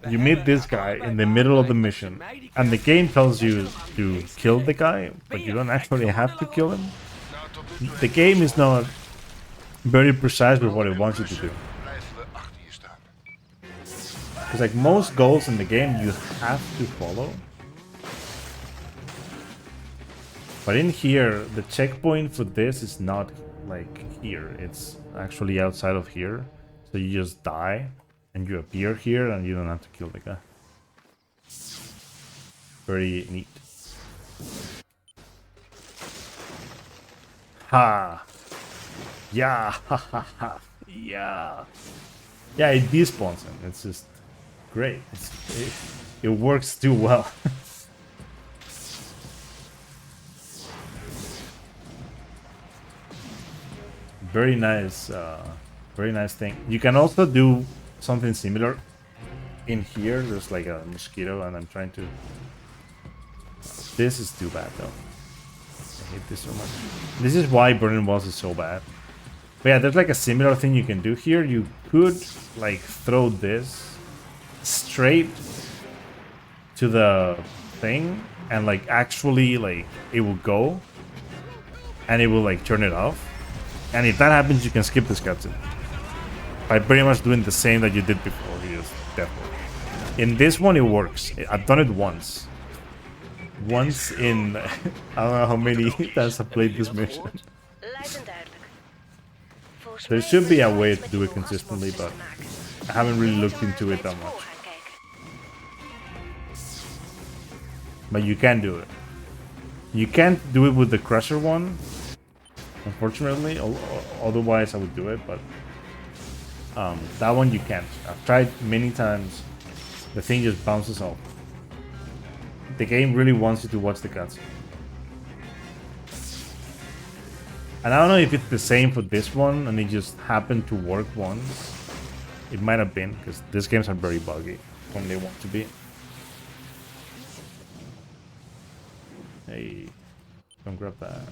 You meet this guy in the middle of the mission, and the game tells you to kill the guy, but you don't actually have to kill him. The game is not very precise with what it wants you to do. Because like most goals in the game, you have to follow. But in here, the checkpoint for this is not like here. It's actually outside of here. So you just die and you appear here and you don't have to kill the guy. Very neat. Ha! Yeah! Ha ha ha! Yeah! Yeah, it despawns him. It's just great. It works too well. Very nice, very nice thing. You can also do something similar in here. There's like a mosquito, and I'm trying to. This is too bad though. I hate this so much. This is why Burning Walls is so bad. But yeah, there's like a similar thing you can do here. You could like throw this straight to the thing, and like actually like it will go, and it will like turn it off. And if that happens, you can skip this cutscene by pretty much doing the same that you did before. You just definitely. In this one, it works. I've done it once. Once in I don't know how many times I've played this mission. There should be a way to do it consistently, but I haven't really looked into it that much. But you can do it. You can't do it with the Crusher one, unfortunately. Otherwise, I would do it, but that one you can't. I've tried many times. The thing just bounces off. The game really wants you to watch the cutscene. And I don't know if it's the same for this one and it just happened to work once. It might have been, because these games are very buggy when they want to be. Hey, don't grab that.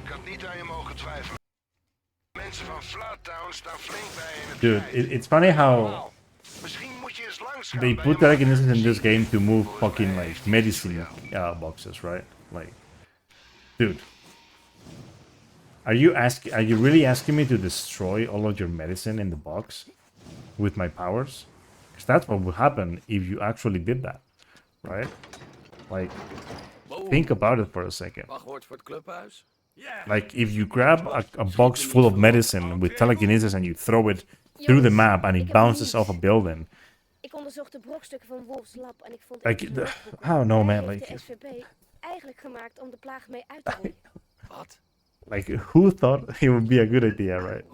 Ik had niet aan je mogen twijfelen. Mensen van Flattown staan flink bij in het Dude, it's funny how they put telekinesis in this game to move fucking like medicine boxes, right? Like, dude, are you really asking me to destroy all of your medicine in the box with my powers? Because that's what would happen if you actually did that, right? Like, think about it for a second. Like, if you grab a box full of medicine with telekinesis and you throw it through the map and it bounces off a building. Ik onderzocht de brokstukken van Wolf's lab en ik vond Like, I don't know, man. Like, de SVP eigenlijk gemaakt om de plaag mee uit te roeien. Wat? Like, who thought it would be a good idea, right?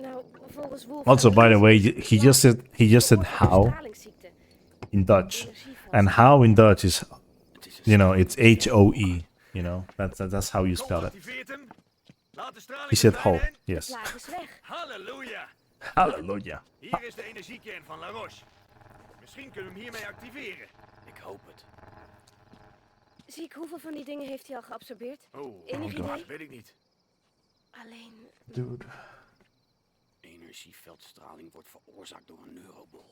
Nou, volgens Wolf. Also, by the way, he just said how in Dutch, and how in Dutch is, you know, it's H-O-E. You know, that's how you spell it. He said ho, yes. Halleluja! Halleluja. Hier is de energiekern van La Roche. Misschien kunnen we hem hiermee activeren. Ik hoop het. Ziek, hoeveel van die dingen heeft hij al geabsorbeerd? Enig idee? Weet ik niet. Alleen... Dude. Energieveldstraling wordt veroorzaakt door een neurobol.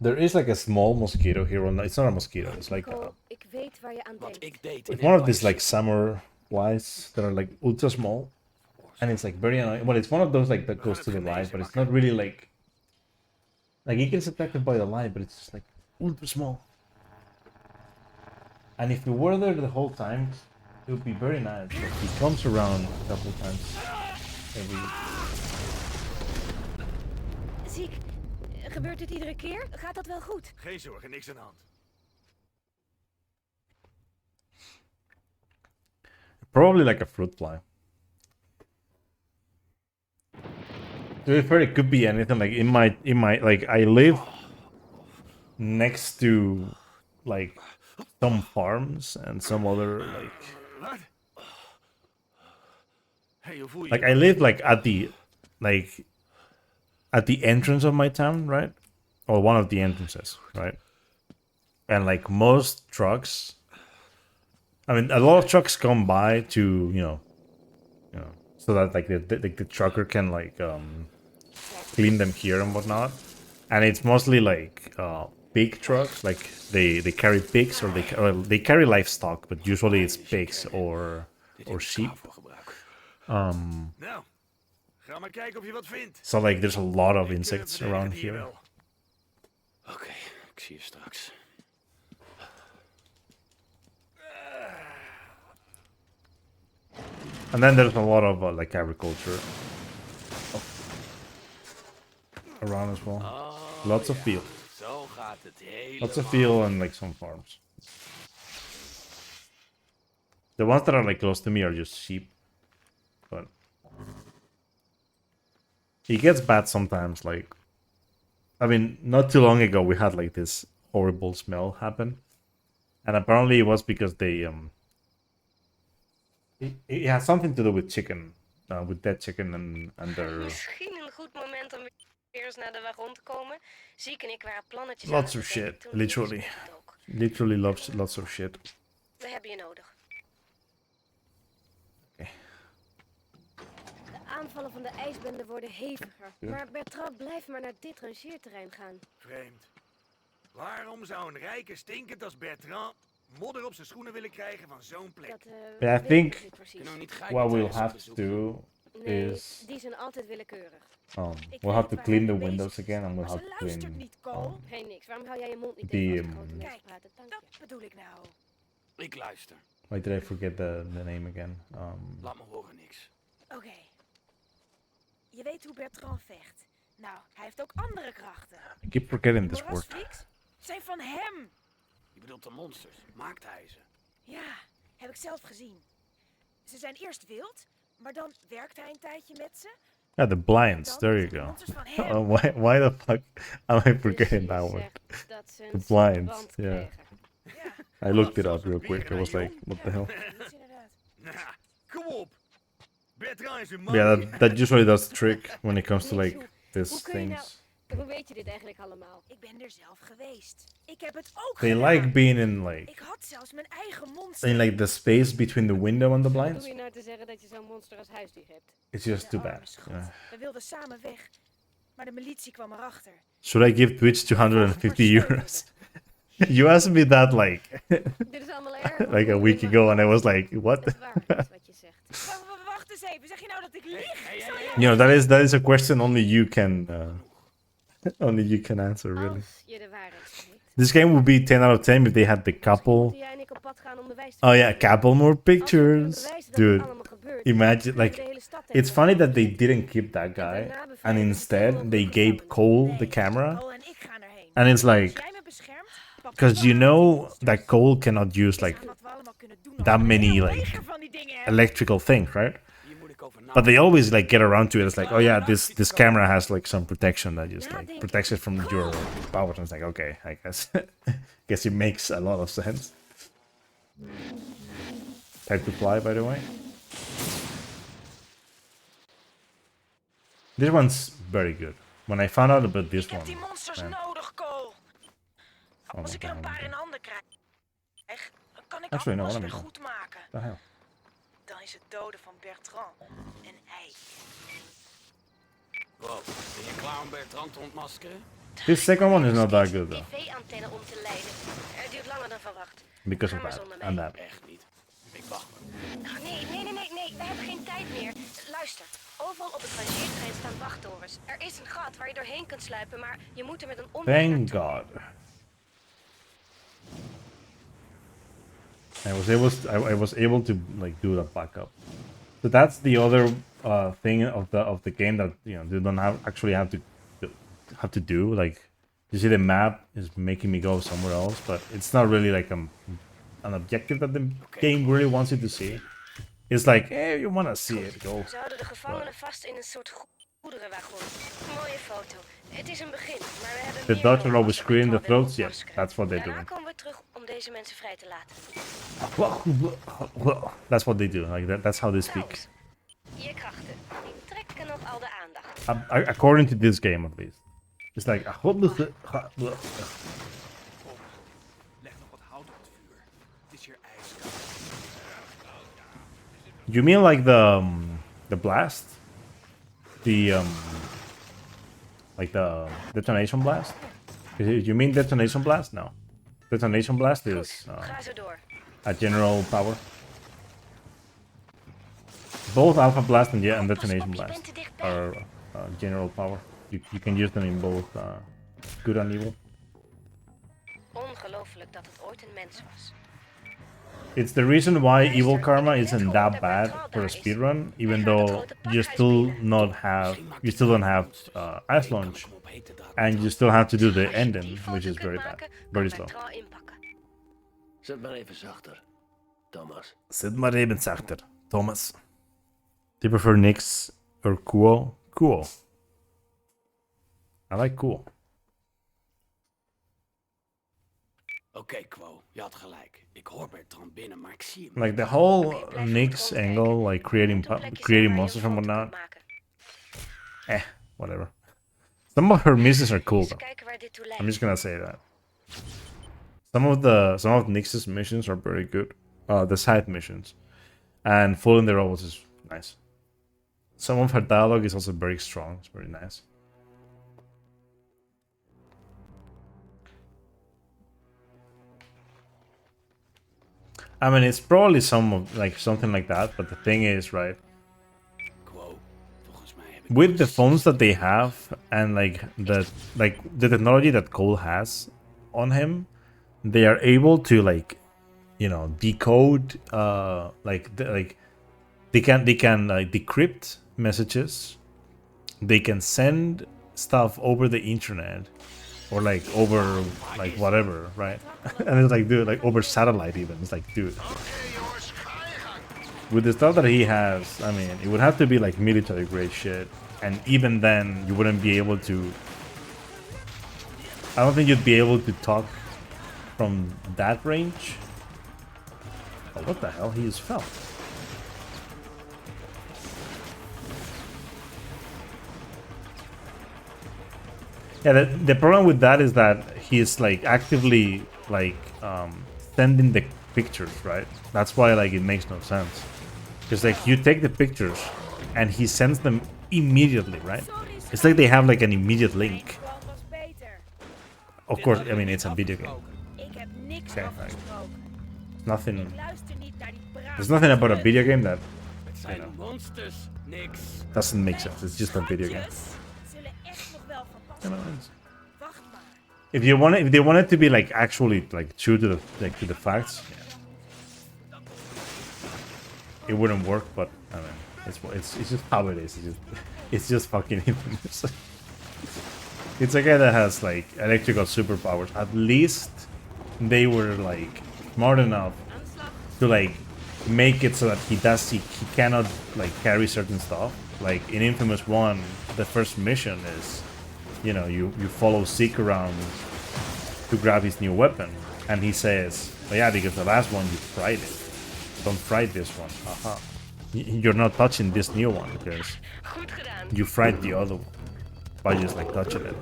There is like a small mosquito here. It's not a mosquito. It's like ik weet waar je aan denkt. it's one of these like summer flies that are like ultra small, and it's like very annoying. Well, it's one of those like that goes to the light, but it's not really like it gets affected by the light, but it's just like ultra small. And if you were there the whole time, it would be very nice. Like, he comes around a couple times every. Ziek, gebeurt dit iedere keer? Gaat dat wel goed? Geen zorgen, niks aan de hand. Probably like a fruit fly. To be fair, it could be anything. Like in my like I live next to like some farms and some other like I live like at the entrance of my town, right? Or one of the entrances, right? And like most trucks, I mean, a lot of trucks come by to, you know, so that like the trucker can like clean them here and whatnot. And it's mostly like pig trucks, like they carry pigs or they carry livestock, but usually it's pigs or sheep. Nou, ga maar kijken of je wat vindt. So like there's a lot of insects around here. Oké, ik zie je straks. And then there's a lot of like agriculture, of around as well. Oh, Lots of ja. field. Zo gaat het helemaal. Lots of field and like some farms. The ones that are like close to me are just sheep. But it gets bad sometimes. Like, I mean, not too long ago we had like this horrible smell happen, and apparently it was because they it has something to do with chicken, with dead chicken and their Misschien een goed moment om weer eens naar de wagon te komen. Ziek en ik waren plannetjes aan lots het of bedenken shit. toen het nieuws Literally, opdook. literally lots of shit. We hebben je nodig. De aanvallen van de ijsbende worden heviger. Ja. Maar Bertrand blijft maar naar dit rangeerterrein gaan. Vreemd. Waarom zou een rijke stinkend als Bertrand modder op zijn schoenen willen krijgen van zo'n plek? Yeah, I think Kunnen we niet gek what we'll tijdens have het to bezoek? do Nee, is die zijn altijd willekeurig. we'll have to clean the windows again, and we'll have to clean Geen niks. Waarom hou jij je mond niet the tegen als grote mensen Kijk, praten? Dank dat je. bedoel ik nou. Ik luister. why did I forget the name again? Laat me horen niks. Oké. Je weet hoe Bertrand vecht. Nou, hij heeft ook andere krachten. I keep forgetting Die this word. moerasfreaks zijn van hem. Je bedoelt de monsters. Maakt hij ze? Ja, heb ik zelf gezien. Ze zijn eerst wild, maar dan werkt hij een tijdje met ze. Yeah, the blinds. There you go. Why the fuck am I forgetting that word? The blinds. Yeah. I looked it up real quick. I was like, what the hell? Nou, kom op. Bertrand is een man. Yeah, that usually does the trick when it comes to like these Hoe kun je nou... things. Hoe weet je dit eigenlijk allemaal? Ik ben er zelf geweest. Ik heb het ook They gedaan. like being in like Ik had zelfs mijn eigen monster. in like the space between the window and the Doe blinds. je nou te zeggen dat je zo'n monster als huisdier hebt? It's just too bad. We wilden samen weg, maar de militie kwam erachter. Should I give Twitch 250 euros? You asked me that like Dit is allemaal erg. like a week ago, and I was like, what? Wacht eens even, zeg je nou dat ik lieg? You know, that is a question only you can only you can answer, really. Je de waarheid spreekt. This game would be 10 out of 10 if they had the couple. Moeten jij en ik op pad gaan om bewijs te Oh yeah, a couple more pictures, dude. Imagine like it's funny that they didn't keep that guy, and instead they gave Cole the camera, and it's like because you know that Cole cannot use like that many like electrical things, right? But they always like get around to it. It's like, oh yeah, this camera has like some protection that just like protects it from your powers. And it's like, okay, I guess it makes a lot of sense. Type to fly, by the way. This one's very good. When I found out about this one, Die monsters man. nodig, Cole. Oh Als my ik er een God, paar okay. in handen krijg, dan kan ik Actually, no, alles let me weer go. goed maken. The hell? Dan is het doden van Bertrand en hij. Wow, ben je klaar om Bertrand te ontmaskeren? This second one is not that good though, TV-antenne om te leiden. Het duurt langer dan verwacht. because Ga of maar that zonder mij. and that. Echt niet. Ik wacht maar. Oh, nee. We hebben geen tijd meer. Luister, overal op het rangeerterrein staan wachttorens. Er is een gat waar je doorheen kunt sluipen, maar je moet er met een omweg Thank God. I was able to like do that backup. So that's the other thing of the game that they don't actually have to do. Like you see, the map is making me go somewhere else, but it's not really like an objective that the game really wants you to see. It's like, hey, you want to see it, go. Ze houden de gevangenen vast in een soort goederenwagon. Mooie foto. Het is een begin, maar we hebben The meer doctor nodig always als we scream the Bertrand willen throats. Yes, ontmaskeren. that's what they're Daarna doing. komen we terug om deze mensen vrij te laten. That's what they do. Like that's how they speak. Je krachten, die trekken nog al de aandacht. According to this game, at least, it's like. Leg nog wat hout op het vuur. Het is hier ijskoud. You mean like the blast? The like the detonation blast? You mean detonation blast? No. Detonation blast is Ga zo door. a general power. Both alpha blast and detonation blast are general power. You can use them in both good and evil. Ongelooflijk dat het ooit een mens was. It's the reason why evil karma isn't that bad for a speedrun, even though you still don't have ice launch, and you still have to do the ending, which is very bad, very slow. Zet maar even zachter, Thomas. Zet maar even zachter, Thomas. Do you prefer Nyx or Cool? Cool. I like Cool. Oké, Quo, je had gelijk. Ik hoor Bertrand binnen, maar ik zie hem. Like the whole Nyx angle, like creating monsters and whatnot. Whatever. Some of her missions are cool though. I'm just gonna say that. Some of Nyx's missions are very good. The side missions, and following the robots is nice. Some of her dialogue is also very strong. It's very nice. I mean, it's probably something like that, but the thing is, right? With the phones that they have and the technology that Cole has on him, they are able to decode they can decrypt messages. They can send stuff over the internet or over whatever, right? And it's dude, over satellite even. It's dude. With the stuff that he has, I mean, it would have to be military grade shit, and even then you wouldn't be able to. I don't think you'd be able to talk from that range. Oh, what the hell? He just fell. Yeah, the problem with that is that he's actively sending the pictures, right? That's why it makes no sense. Because you take the pictures and he sends them immediately, right? It's like they have an immediate link. Of course, I mean it's a video game. Okay, nothing. There's nothing about a video game that doesn't make sense. It's just a video game. If they want it to be actually true to the facts, yeah. It wouldn't work. But I mean, it's just how it is. It's just fucking Infamous. It's a guy that has electrical superpowers. At least they were smart enough to make it so that he cannot carry certain stuff. In Infamous 1, the first mission is, you follow Zeke around to grab his new weapon, and he says, oh, yeah, because the last one you fried it. Don't fry this one. Aha. You're not touching this new one because you fried the other one by just touching it.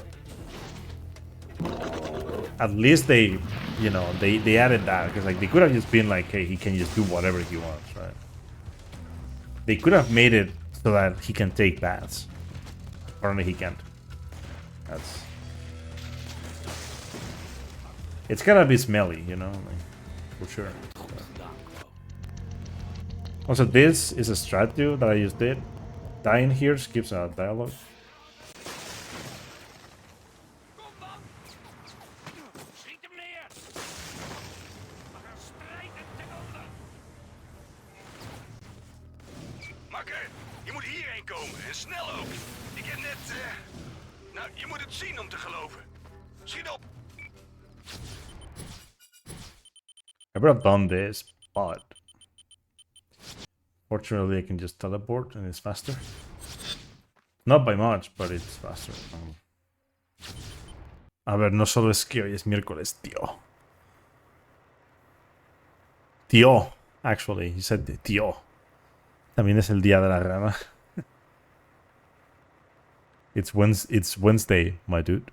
At least they added that, because they could have just been hey, he can just do whatever he wants, right? They could have made it so that he can take baths. Apparently he can't. It's gotta be smelly, for sure. Also, this is a strat that I just did. Dying here skips a dialogue. Makker, je moet hierheen komen en snel ook. Ik heb net, nou, je moet het zien om te geloven. Schiet op. I would have done this, but fortunately I can just teleport and it's faster. Not by much, but it's faster. A ver, no solo es que hoy es miércoles, tío. Tío, actually, he said tío. También es el día de la rana. It's Wednesday, my dude.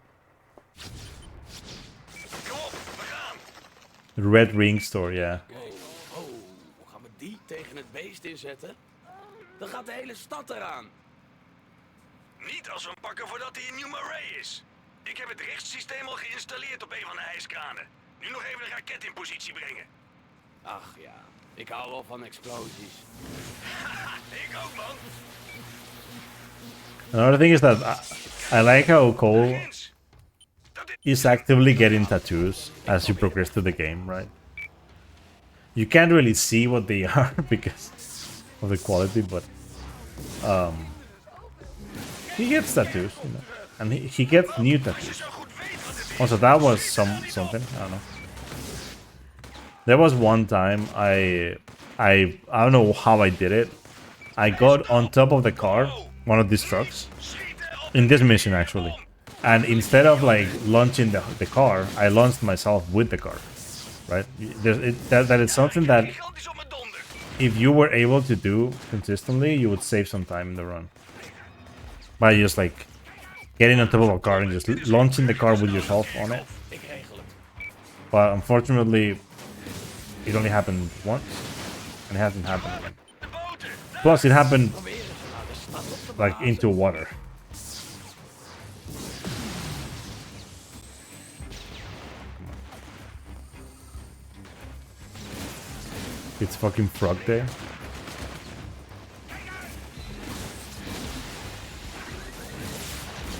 Red Ring Store, yeah. Gaan we die tegen het beest inzetten? Dan gaat de hele stad eraan. Niet als we hem pakken voordat hij in New Marais is. Ik heb het rechtssysteem al geïnstalleerd op een van de ijskranen. Nu nog even een raket in positie brengen. Ach ja, ik hou wel van explosies. Ik ook, man. Another thing is that I like how Cole is actively getting tattoos as you progress through the game, right? You can't really see what they are because of the quality, but he gets tattoos, you know, and he gets new tattoos. Also, that was something, I don't know. There was one time I don't know how I did it. I got on top of the car, one of these trucks, in this mission actually. And instead of like launching the car, I launched myself with the car. Right? That is something that if you were able to do consistently, you would save some time in the run. By just like getting on top of a car and just launching the car with yourself on it. But unfortunately, it only happened once, and it hasn't happened again. Plus, it happened like into water. It's fucking frog day.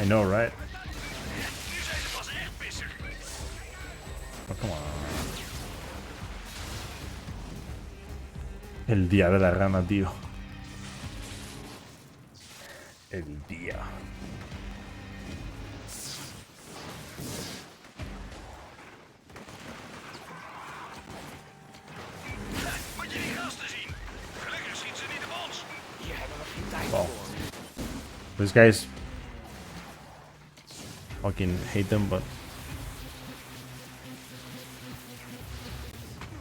I know, right? Oh, come on. El día de la rana, tío. El día. Wow. These guys fucking hate them, but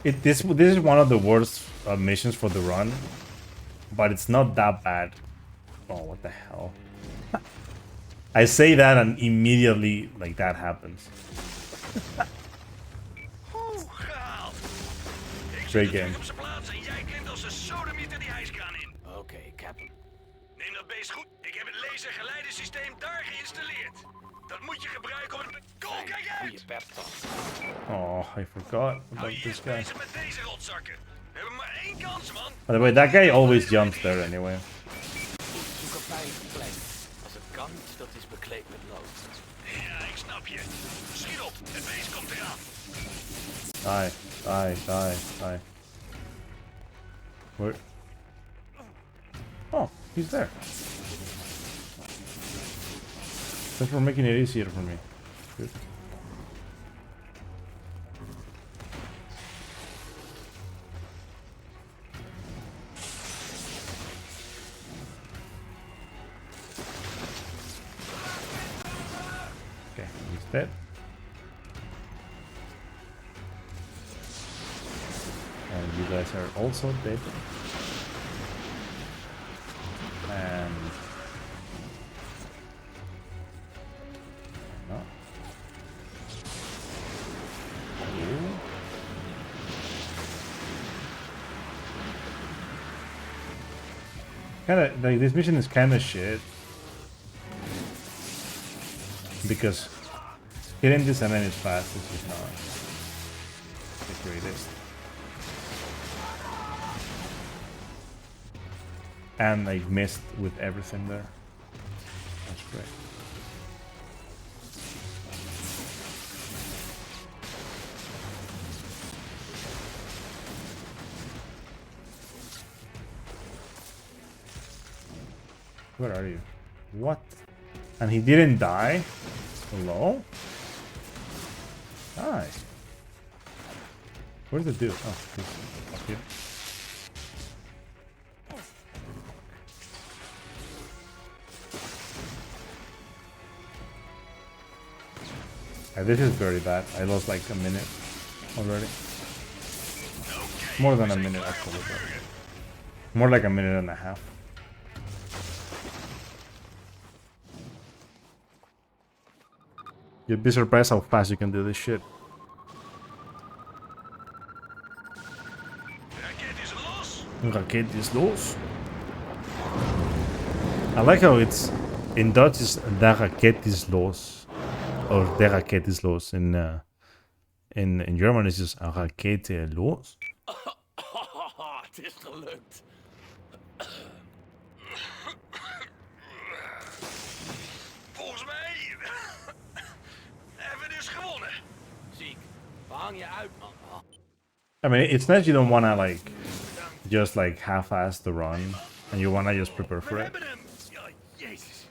this is one of the worst missions for the run, but it's not that bad. Oh, what the hell! I say that and immediately like that happens. Great game. Oké, Captain. Neem dat beest goed. Ik heb het lasergeleidersysteem daar geïnstalleerd. Dat moet je gebruiken om het... Go, kijk uit! Oh, I forgot about this guy. Met deze rotzakken. We hebben maar één kans, man. By the way, that guy always jumps there anyway. Zoek een veilige plek. Als het kan, dat is bekleed met lood. Ja, ik snap je. Schiet op, het beest komt eraan. Die, die, die, die. Where? Oh, he's there. Thanks for making it easier for me. Good. Okay, he's dead. And you guys are also dead. And no. Kinda like this mission is kinda shit. Because hitting this enemy fast is just not the greatest. And I missed with everything there. That's great. Where are you? What? And he didn't die? Hello? Hi. Where's the dude? Oh, he's up here. This is very bad. I lost like a minute already. More than a minute actually. But more like a minute and a half. You'd be surprised how fast you can do this shit. Raket is los. I like how it's in Dutch is der Raket is los. Or der Raket is los. In German is just Rakete los. Het is gelukt. Volgens mij hebben we dus gewonnen. Ziek. We hangen je uit, man. I mean, it's nice you don't want to like just like half-ass the run, and you want to just prepare for it. Jezus.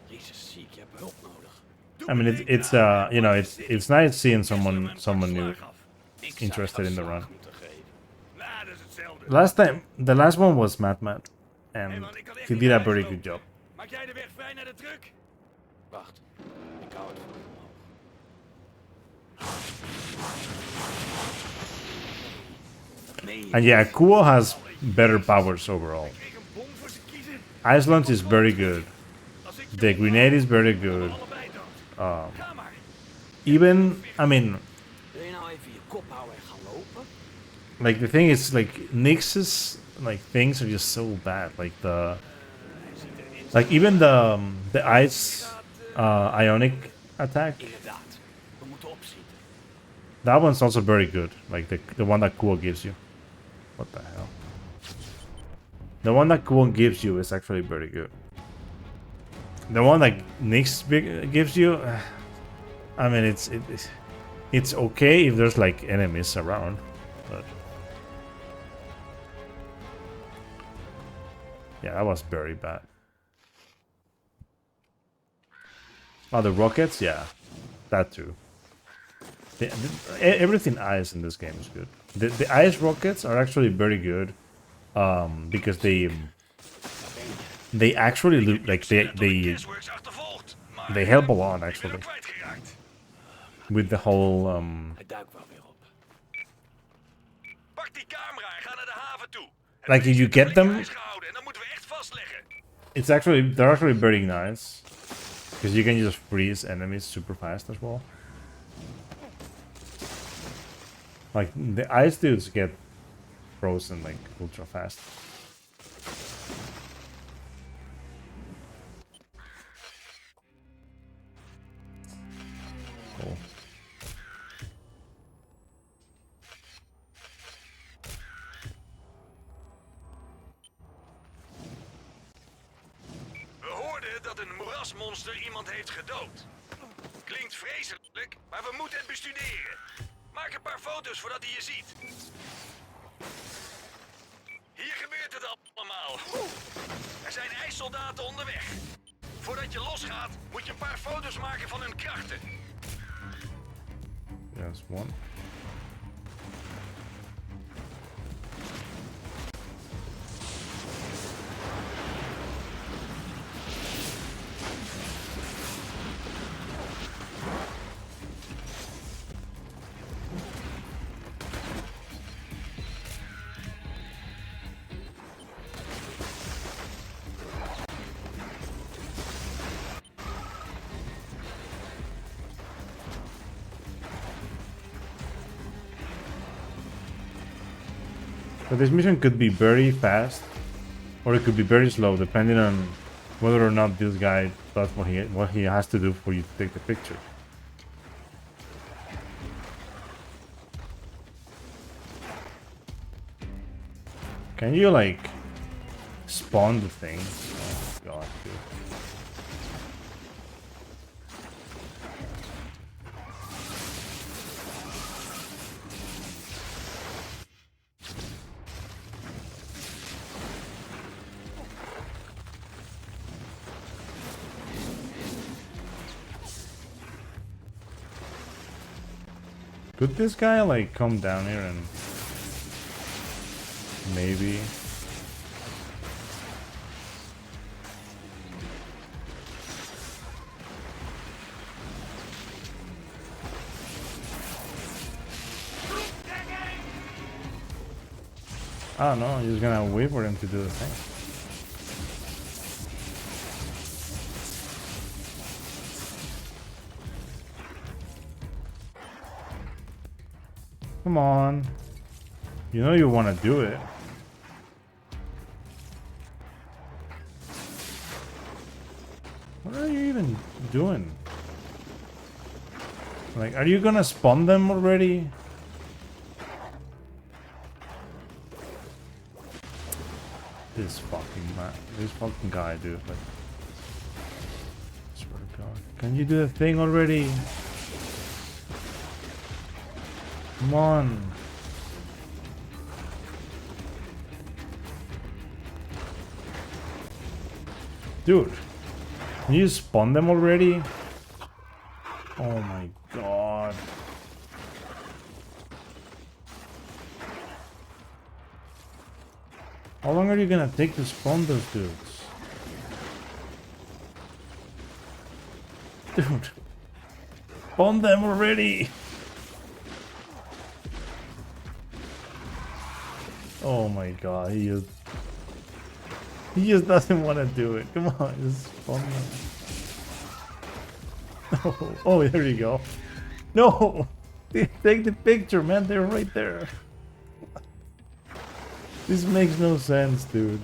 Jezus, zie ik, je hebt hulp nodig. I mean, it's you know, it's nice seeing someone new interested in the run. The last one was Matt, and he did a very good job. Maak jij de weg vrij naar de truck? Wacht, ik hou het voor je omhoog. And yeah, Kuo has better powers overall. Ice Launch is very good. The grenade is very good. Even, I mean, Wil je nou even je kop houden en gaan lopen? like the thing is, like Nyx's like things are just so bad. Like even the ice ionic attack. That one's also very good. Like the one that Kuo gives you. What the hell? The one that Kuo gives you is actually very good. The one that Nyx gives you, I mean, it's okay if there's like enemies around, but yeah, that was very bad. Oh, the rockets, yeah, that too. Everything ice in this game is good. The ice rockets are actually very good, because they actually look like they help a lot actually. With the whole like if you get them, they're actually very nice because you can just freeze enemies super fast as well. Like the ice dudes get frozen like ultra fast. Cool. We hoorden dat een moerasmonster iemand heeft gedood. Klinkt vreselijk, maar we moeten het bestuderen. Maak een paar foto's voordat hij je ziet. Hier gebeurt het allemaal. Er zijn ijssoldaten onderweg. Voordat je losgaat, moet je een paar foto's maken van hun krachten. There's one. So this mission could be very fast, or it could be very slow, depending on whether or not this guy does what he has to do for you to take the picture. Can you like spawn the thing? Oh god, dude. Could this guy like come down here and maybe? I don't know, I'm just gonna wait for him to do the thing. Come on. You know you want to do it. What are you even doing? Like, are you gonna spawn them already? This fucking guy, dude. Like, swear to God. Can you do the thing already? Come on. Dude, can you spawn them already? Oh my god. How long are you gonna take to spawn those dudes? Dude, spawn them already! Oh my god, he just doesn't want to do it. Come on, just spawn them. Oh, there you go. No! Take the picture, man. They're right there. This makes no sense, dude.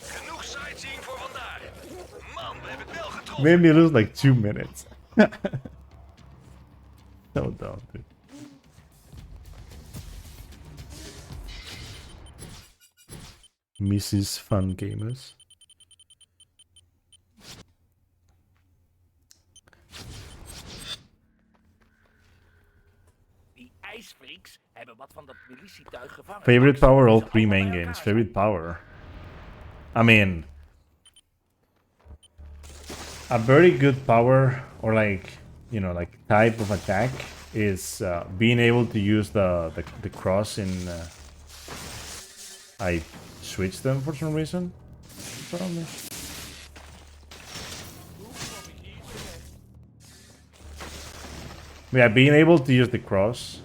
Genoeg sightseeing voor vandaag. Man, we hebben het wel getroffen. Made me lose like 2 minutes. So dumb, dude. Mrs. Fun Gamers. Die ijsfreaks hebben wat van dat militietuig gevangen. Favorite power, all 3 main games. Favorite power. I mean, a very good power, or like, you know, like type of attack is being able to use the cross in. I switched them for some reason. Probably. Yeah, being able to use the cross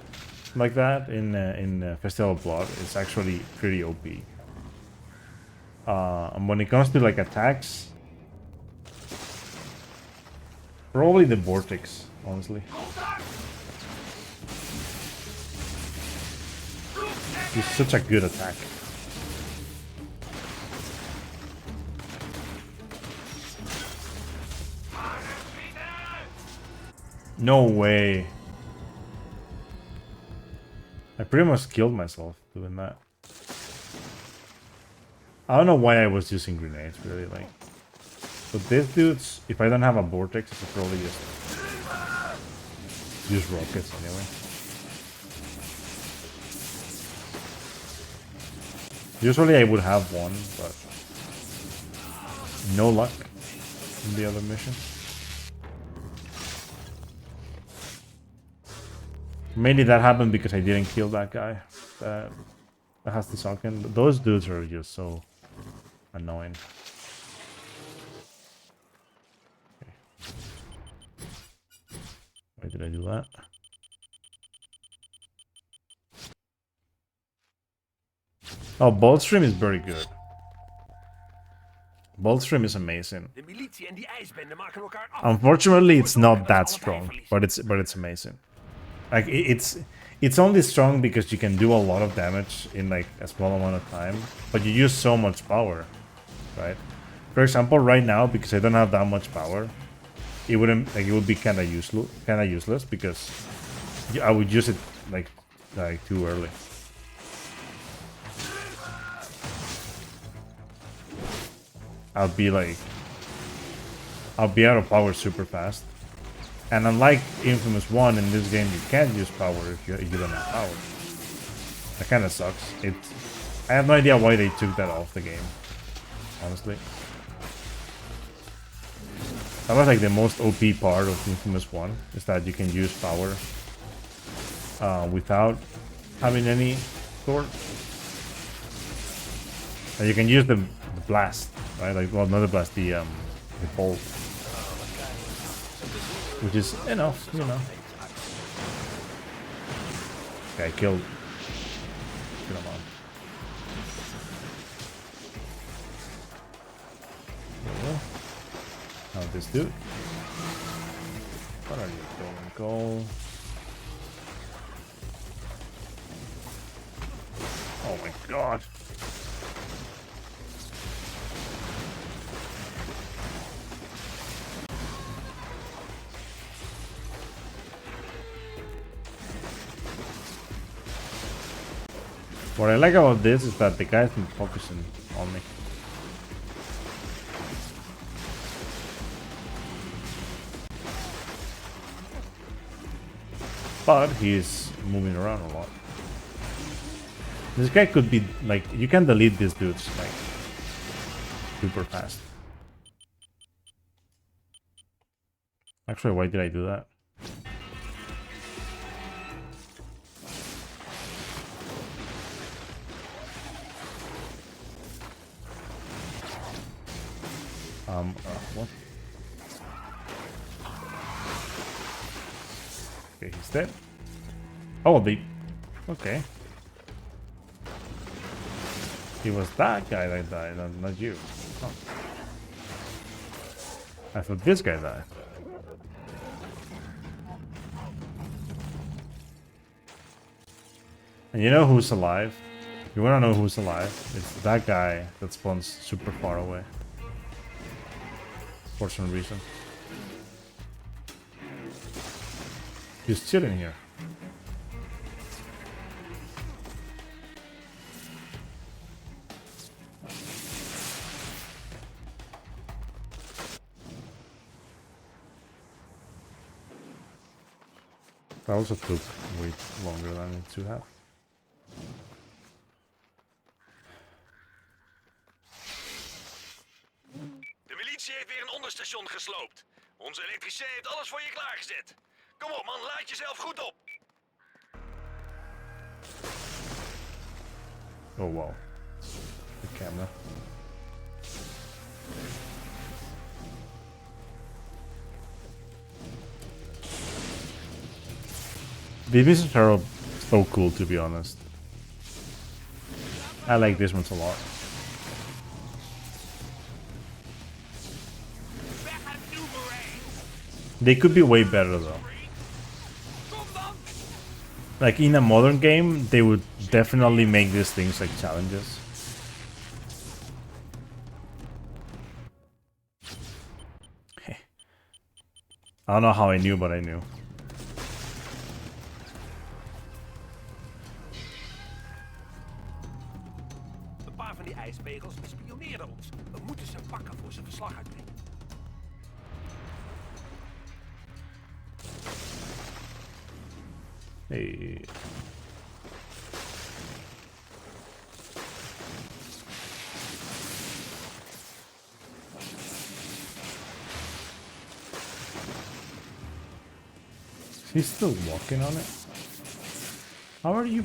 like that in Festival of Blood is actually pretty OP. And when it comes to like attacks, probably the Vortex, honestly. It's such a good attack. No way. I pretty much killed myself doing that. I don't know why I was using grenades, really, like. But these dudes, if I don't have a vortex, I could probably just use rockets anyway. Usually I would have one, but no luck in the other mission. Mainly that happened because I didn't kill that guy that has the sunken. Those dudes are just so annoying. Okay. Why did I do that? Oh, Boldstream is very good. Boldstream is amazing. De militie en die ijsbende maken elkaar af. Unfortunately, it's not that strong, but it's amazing. Like it's only strong because you can do a lot of damage in like a small amount of time, but you use so much power, right? For example, right now, because I don't have that much power, it wouldn't like it would be kind of useless because I would use it like too early. I'll be out of power super fast. And unlike Infamous 1, in this game you can't use power if you don't have power. That kind of sucks. I have no idea why they took that off the game, honestly. That was like the most OP part of Infamous 1, is that you can use power without having any sword. And you can use the blast, right? Like, well, not the blast, the bolt. Which is enough, you know. Okay, I killed him on. Now this dude. What are you doing, Cole? Oh my god. What I like about this is that the guy's been focusing on me. But he's moving around a lot. This guy could be like, you can delete these dudes like super fast. Actually, why did I do that? What? Okay, he's dead. Oh, okay. It was that guy that died, not you. Oh. I thought this guy died. And you know who's alive? You wanna know who's alive? It's that guy that spawns super far away. For some reason. He's chilling here. That also took way longer than it should have. De militie heeft weer een onderstation gesloopt. Onze elektricien heeft alles voor je klaargezet. Kom op man, laat jezelf goed op. Oh wow. The camera. The missions are so cool, to be honest. I like these ones a lot. They could be way better though. Like in a modern game, they would definitely make these things like challenges. I don't know how I knew, but I knew. Een paar van die ijspegels spioneerden ons. We moeten ze pakken voor ze verslag uitbrengen. Hey. He's still walking on it? How are you?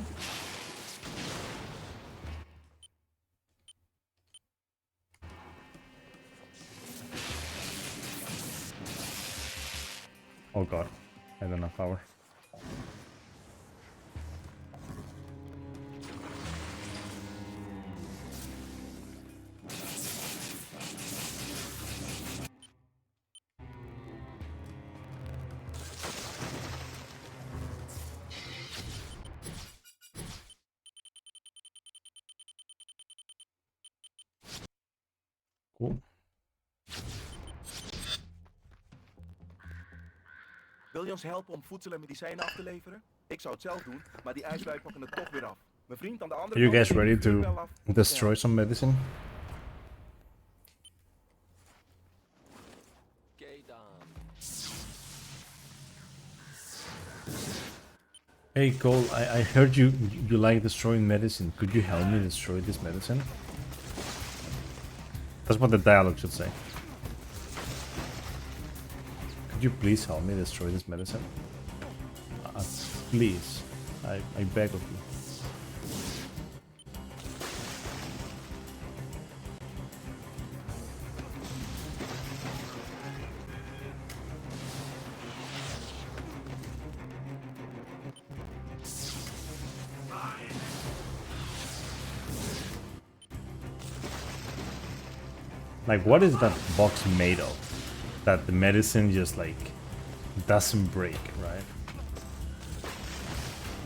Oh god, I don't have power. Cool. Wil je ons helpen om voedsel en medicijnen af te leveren? Ik zou het zelf doen, maar die ijsbui pakken het toch weer af. Mijn vriend aan de andere Are you kant guys ready neemt het vuur to wel af. destroy some medicine? Hey Cole, I heard you like destroying medicine. Could you help me destroy this medicine? That's what the dialogue should say. Could you please help me destroy this medicine? Please. I beg of you. Like, what is that box made of? That the medicine just, like, doesn't break, right?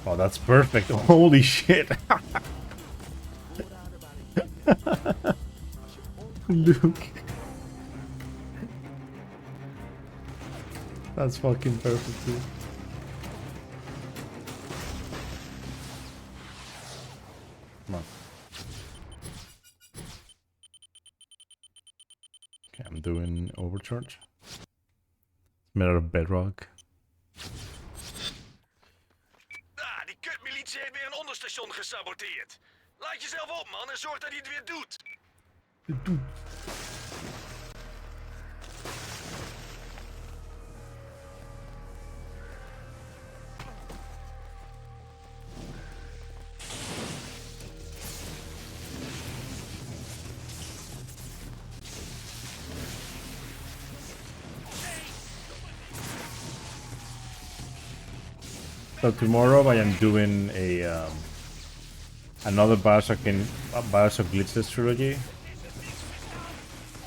Oh, that's perfect. Holy shit. Luke. That's fucking perfect, dude. Come on. Okay, I'm doing overcharge. Made out of bedrock. Ah, die kutmilitie heeft weer een onderstation gesaboteerd. Laat jezelf op, man, en zorg dat hij het weer doet. So tomorrow I am doing a another Bioshock Glitchless trilogy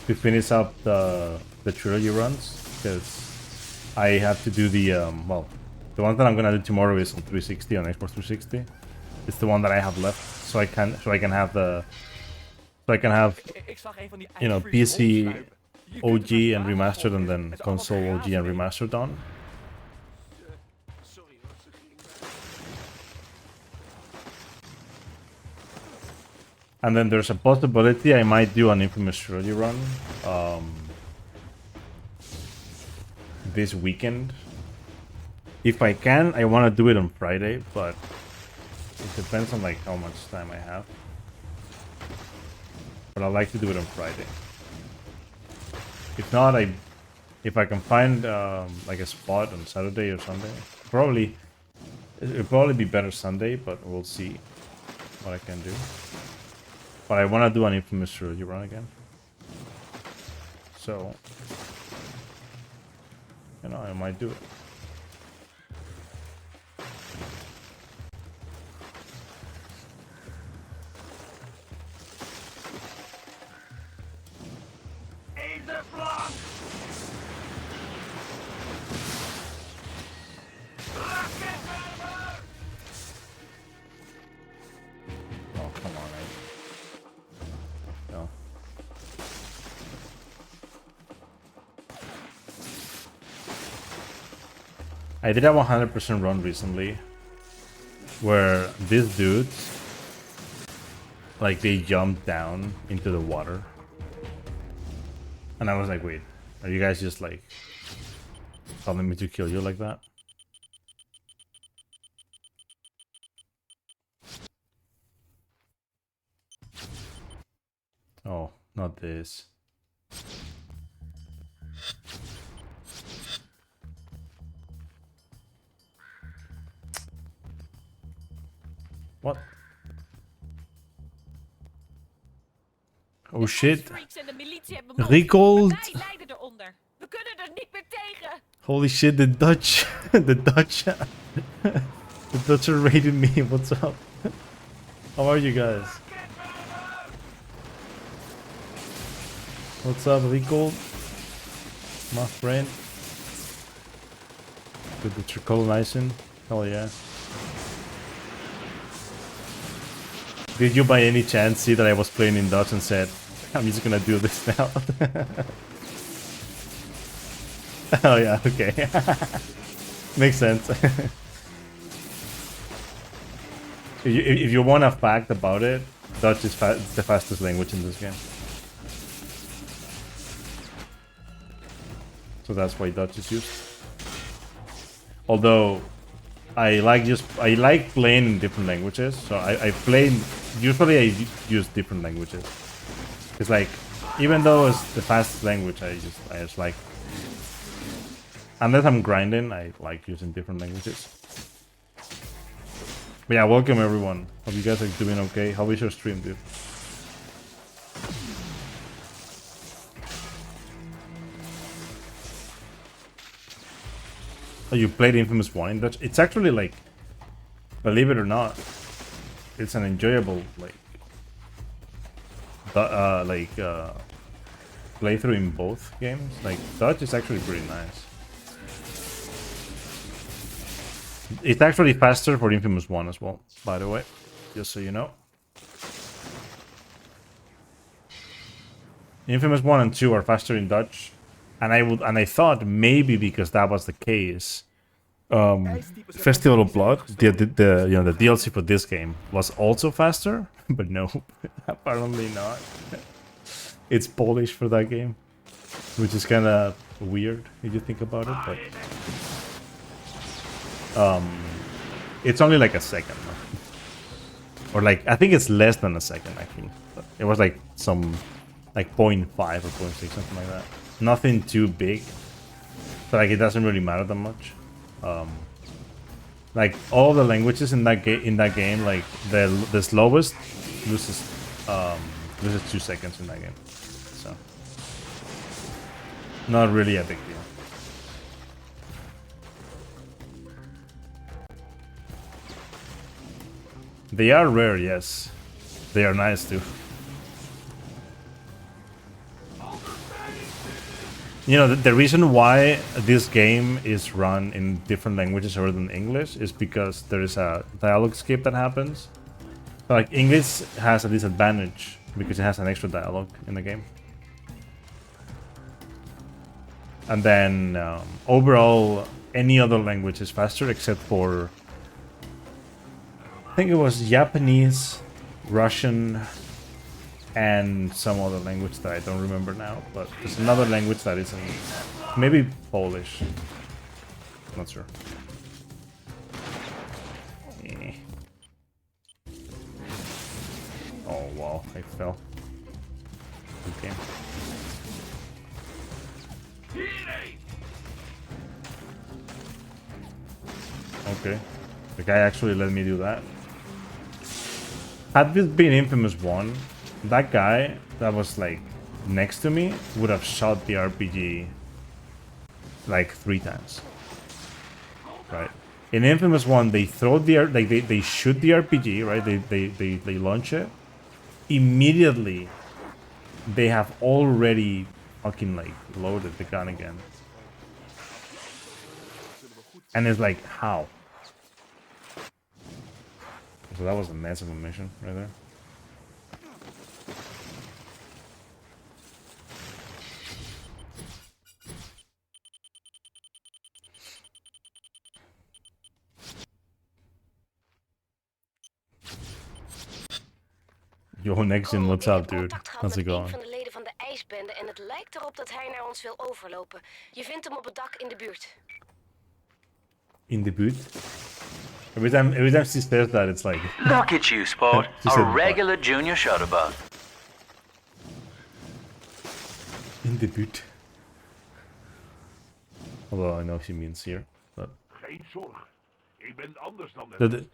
to finish up the trilogy runs, because I have to do the well, the one that I'm gonna do tomorrow is on 360 on Xbox 360. It's the one that I have left, so I can have you know, PC OG and remastered, and then console OG and remastered on. And then there's a possibility I might do an Infamous trilogy run this weekend. If I can, I want to do it on Friday, but it depends on like how much time I have. But I like to do it on Friday. If not, if I can find like a spot on Saturday or Sunday, it'll probably be better Sunday, but we'll see what I can do. But I want to do an Infamous trilogy run again. So, you know, I might do it. Oh, come on, no. I did a 100% run recently where these dudes, like, they jumped down into the water. And I was like, wait, are you guys just like telling me to kill you like that? Oh, not this. What? Oh shit. Recalled. We kunnen er niet meer tegen. Holy shit, the Dutch. The Dutch are raiding me. What's up? How are you guys? What's up, Recalled? My friend. With the colonizing. Hell yeah. Did you by any chance see that I was playing in Dutch and said, I'm just gonna do this now? Oh yeah, okay. Makes sense. If you want a fact about it, Dutch is the fastest language in this game. So that's why Dutch is used. Although I like playing in different languages, so usually I use different languages. It's like, even though it's the fastest language, I just like, unless I'm grinding, I like using different languages. But yeah, welcome everyone. Hope you guys are doing okay. How is your stream, dude? Oh, you played Infamous 1 in Dutch? It's actually like, believe it or not, it's an enjoyable playthrough in both games. Like, Dutch is actually pretty nice. It's actually faster for Infamous 1 as well, by the way, just so you know. Infamous 1 and 2 are faster in Dutch, and I thought maybe because that was the case, Festival of Blood, the DLC for this game was also faster, but no, apparently not. It's Polish for that game, which is kind of weird if you think about it, but it's only like a second. Or like, I think it's less than a second actually. But it was like some, like 0.5 or 0.6, something like that. Nothing too big. So like, it doesn't really matter that much. Like all the languages in that game, like the slowest loses 2 seconds in that game. So not really a big deal. They are rare, yes. They are nice too. You know, the reason why this game is run in different languages other than English is because there is a dialogue skip that happens. So, like, English has a disadvantage because it has an extra dialogue in the game. And then, overall, any other language is faster except for... I think it was Japanese, Russian, and some other language that I don't remember now, but there's another language that isn't. Maybe Polish. Not sure. Eh. Oh wow, I fell. Okay. Okay. The guy actually let me do that. Had this been Infamous 1, that guy that was like next to me would have shot the RPG like 3 times. Right. In Infamous 1, they throw the like they shoot the RPG, right? They launch it. Immediately they have already fucking like loaded the gun again. And it's like, how? So that was a massive mission right there. Yo, Nexion, what's up, dude? How's it Een going? van de leden van de ijsbende en het lijkt erop dat hij naar ons wil overlopen. Je vindt hem op het dak in de buurt. In the boot? Every time she says that, it's like... Look at you, sport. She said A regular junior shutterbug. In the boot. Although I know she means here, but... Geen zorgen. Ik ben anders dan de The- rest.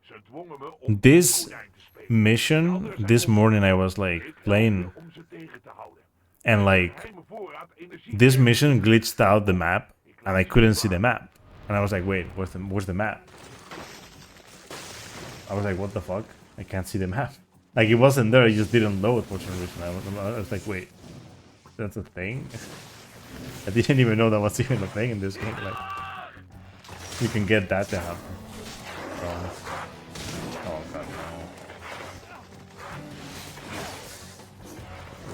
Ze dwongen me om This konijn te spelen. mission, this morning I was like playing, Om ze tegen te houden. and like this mission glitched out the map, and I couldn't see the map, and I was like, wait, where's the map? I was like, what the fuck? I can't see the map. Like it wasn't there, it just didn't load for some reason. I was like, wait, that's a thing? I didn't even know that was even a thing in this game. Like, you can get that to happen. Oh god, no.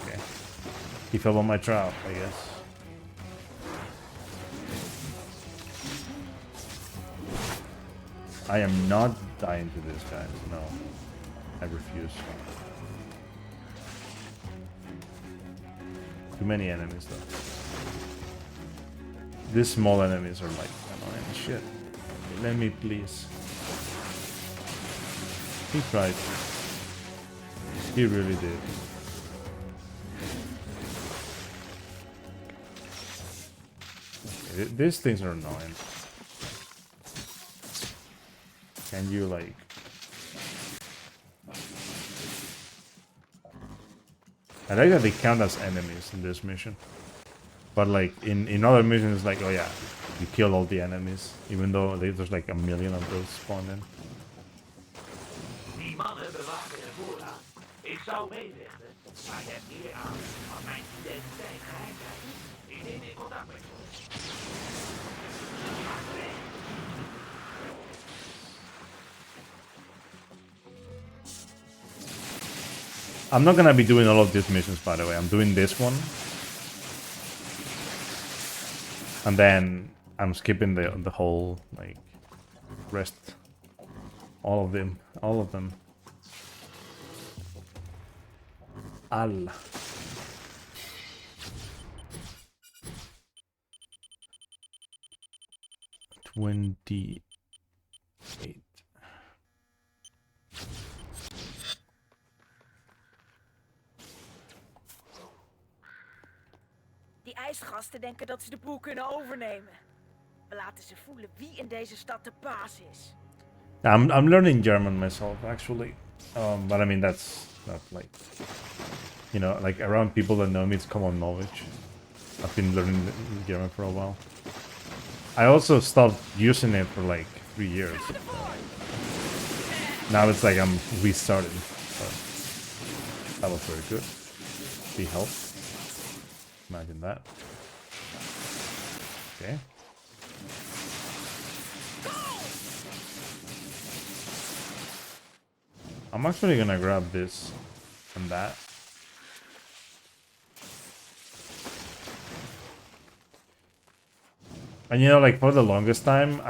Okay. He fell on my trap, I guess. I am not dying to this, guys. No. I refuse. Too many enemies, though. These small enemies are like annoying as shit. Let me, please. He tried. He really did. Okay, these things are annoying. Can you like... I like that they count as enemies in this mission. But like in other missions, like, oh yeah, you kill all the enemies, even though there's like a million of those spawned in. Die mannen bewaken de voorraad. Ik zou meevechten, maar je hebt meer aan als mijn identiteit geheim blijft. Ik neem in contact met je. I'm not gonna be doing all of these missions, by the way. I'm doing this one. And then I'm skipping the whole, like, rest. All of them. All of them. Allah. $28. reisgasten denken dat ze de boel kunnen overnemen. We laten ze voelen wie in deze stad de baas is. I'm learning German myself actually, but I mean that's not like, you know, like around people that know me, it's common knowledge. I've been learning German for a while. I also stopped using it for like 3 years. Now it's like I'm restarting. But that was very good. He helped. Imagine that. Okay. I'm actually gonna grab this and that. And you know, like for the longest time,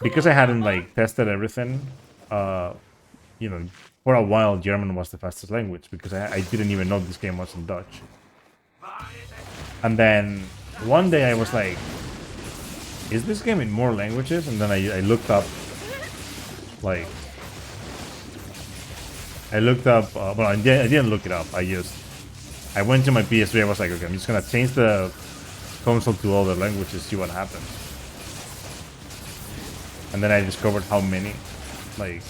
because I hadn't like tested everything, you know, for a while German was the fastest language because I didn't even know this game was in Dutch. And then one day I was like, is this game in more languages? And then I looked up, like, well, I didn't look it up. I went to my PS3. I was like, okay, I'm just gonna change the console to all the languages, see what happens. And then I discovered how many, like,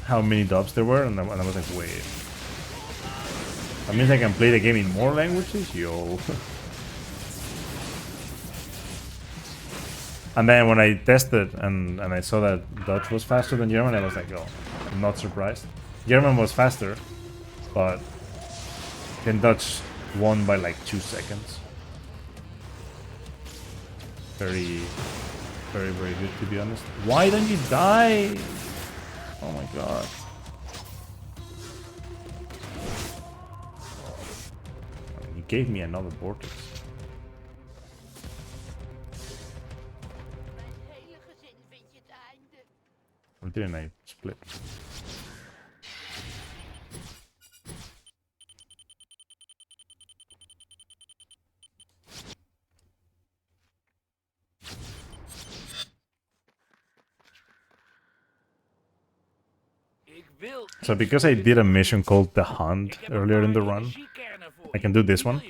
how many dubs there were, and I was like, wait, that means I can play the game in more languages, yo. And then when I tested and I saw that Dutch was faster than German, I was like, oh, I'm not surprised. German was faster, but then Dutch won by like 2 seconds. Very, very, very good, to be honest. Why don't you die? Oh my god. He gave me another vortex. Or didn't I split? So because I did a mission called The Hunt earlier in the run, I can do this one.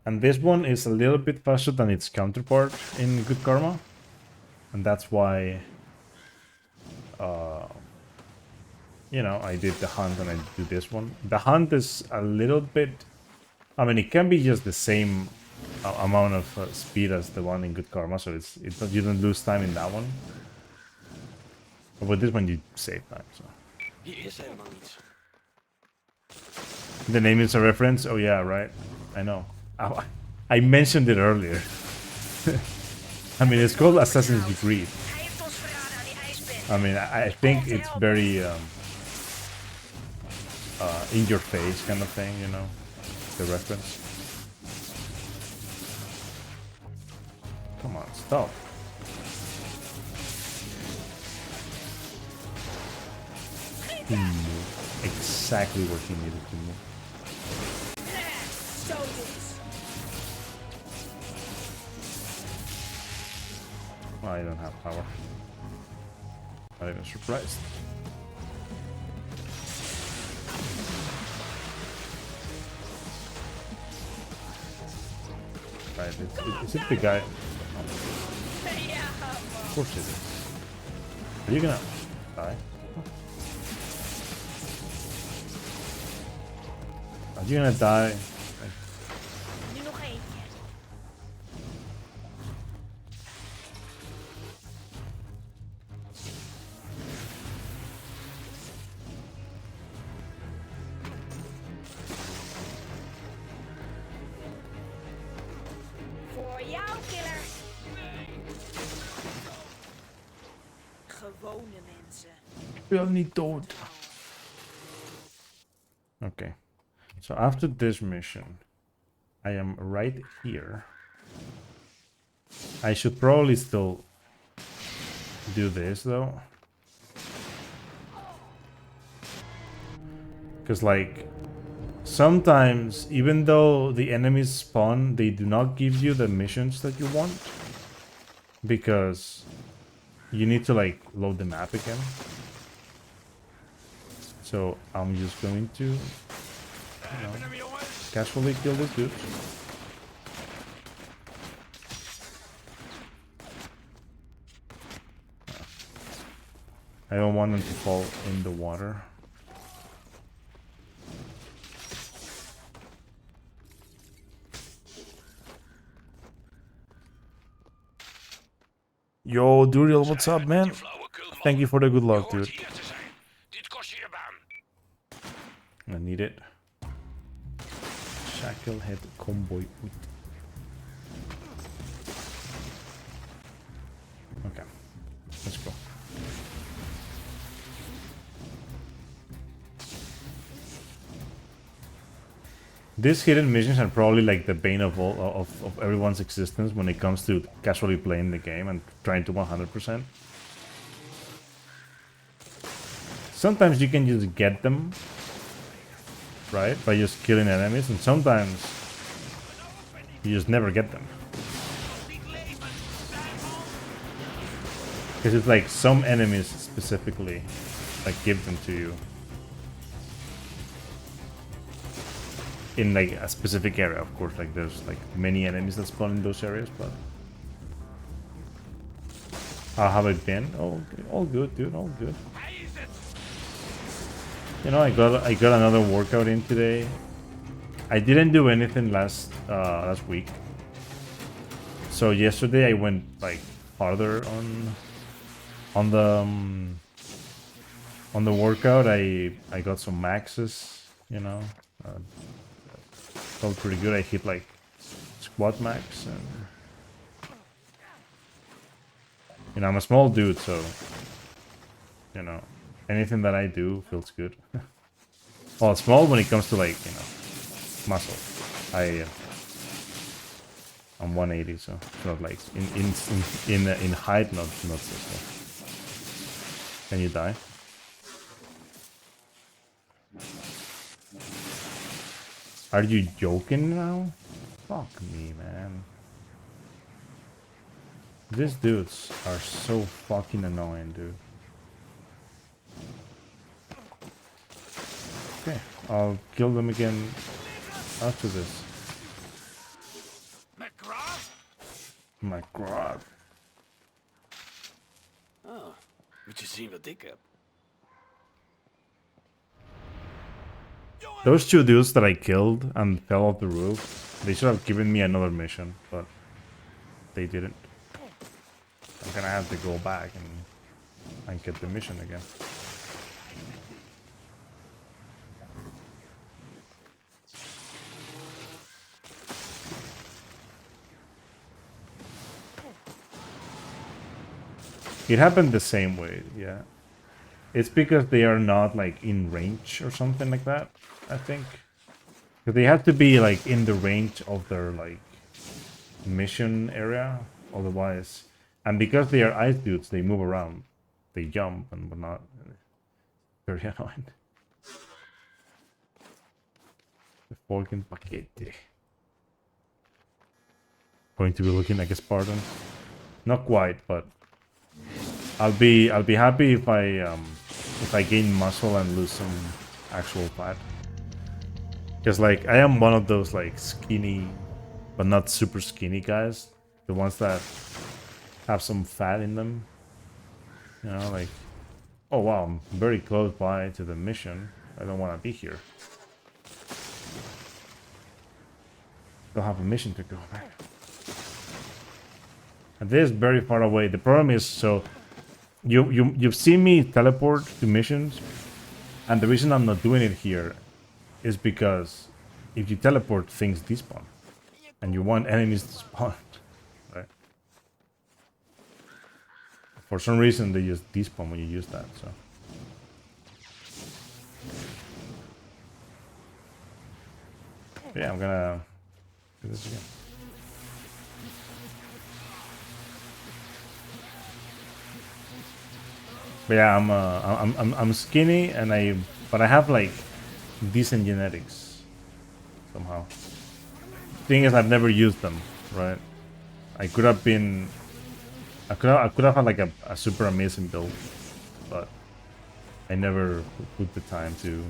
And this one is a little bit faster than its counterpart in Good Karma. And that's why, you know, I did The Hunt and I do this one. The Hunt is a little bit... I mean, it can be just the same amount of speed as the one in Good Karma, so you don't lose time in that one. But with this one, you save time, so... The name is a reference? Oh yeah, right. I know. I mentioned it earlier. I mean, it's called Assassin's Creed. I mean, I think it's very in your face kind of thing, you know, the reference. Come on, stop. He moved exactly where he needed to move. I don't have power. Not even surprised. Right, is it the guy? Oh. Of course it is. Are you gonna die? Are you gonna die? Nu nog eentje. Voor jou, killer. Gewone mensen. We are niet dood. Okay. So after this mission, I am right here. I should probably still do this though. Because like, sometimes even though the enemies spawn, they do not give you the missions that you want. Because you need to like load the map again. So I'm just going to casually kill this dude. I don't want them to fall in the water. Yo, Duriel, what's up, man? Thank you for the good luck, dude. I need it. Shacklehead convoy. Okay, let's go. These hidden missions are probably like the bane of all of everyone's existence when it comes to casually playing the game and trying to 100%. Sometimes you can just get them, right, by just killing enemies, and sometimes you just never get them. Because it's like some enemies specifically like give them to you in like a specific area, of course. Like there's like many enemies that spawn in those areas, but how have it been? Oh, all good, dude, all good. You know, I got another workout in today. I didn't do anything last week, so yesterday I went like farther on the workout. I got some maxes, you know. Felt pretty good. I hit like squat max, and you know, I'm a small dude, so you know, anything that I do feels good. Well, small when it comes to like, you know, muscle. I'm 180, so it's not like in height, not so small. Can you die? Are you joking now? Fuck me, man. These dudes are so fucking annoying, dude. Okay, I'll kill them again after this. My god. Oh, moet je zien wat ik heb. Those two dudes that I killed and fell off the roof, they should have given me another mission, but they didn't. I'm gonna have to go back and get the mission again. It happened the same way, yeah. It's because they are not like in range or something like that, I think. Because they have to be like in the range of their like mission area, otherwise. And because they are ice dudes, they move around, they jump and whatnot. Very annoying. The fucking paquete. Going to be looking like a Spartan. Not quite, but I'll be happy if I gain muscle and lose some actual fat. Because like I am one of those like skinny, but not super skinny guys. The ones that have some fat in them. You know, like, oh wow, I'm very close by to the mission. I don't want to be here. Don't have a mission to go back. And this is very far away. The problem is, so you've seen me teleport to missions, and the reason I'm not doing it here is because if you teleport, things despawn, and you want enemies to spawn, right? For some reason, they just despawn when you use that. So yeah, I'm gonna do this again. But yeah, I'm skinny, and but I have like decent genetics somehow. Thing is, I've never used them, right? I could have had like a super amazing build, but I never put the time to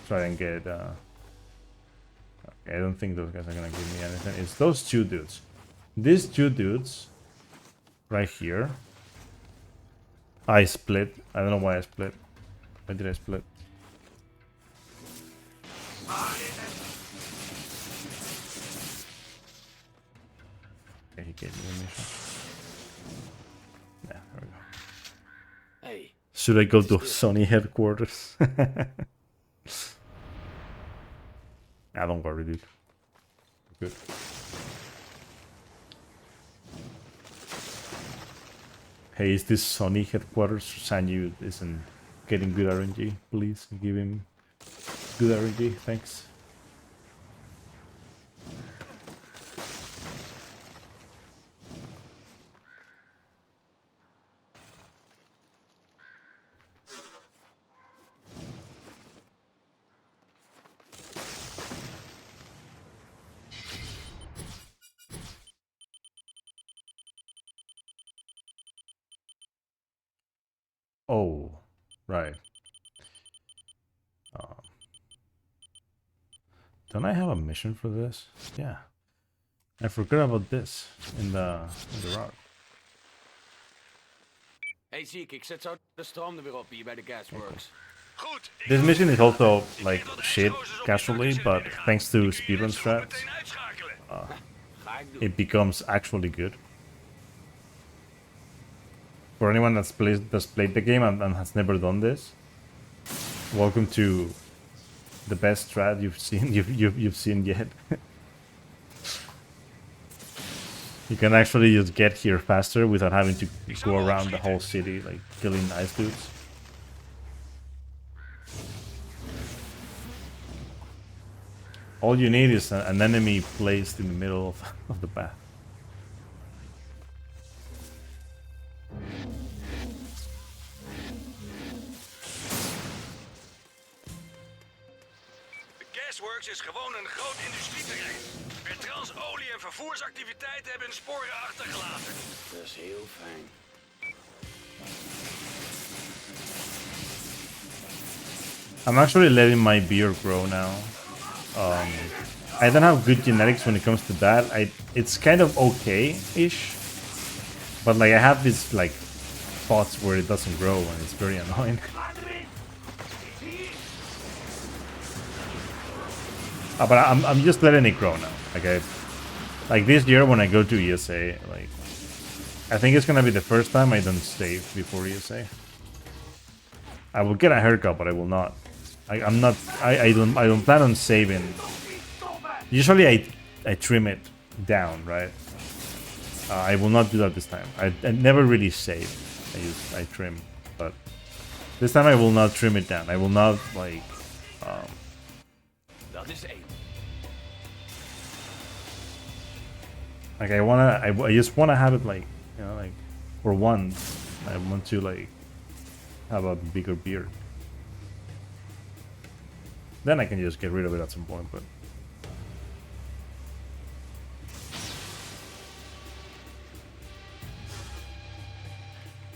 try and get. Okay, I don't think those guys are gonna give me anything. It's those two dudes. These two dudes, right here. I split. I don't know why I split. Why did I split? Okay, he gave me a mission. Yeah, there we go. Hey. Should I go to Sony headquarters? Ah, don't worry, dude. Good. Hey, is this Sony headquarters? Sanyu isn't getting good RNG. Please give him good RNG. Thanks. Oh, right. Don't I have a mission for this? Yeah. I forgot about this in the route. Hey Ziek, ik zet zo de stroom er weer op hier bij de gasworks. This mission is also like shit casually, but thanks to speedrun strats, it becomes actually good. For anyone that's played the game and has never done this, welcome to the best strat you've seen you've seen yet. You can actually just get here faster without having to go around the whole city like killing nice dudes. All you need is an enemy placed in the middle of the path. De Gasworks is gewoon een groot industrieterrein. Bertrands olie- en vervoersactiviteiten hebben hun sporen achtergelaten. Dat is heel fijn. I'm actually letting my beer grow now. I don't have good genetics when it comes to that. It's kind of okay-ish, but like I have these like spots where it doesn't grow and it's very annoying. But I'm just letting it grow now. Like this year when I go to ESA, like I think it's gonna be the first time I don't save before ESA. I will get a haircut, but I will not. I don't plan on saving. Usually I trim it down, right? I will not do that this time. I never really save. I trim, but this time I will not trim it down. I will not like. Dat is één. Like I just wanna have it like, you know, like for once I want to like have a bigger beard. Then I can just get rid of it at some point, but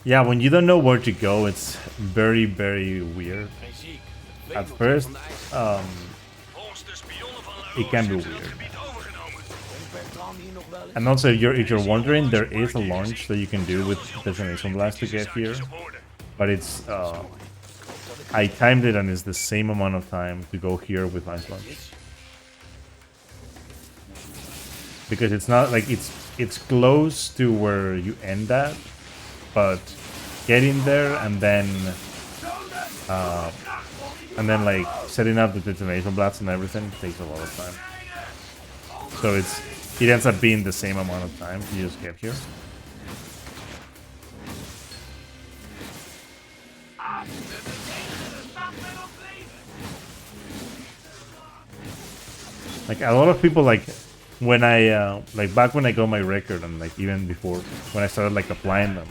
yeah, when you don't know where to go, it's very, very weird. At first, it can be weird. And also, if you're wondering, there is a launch that you can do with Destination Blast to get here, but it's I timed it and it's the same amount of time to go here with Ice Launch. Because it's not like it's close to where you end at, but getting there and then like setting up the detonation blasts and everything takes a lot of time. So it ends up being the same amount of time to just get here. Like a lot of people, like when I like back when I got my record and like even before when I started like applying them,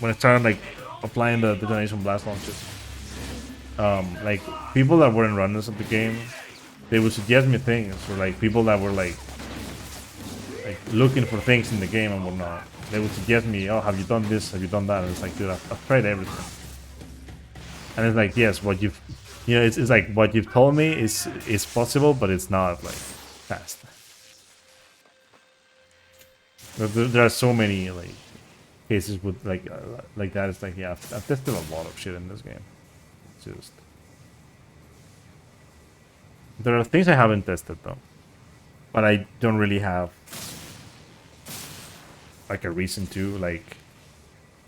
when I started like applying the detonation blast launches, like people that weren't runners of the game, they would suggest me things, or like people that were like looking for things in the game and whatnot, they would suggest me, oh, have you done this, have you done that, and it's like, dude, I've tried everything. And it's like, yes, what you You know, it's like what you've told me is possible, but it's not like fast. There are so many like cases with like that. It's like, yeah, I've tested a lot of shit in this game. It's just there are things I haven't tested though, but I don't really have like a reason to. Like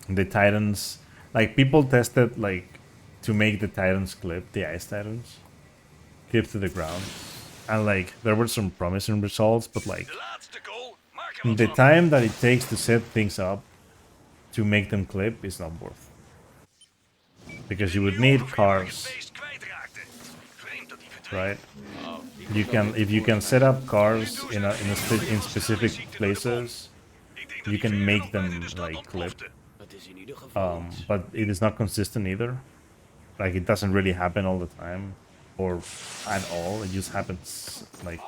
the Titans, like people tested like to make the Titans clip, the Ice Titans clip to the ground, and like there were some promising results, but like the time that it takes to set things up to make them clip is not worth, because you would need cars, right? You can, if you can set up cars in specific places, you can make them like clip. But it is not consistent either. Like it doesn't really happen all the time, or at all. It just happens like,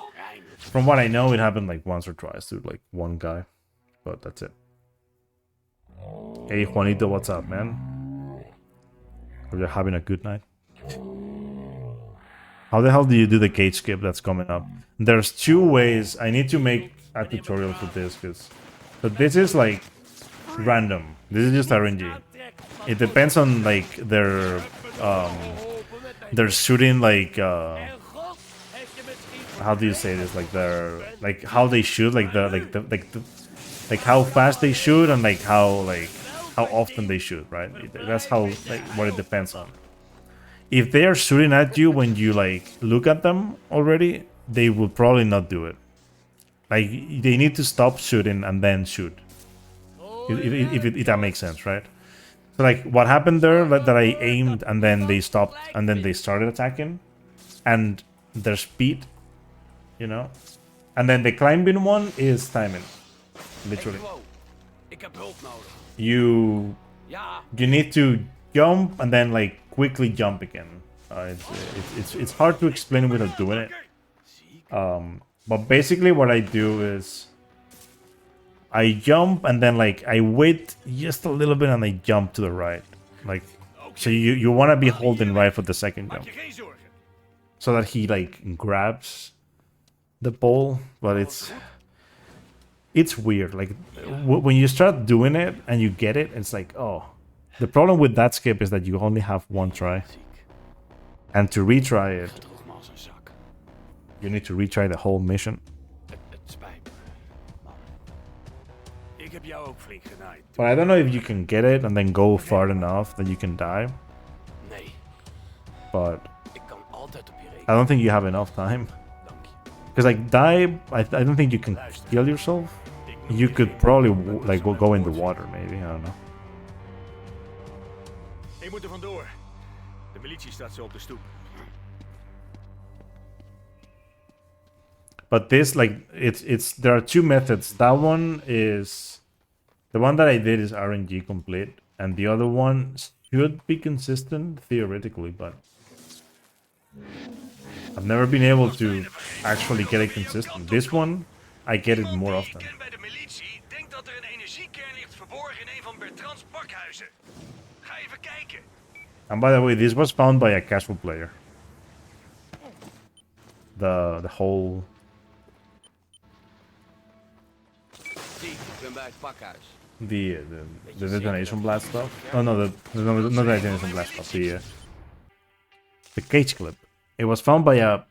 from what I know, it happened like once or twice to like one guy, but that's it. Hey Juanito, what's up, man? Hope you're having a good night. How the hell do you do the cage skip that's coming up? There's two ways. I need to make a tutorial for this, but this is like random. This is just RNG. It depends on like their shooting, like how do you say this? Like their, like how they shoot, like like how fast they shoot, and like how often they shoot, right? That's how, like, what it depends on. If they are shooting at you when you like look at them already, they will probably not do it. Like they need to stop shooting and then shoot. If that makes sense, right? So like what happened there, that I aimed and then they stopped and then they started attacking, and their speed, you know, and then the climbing one is timing, literally. You need to jump and then like quickly jump again. It's hard to explain without doing it. But basically what I do is I jump and then like I wait just a little bit and I jump to the right. Like, so you want to be holding right for the second jump, so that he like grabs the ball. But it's weird. Like when you start doing it and you get it, it's like, oh. The problem with that skip is that you only have one try. And to retry it, you need to retry the whole mission. But I don't know if you can get it and then go far enough that you can die. But I don't think you have enough time. Because like die, I don't think you can kill yourself. You could probably like go in the water, maybe, I don't know. Je moet er vandoor. De militie staat zo op de stoep. But this, like, there are two methods. That one is, the one that I did is RNG complete, and the other one should be consistent theoretically, but I've never been able to actually get it consistent. This one, I get it more often. And by the way, this was found by a casual player. The whole... The detonation blast stuff. Oh no, not the detonation blast stuff. The cage clip. It was found by a...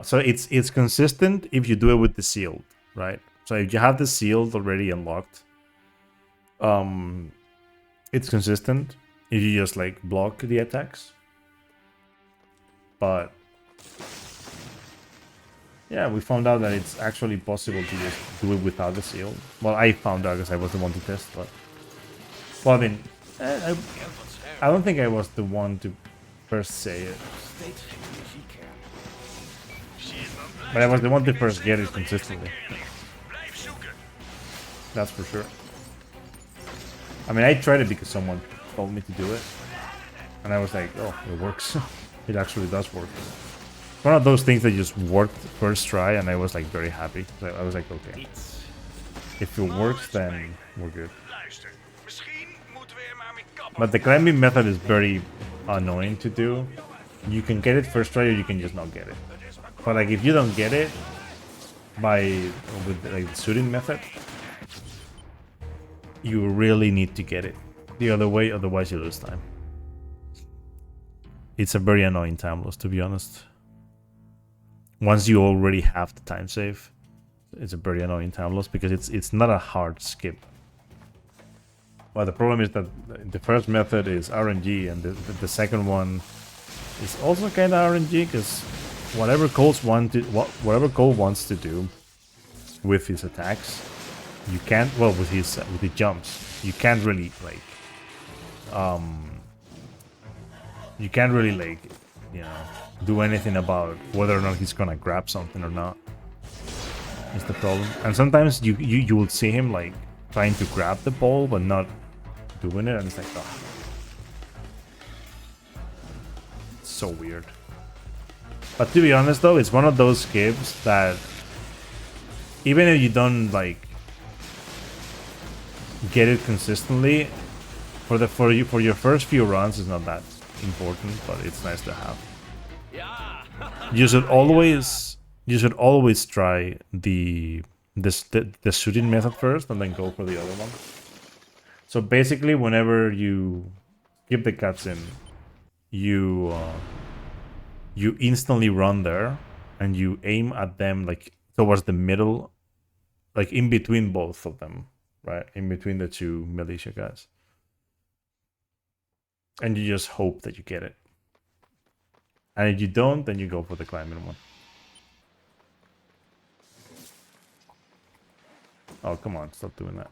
so it's consistent if you do it with the sealed, right? So if you have the sealed already unlocked, it's consistent if you just like block the attacks. But yeah, we found out that it's actually possible to just do it without the seal. Well, I found out because I was the one to test, but... Well, I mean, I don't think I was the one to first say it. But I was the one to first get it consistently. That's for sure. I mean, I tried it because someone told me to do it. And I was like, oh, it works. It actually does work. One of those things that just worked first try, and I was like very happy. So I was like, okay. If it works, then we're good. But the climbing method is very annoying to do. You can get it first try or you can just not get it. But like if you don't get it with like the shooting method, you really need to get it the other way, otherwise you lose time. It's a very annoying time loss, to be honest. Once you already have the time save, it's a very annoying time loss because it's not a hard skip. Well, the problem is that the first method is RNG and the second one is also kind of RNG because whatever Cole wants to do with his attacks, you can't. Well, with his jumps, you can't really like. You can't really like, you know, do anything about whether or not he's gonna grab something or not. Is the problem. And sometimes you will see him like trying to grab the ball but not doing it, and it's like, oh, it's so weird. But to be honest though, it's one of those skips that even if you don't like get it consistently, for your first few runs it's not that important, but it's nice to have. You should always try the shooting method first and then go for the other one. So basically, whenever you skip the cutscene, you instantly run there and you aim at them like towards the middle, like in between both of them, right? In between the two militia guys. And you just hope that you get it. And if you don't, then you go for the climbing one. Oh, come on, stop doing that.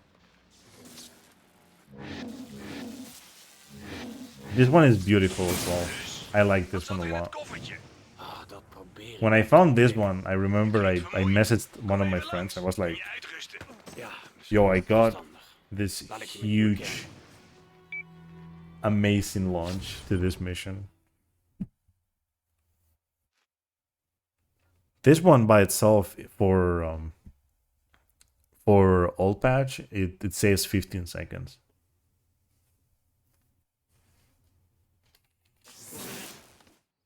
This one is beautiful as well. I like this one a lot. When I found this one, I remember I messaged one of my friends. I was like, yo, I got this huge, amazing launch to this mission. This one by itself for old patch, it saves 15 seconds.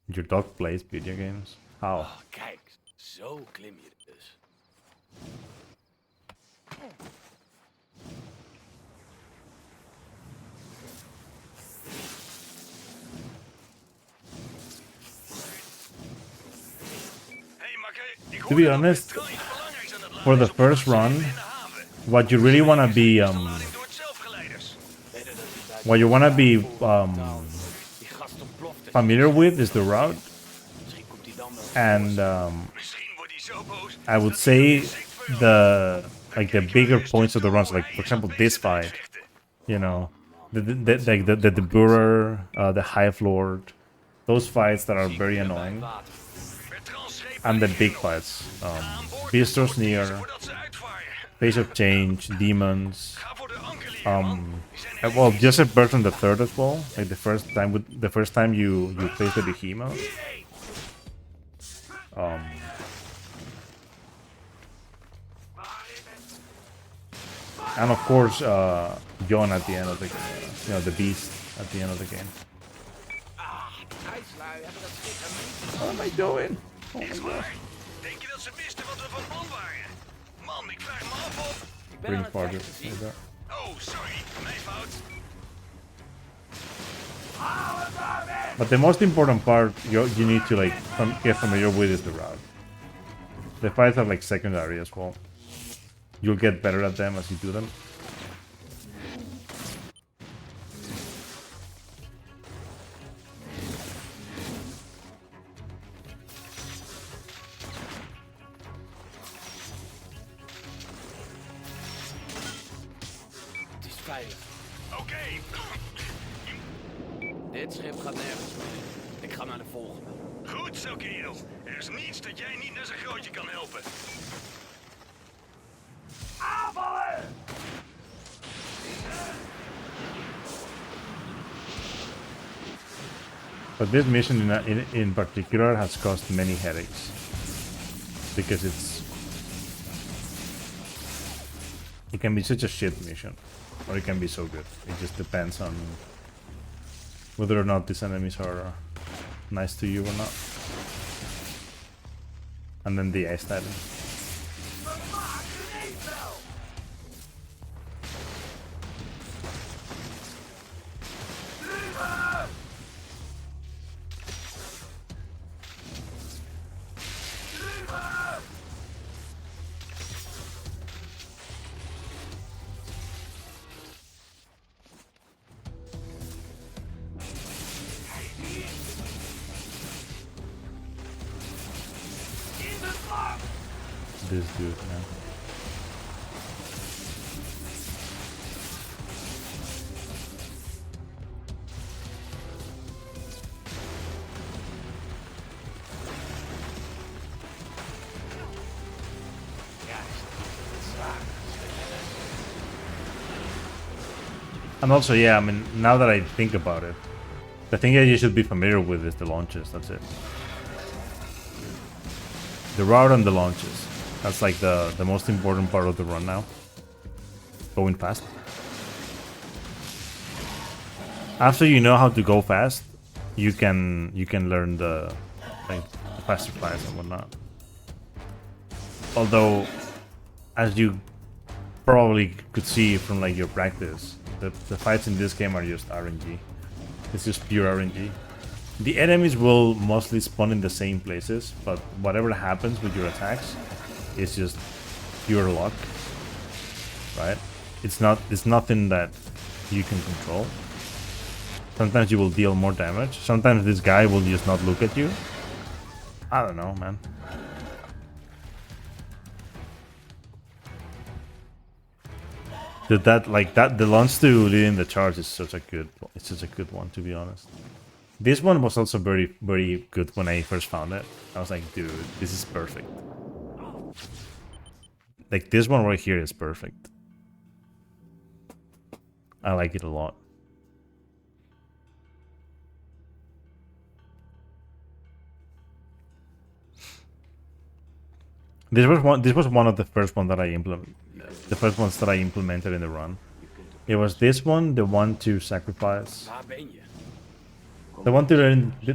Your dog plays video games? How? Oh, kijk, zo klim je dus. To be honest, for the first run, what you really want to be familiar with is the route, and I would say the bigger points of the runs, like for example this fight, you know, the Burer, the Hive Lord, those fights that are very annoying. And the big fights, Beastars Near, Phase of Change, Demons, well, Joseph Burton the Third as well. Like the first time you face the Behemoth. And of course, John at the end of the, the Beast at the end of the game. What am I doing? Oh my God. Denk je dat ze wisten wat we van plan waren? Man, ik vraag me af of... Bring farther. Oh, sorry, mijn fout. But the most important part you need to like get familiar with is the route. The fights are like secondary as well. You'll get better at them as you do them. Oké. Dit schip gaat nergens mee. Ik ga naar de volgende. Goed zo, kerel. Er is niets dat jij niet naar zijn grootje kan helpen. Aanvallen! But this mission in particular has caused many headaches. Because it can be such a shit mission. Or it can be so good. It just depends on whether or not these enemies are nice to you or not. And then the ice titan. This dude, man. And also, yeah, I mean, now that I think about it, the thing that you should be familiar with is the launches, that's it. The route and the launches. That's like the most important part of the run now. Going fast. After you know how to go fast, you can learn the faster flies and whatnot. Although, as you probably could see from like your practice, the fights in this game are just RNG. It's just pure RNG. The enemies will mostly spawn in the same places, but whatever happens with your attacks is just pure luck, right? It's nothing that you can control. Sometimes you will deal more damage. Sometimes this guy will just not look at you. I don't know, man. The launch to leading the charge is such a good one, to be honest. This one was also very, very good when I first found it. I was like, dude, this is perfect. Like, this one right here is perfect. I like it a lot. This was one of the first ones that I implemented in the run. It was this one, the one to sacrifice. The one to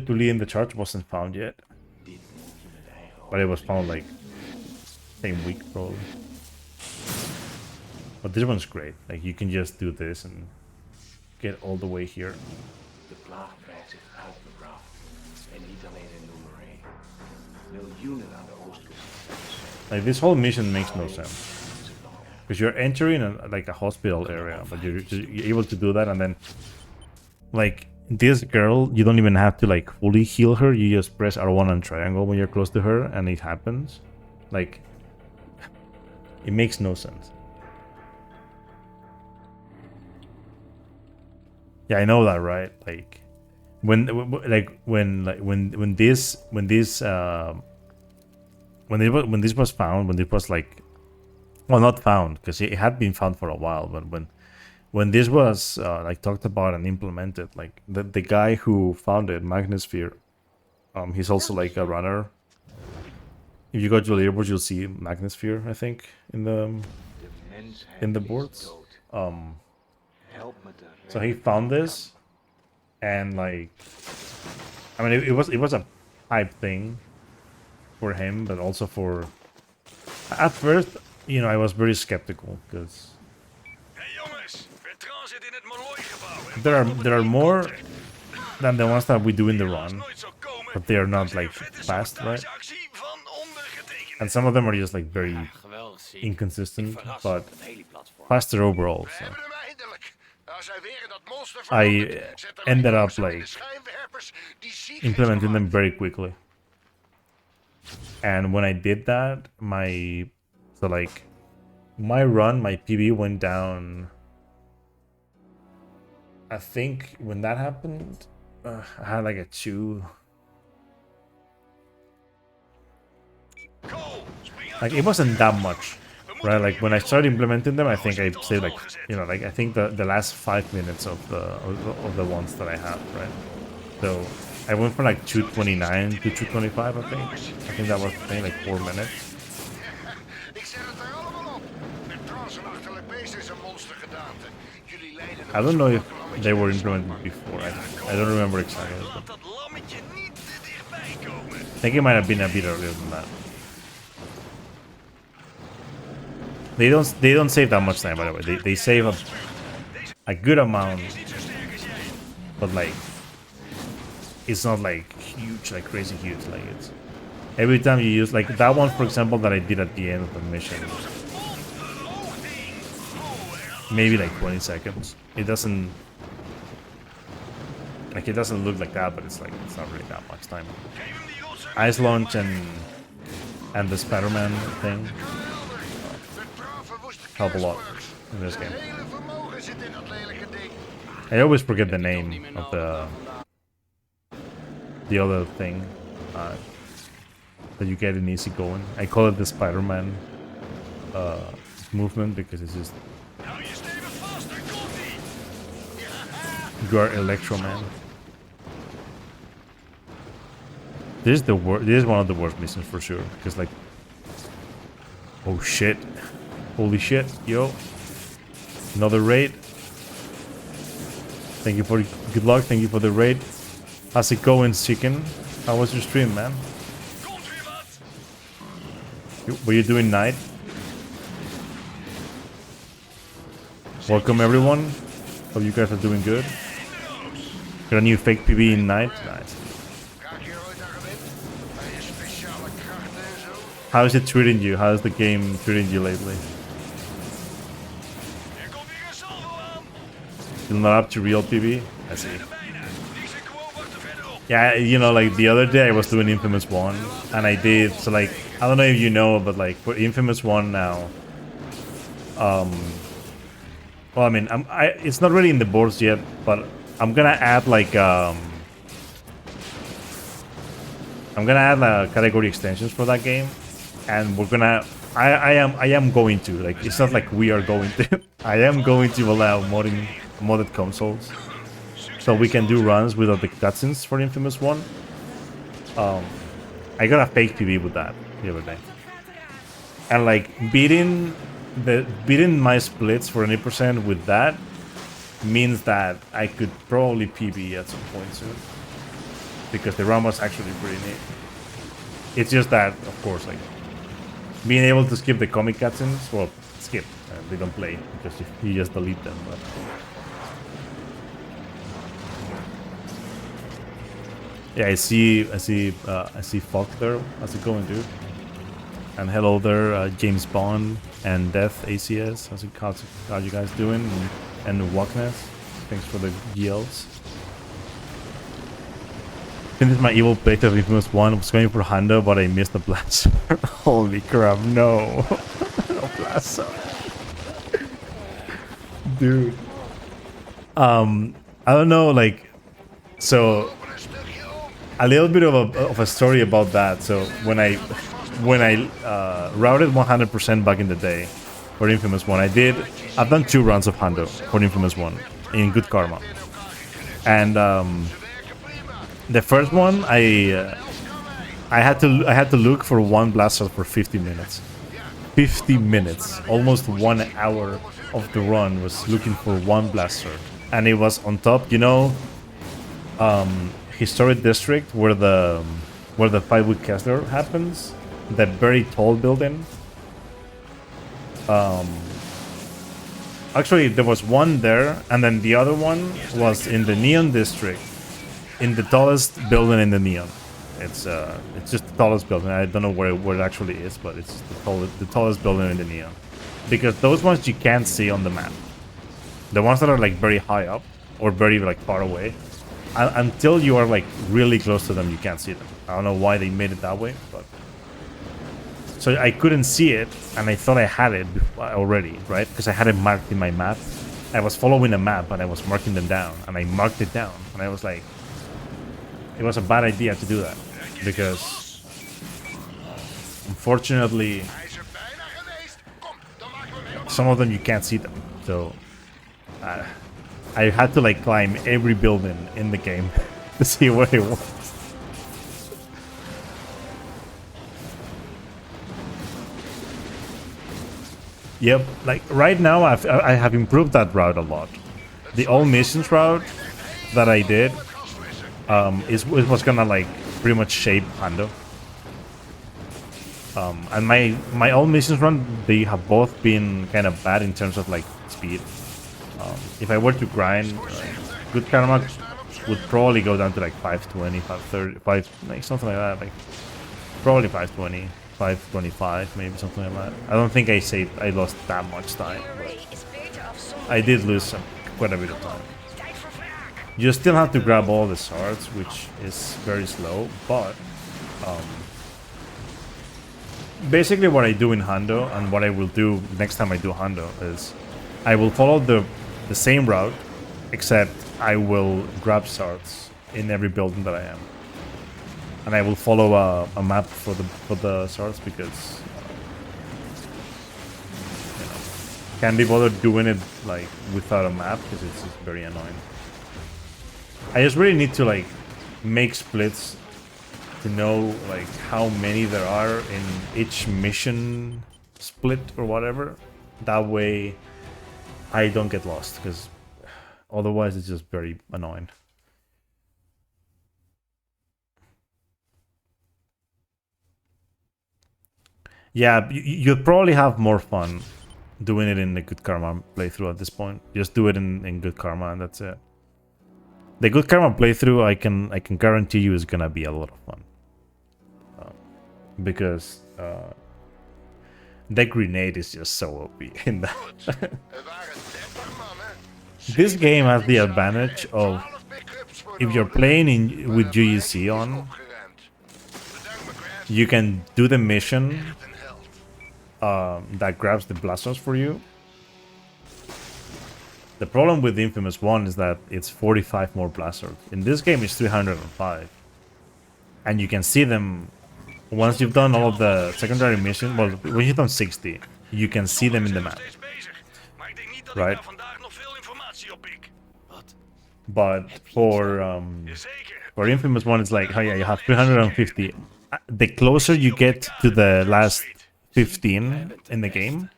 lead in the charge wasn't found yet, but it was found like same week probably. But this one's great. Like, you can just do this and get all the way here. De plaag breidt zich uit, mevrouw. En niet alleen in Noemeré. Miljoenen aan de oostkust. Like, this whole mission makes no sense. Because you're entering like a hospital area, but you're able to do that, and then like this girl, you don't even have to like fully heal her. You just press R1 and triangle when you're close to her, and it happens. Like, it makes no sense. Yeah, I know that, right? Like, when this was found, when it was like, well, not found, because it had been found for a while, but when this was like talked about and implemented, like the guy who found it, Magnosphere, he's also like a runner. If you go to the leaderboard, you'll see Magnosphere, I think, in the boards. So he found this, and like, I mean, it was a hype thing for him, but also for, at first, you know, I was very skeptical because there are more than the ones that we do in the run, but they are not like fast, right? And some of them are just like very inconsistent, but faster overall. So I ended up like implementing them very quickly. And when I did that, my run, my PB went down. I think when that happened, I had like a 2. Like, it wasn't that much, right? Like, when I started implementing them, I think I saved like, you know, like I think the last 5 minutes of the ones that I have, right? So I went from like 229 to 225, I think. I think that was the thing, like 4 minutes. I don't know if they were implemented before. I don't remember exactly. think it might have been a bit earlier than that. They don't save that much time, by the way. They save a good amount, but like it's not like huge, like crazy huge. Like it's every time you use like that one, for example, that I did at the end of the mission. Maybe like 20 seconds. It doesn't look like that, but it's like it's not really that much time. Ice launch and the Spider-Man thing help a lot in this game. I always forget the name of the other thing that you get in easy going. I call it the Spider-Man movement because it's just you are Electro Man. This is this is one of the worst missions for sure because like, oh shit, holy shit, yo, another raid. Thank you for good luck. Thank you for the raid. How's it going, Chicken? How was your stream, man? Were you doing night? Welcome everyone. Hope you guys are doing good. Got a new fake PB in night. Nice. How is it treating you? How is the game treating you lately? Still not up to real PB? I see. Yeah, you know, like the other day I was doing Infamous 1 and I did, so like, I don't know if you know, but like for Infamous 1 now, well, I mean, it's not really in the boards yet, but I'm gonna add like, I'm gonna add category extensions for that game, and we're gonna, I am going to, like, it's not like we are going to, I am going to allow modded consoles, so we can do runs without the cutscenes for Infamous 1. I got a fake PB with that the other day, and like beating my splits for 80% with that means that I could probably PB at some point soon, because the run was actually pretty neat. It's just that, of course, like being able to skip the comic cutscenes, well, skip, they don't play because you just delete them. But yeah, I see Fuck there. How's it going, dude? And hello there, James Bond and Death ACS. How you guys doing? And Walkness, thanks for the GLs. Finished my evil playthrough of Infamous 1. I was going for Hundo, but I missed the blaster. Holy crap, no. No blaster. Dude. I don't know, like, so a little bit of a story about that. So when I routed 100% back in the day for Infamous 1, I've done 2 runs of Hundo for Infamous 1 in Good Karma, and the first one I had to look for one blaster for 50 minutes. 50 minutes, almost 1 hour of the run was looking for one blaster, and it was on top, you know, Historic District where the fight with Kessler happens, that very tall building. Actually, there was one there, and then the other one was in the Neon District, in the tallest building in the Neon. It's just the tallest building. I don't know where it actually is, but it's the tallest building in the Neon. Because those ones you can't see on the map. The ones that are like very high up or very like far away, until you are like really close to them, you can't see them. I don't know why they made it that way, but so I couldn't see it, and I thought I had it already, right? Because I had it marked in my map. I was following a map and I was marking them down, and I marked it down, and I was like, it was a bad idea to do that, because unfortunately some of them you can't see them. So I had to like climb every building in the game to see where it was. Yep, like right now I have improved that route a lot. The all missions route that I did, it was gonna like pretty much shape Hundo. And my old missions run, they have both been kind of bad in terms of like speed. If I were to grind, good karma would probably go down to like 520, 530, 5 like something like that. Like probably 520, 525, maybe something like that. I don't think I lost that much time, but I did lose quite a bit of time. You still have to grab all the swords, which is very slow, but basically what I do in Hando and what I will do next time I do Hando is I will follow the same route, except I will grab swords in every building that I am. And I will follow a map for the swords because you know, can't be bothered doing it like without a map because it's just very annoying. I just really need to like make splits to know like how many there are in each mission split or whatever. That way I don't get lost because otherwise it's just very annoying. Yeah, you'd probably have more fun doing it in the Good Karma playthrough at this point. Just do it in Good Karma and that's it. The Good Karma playthrough, I can guarantee you, is gonna be a lot of fun. Because the grenade is just so OP in that. This game has the advantage of if you're playing with GEC on, you can do the mission that grabs the blasters for you. The problem with the Infamous 1 is that it's 45 more blasters. In this game, it's 305. And you can see them once you've done all of the secondary missions. Well, when you've done 60, you can see them in the map. Right? But for Infamous 1, it's like, oh yeah, you have 350. The closer you get to the last 15 in the game,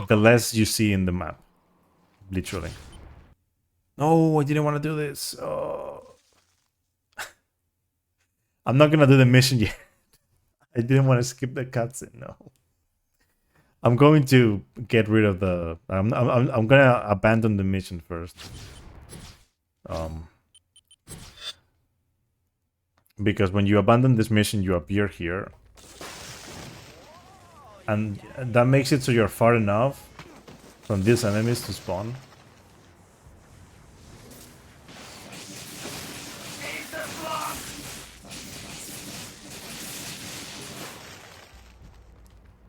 the less you see in the map. Literally. Oh, I didn't want to do this. Oh. I'm not gonna do the mission yet. I didn't want to skip the cutscene. No. I'm going to get rid of the. I'm gonna abandon the mission first. Because when you abandon this mission, you appear here, and that makes it so you're far enough from these enemies to spawn.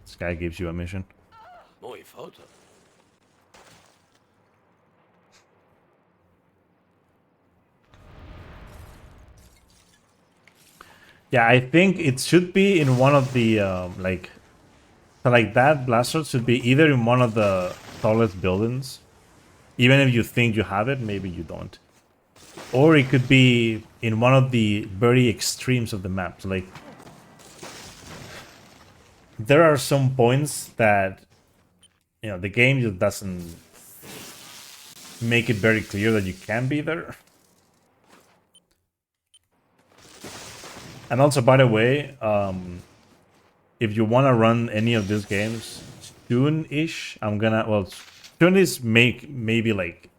This guy gives you a mission. Mooie foto. Yeah, I think it should be in one of the like that blaster should be either in one of the tallest buildings. Even if you think you have it, maybe you don't. Or it could be in one of the very extremes of the map. So like there are some points that the game just doesn't make it very clear that you can be there. And also, by the way, if you want to run any of these games soon-ish, soon is maybe like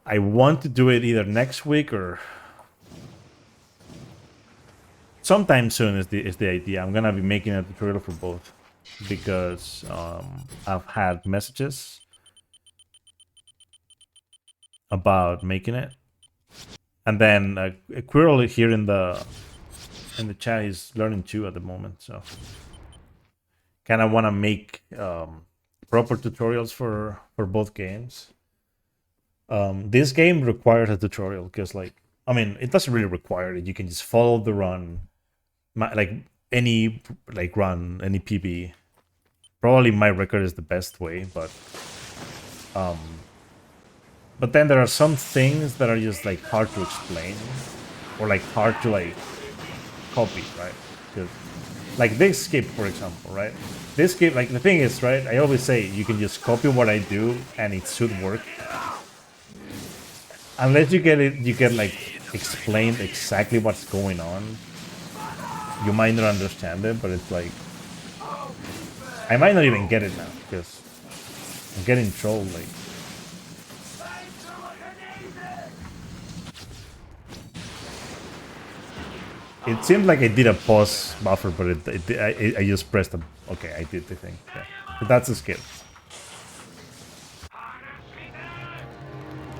I want to do it either next week or sometime soon is the idea. I'm gonna be making a tutorial for both because I've had messages about making it, and then Quirrell here in the chat is learning too at the moment, so kind of want to make proper tutorials for both games. This game requires a tutorial because, like, I mean, it doesn't really require it. You can just follow the run, like any run, any PB. Probably my record is the best way, but then there are some things that are just like hard to explain or like hard to like copy, right? Because like this skip, for example, right? This skip, like the thing is, right? I always say you can just copy what I do and it should work. Unless you get like explained exactly what's going on. you might not understand it, but it's like I might not even get it now because I'm getting trolled. Like it seemed like I did a pause buffer, but I just pressed a. Okay, I did the thing. Yeah. But that's a skill.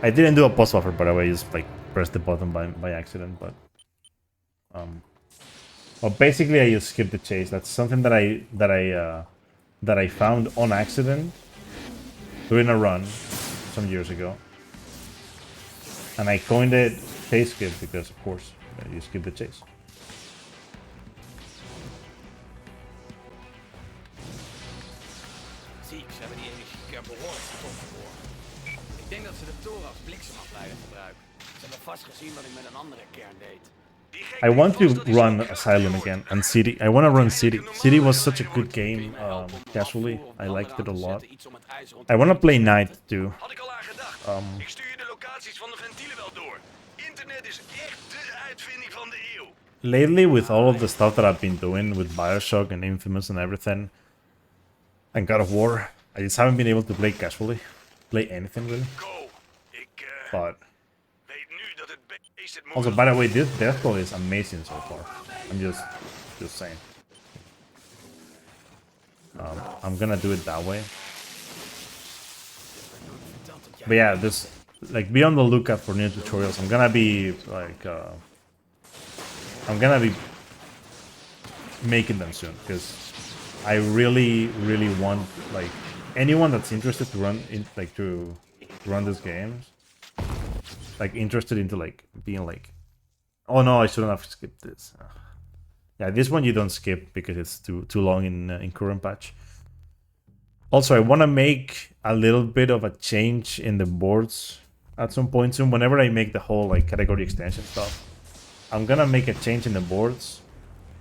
I didn't do a pause buffer, by the way. I just like pressed the button by accident, but well, basically I just skipped the chase. That's something that I found on accident during a run some years ago, and I coined it chase skip because, of course, you skip the chase. Zie, ze hebben die ene keer behoorlijk getroffen voor. Ik denk dat ze de toren als bliksemafleider gebruiken. Ze hebben vast gezien wat ik met een andere kern deed. I want to run Asylum again and City. I want to run City. City was such a good game casually. I liked it a lot. I want to play Night too. Ik stuur je de locaties van de ventielen wel door. Internet is echt de uitvinding van de eeuw. Lately, with all of the stuff that I've been doing with Bioshock and Infamous and everything, and God of War, I just haven't been able to play casually. Play anything really. But also, by the way, this Death Toll is amazing so far. I'm just saying. I'm gonna do it that way. But yeah, this like be on the lookout for new tutorials. I'm gonna be like I'm gonna be making them soon because I really want like anyone that's interested to run in like to run these games, like interested into like being like, oh no, I shouldn't have skipped this. Yeah, this one you don't skip because it's too long in current patch. Also, I want to make a little bit of a change in the boards at some point soon. Whenever I make the whole like category extension stuff, I'm gonna make a change in the boards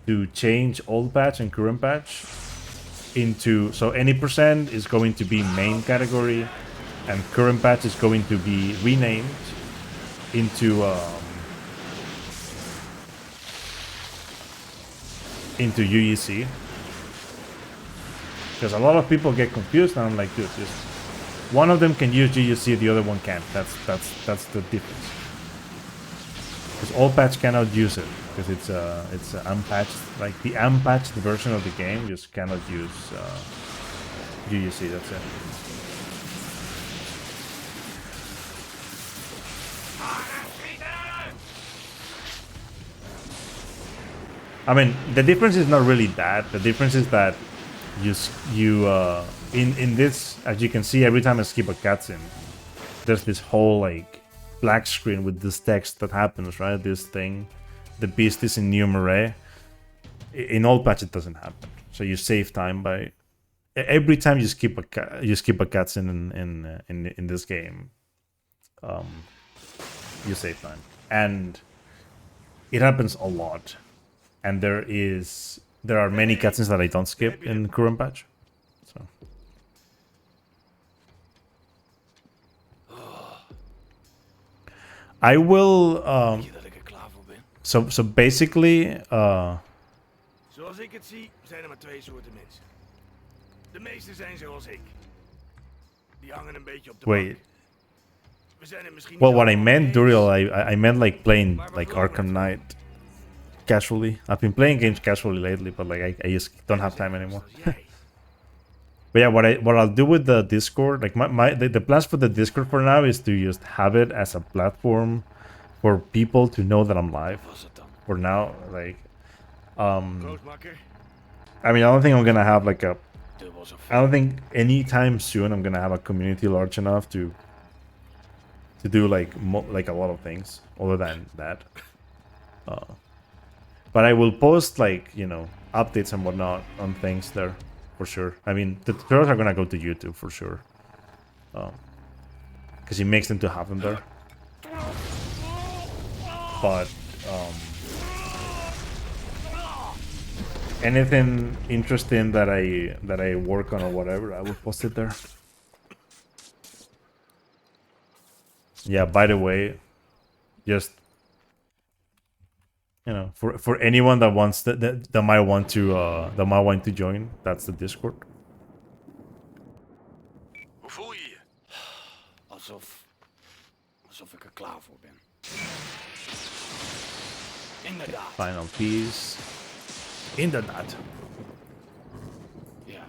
to change old patch and current patch into, so any percent is going to be main category and current patch is going to be renamed into UEC. Because a lot of people get confused and I'm like, dude, just one of them can use GUC, the other one can't. That's the difference. Because old patch cannot use it because it's unpatched, like the unpatched version of the game just cannot use GUC. That's it. I mean, the difference is not really that. The difference is that in this, as you can see, every time I skip a cutscene, there's this whole like black screen with this text that happens, right? This thing, the beast is in New Marais. In old patch, it doesn't happen. So you save time by every time you skip a cutscene in this game. You save time, and it happens a lot. And there are many cutscenes that I don't skip in current patch. So I will so basically Zoals ik het zie, zijn er maar twee soorten mensen. De meeste zijn zoals ik. Die hangen een beetje op de wait. bank. We zijn er misschien Well, niet what I allemaal meant, Duriel, I meant like playing like Arkham Knight casually. I've been playing games casually lately, but like I just don't have time anymore. But yeah, what I'll do with the Discord, like the plans for the Discord for now is to just have it as a platform for people to know that I'm live. For now, like I mean, I don't think I'm gonna have like I don't think anytime soon I'm gonna have a community large enough to do like a lot of things other than that. But I will post like, you know, updates and whatnot on things there for sure. I mean, the tutorials are gonna go to YouTube for sure, because it makes them to have them there. But anything interesting that I work on or whatever, I will post it there. Yeah, by the way, just You know, for anyone that wants that might want to join, that's the Discord. Hoe voel je je? Alsof ik er klaar voor ben. Inderdaad. Final piece. Inderdaad. Ja.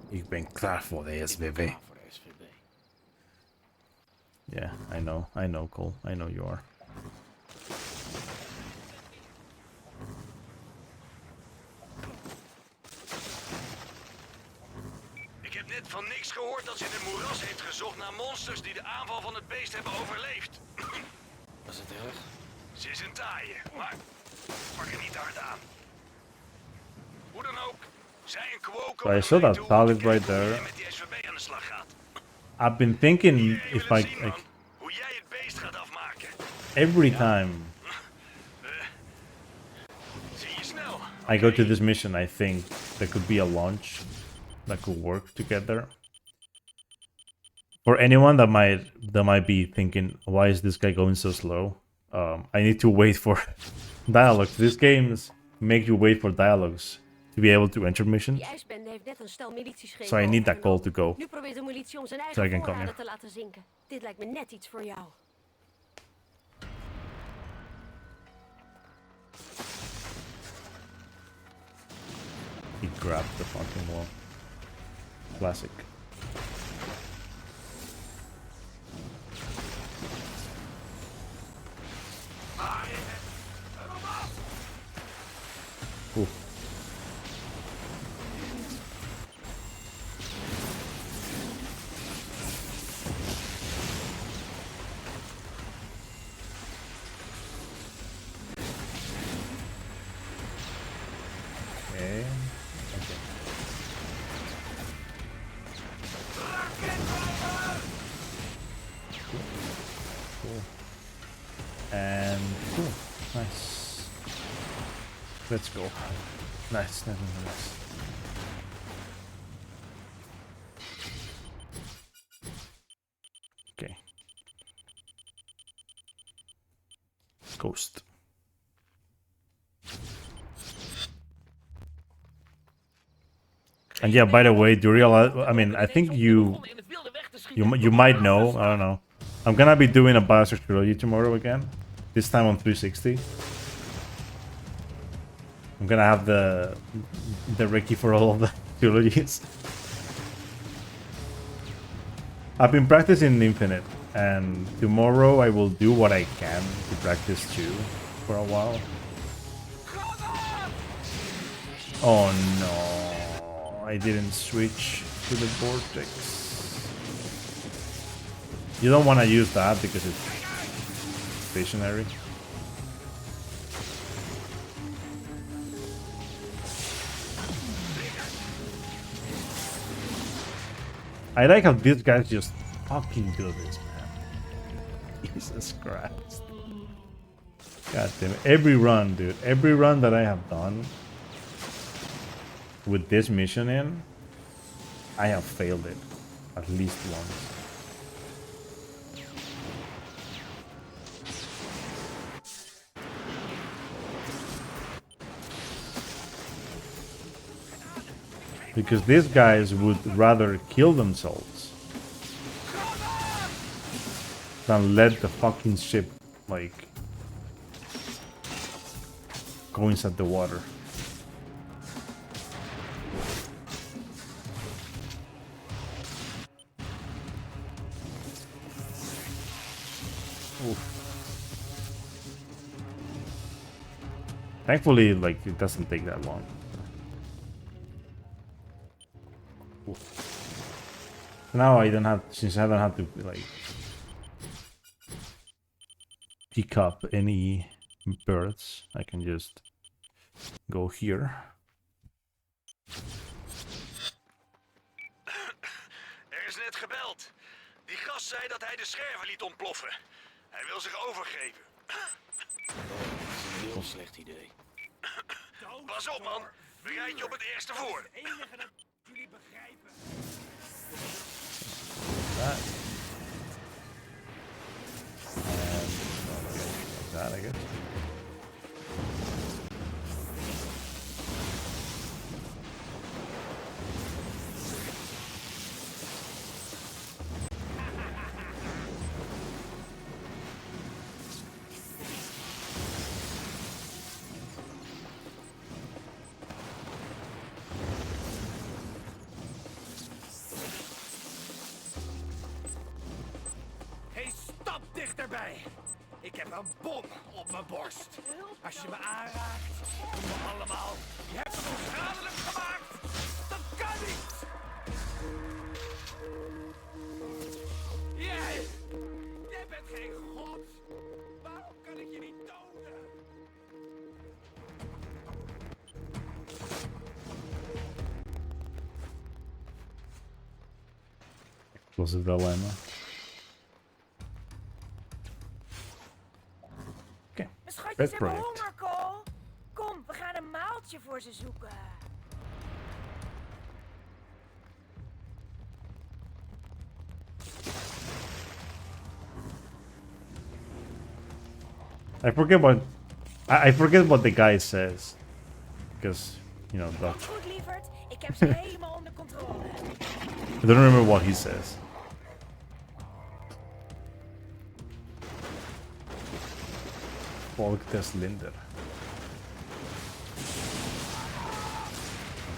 Ik ben klaar voor de SBB. Yeah, I know, Cole. I know you are. Ik heb net van niks gehoord dat ze in het moeras heeft gezocht naar monsters die de aanval van het beest hebben overleefd. Was het erg? Ze is een taaie, maar pak er niet hard aan. Hoe dan ook, zij en Cuoco So I saw that pallet right there. met die SVB aan de slag gaat. I've been thinking if I Hoe jij het beest gaat afmaken. every time Zie je snel. I go to this mission, I think there could be a launch that could work together. For anyone that might be thinking, why is this guy going so slow? I need to wait for dialogues. These games make you wait for dialogues to be able to enter missions. Die ijsbende heeft net een stel militieschepen So I need that call to go. Nu probeert de militie om zijn So I eigen can come voorraden here. te laten zinken. Dit lijkt me net iets voor jou. He grabbed the fucking wall. Classic. Ooh. Okay. Cool. And cool. Nice. Let's go. Nice. Okay. Ghost. And yeah, by the way, do you realize? I mean, I think you might know. I don't know. I'm gonna be doing a Bioshock trilogy tomorrow again. This time on 360. I'm gonna have the Ricky for all of the trilogies. I've been practicing Infinite, and tomorrow I will do what I can to practice 2 for a while. Oh no, I didn't switch to the Vortex. You don't want to use that because it's stationary. I like how these guys just fucking do this, man. Jesus Christ. God damn it. Every run, dude. Every run that I have done with this mission in, I have failed it at least once. Because these guys would rather kill themselves than let the fucking ship, like, go inside the water. Oof. Thankfully, like, it doesn't take that long. Now I don't have, since I don't have to like pick up any birds, I can just go here. Er is net gebeld. Die gast zei dat hij de scherven liet ontploffen. Hij wil zich overgeven. Dat is een heel slecht idee. Pas op, man. Bereid je op het ergste voor. Het enige dat jullie begrijpen. That. And okay, like that, I guess. mij. Ik heb een bom op mijn borst. Als je me aanraakt, doen we allemaal. Je hebt me onschadelijk gemaakt. Dat kan niet. Jij bent geen god. Waarom kan ik je niet doden? Explosive dilemma. Oké, Mijn schatjes vet hebben project. honger, Cole. Kom, we gaan een maaltje voor ze zoeken. I forget what I forget what the guy says, because you know Dutch. Goed, lieverd. Ik heb ze helemaal onder controle. I don't remember what he says. Volk des Linder.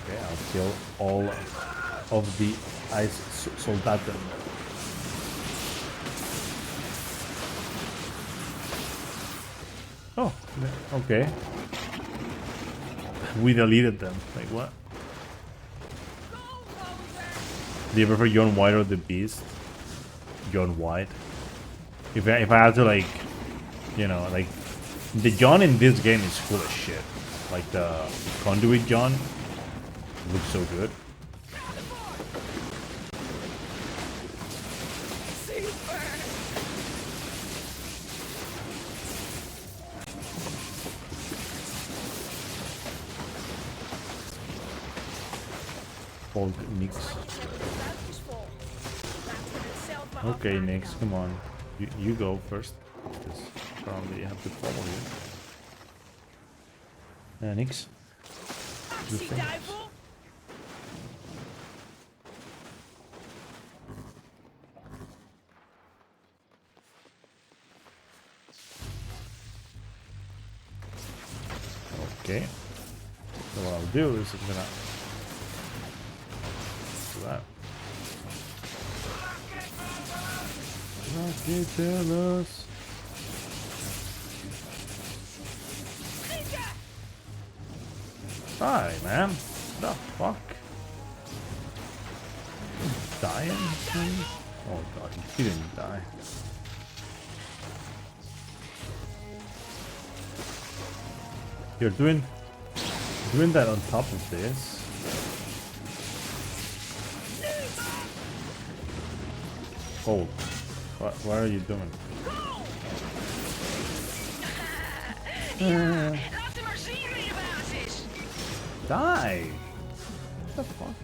Okay, I'll kill all of the ice soldaten. Oh, okay. We deleted them. Like what? Do you prefer John White or the Beast? John White. If I had to, like, you know, like, the John in this game is cool as shit. Like the conduit John looks so good. Old Nix. Okay, Nix, come on. You go first. Because probably have to follow you. Nix. Good thing. Okay. So what I'll do is I'm gonna do that. Rocket Tailors. Die, man. The fuck? Dying? Oh god, he didn't die. You're doing that on top of this. Oh, what are you doing? Laat hem maar zien wie de baas is. Die! What the fuck?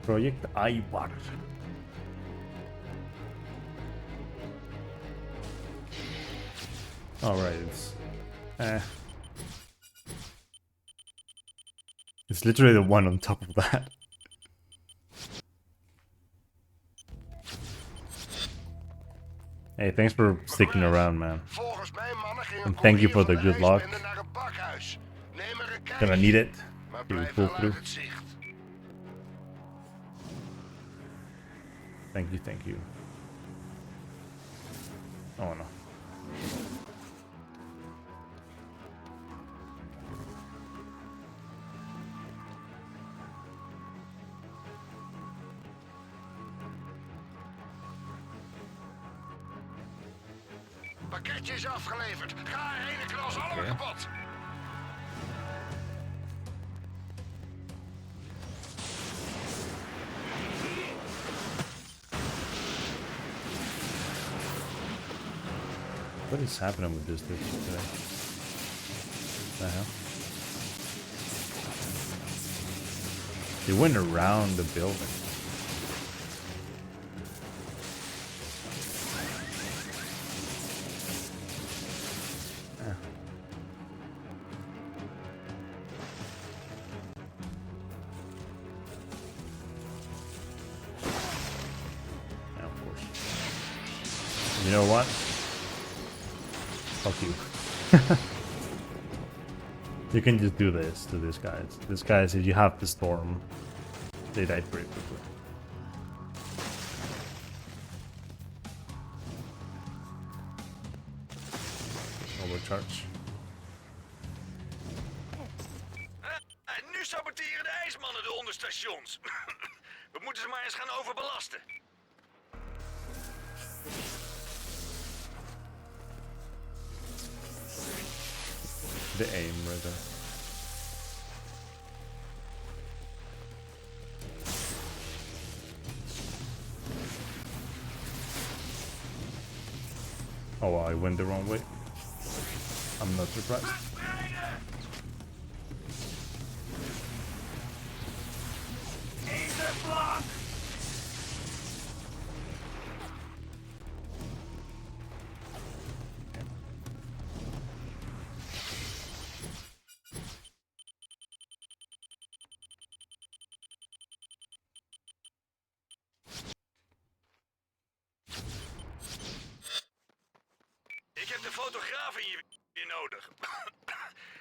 Project Ibar. Alright, it's it's literally the one on top of that. Hey, thanks for sticking around, man. And thank you for the good luck. Gonna need it to pull through. Thank you, thank you. Oh no. Pakketje is afgeleverd. Ga erheen en knal ze allemaal kapot. What is happening with this today? What the hell? They went around the building. You know what? Fuck you. You can just do this to these guys. These guys, if you have the storm, they die pretty quickly. turbocharge. En nu saboteren de ijsmannen de onderstations. We moeten ze maar eens gaan overbelasten. The aim rather. Oh, I went the wrong way. I'm not surprised. Ik heb de fotograaf in je nodig.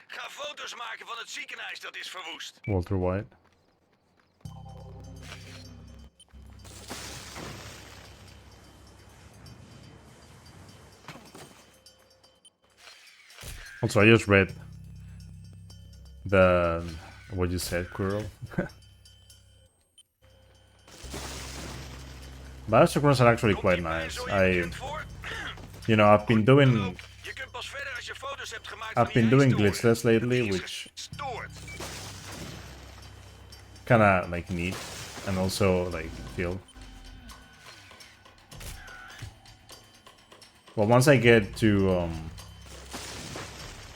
Ga foto's maken van het ziekenhuis dat is verwoest. Walter White. Also, I just read what you said, Quirrell. Bioshock are actually quite nice. I've been doing glitchless lately, which kinda like neat and also like feel. Well, once I get to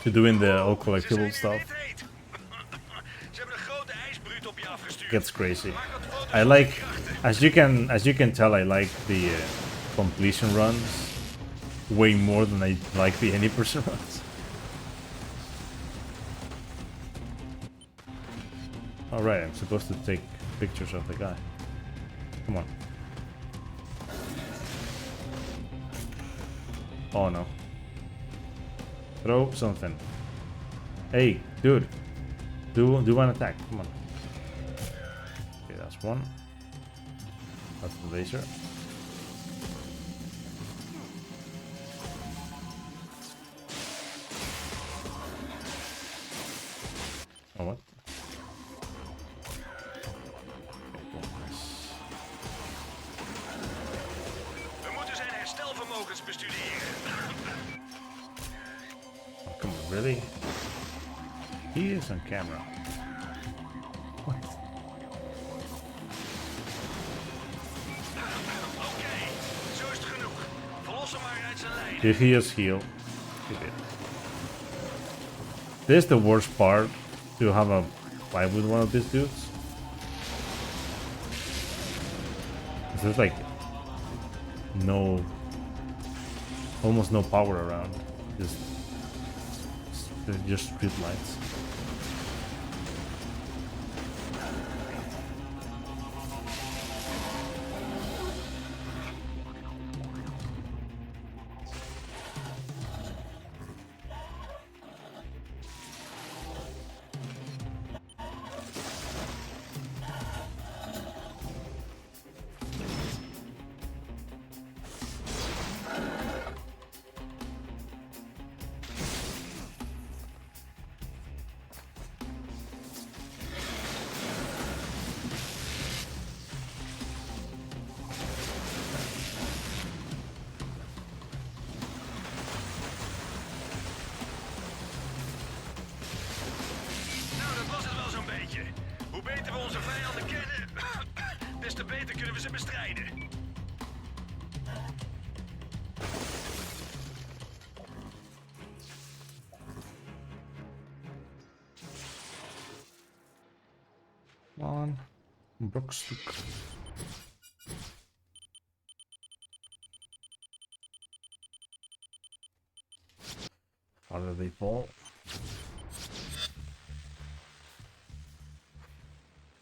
doing the all collectible stuff, it gets crazy. I like, as you can tell, I like the completion runs way more than I like the any person runs. Alright, I'm supposed to take pictures of the guy. Come on. Oh no. Throw something. Hey, dude. Do one attack. Come on. Okay, that's one. That's the laser. Oh, what? We moeten zijn herstelvermogens bestuderen. Oh, come on, really? He is on camera. What? Oké, zo is het genoeg. Verlos hem maar uit zijn lijn. If he is healed, he did. This is the worst part, to have a fight with one of these dudes. There's like almost no power around. Just street lights. Nou, dat was het wel zo'n beetje. Hoe beter we onze vijanden kennen, des te beter kunnen we ze bestrijden. Come on, Brookstook. How do they fall?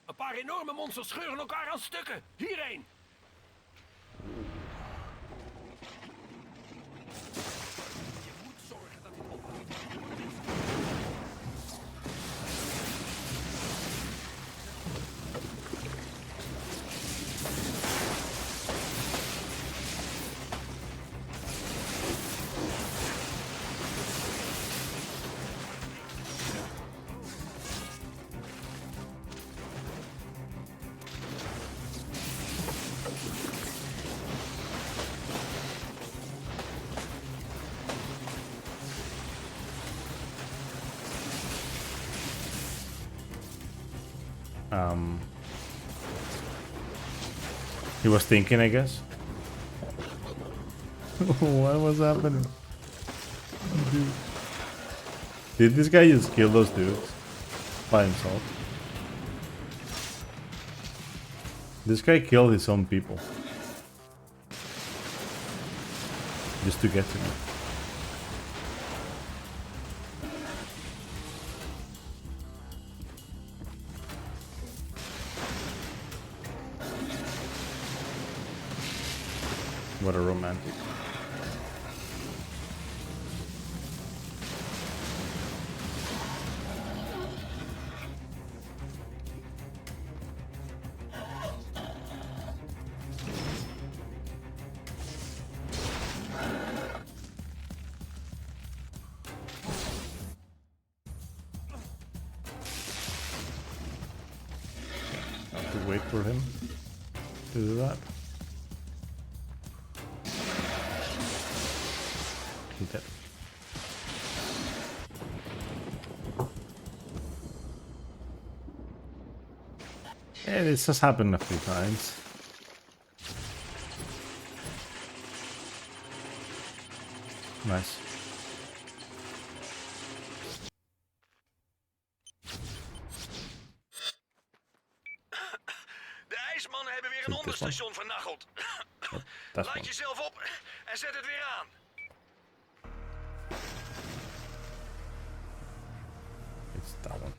Een paar enorme monsters scheuren elkaar aan stukken. Hierheen. Je moet zorgen dat dit opgelost wordt. He was thinking, I guess. What was happening? Dude. Did this guy just kill those dudes by himself? This guy killed his own people just to get to me. What a romantic. Have to wait for him to do that. He did. Yeah, this has happened a few times. Nice. De ijsmannen hebben weer een onderstation vernacheld. Laat jezelf op en zet het weer aan. It's that one.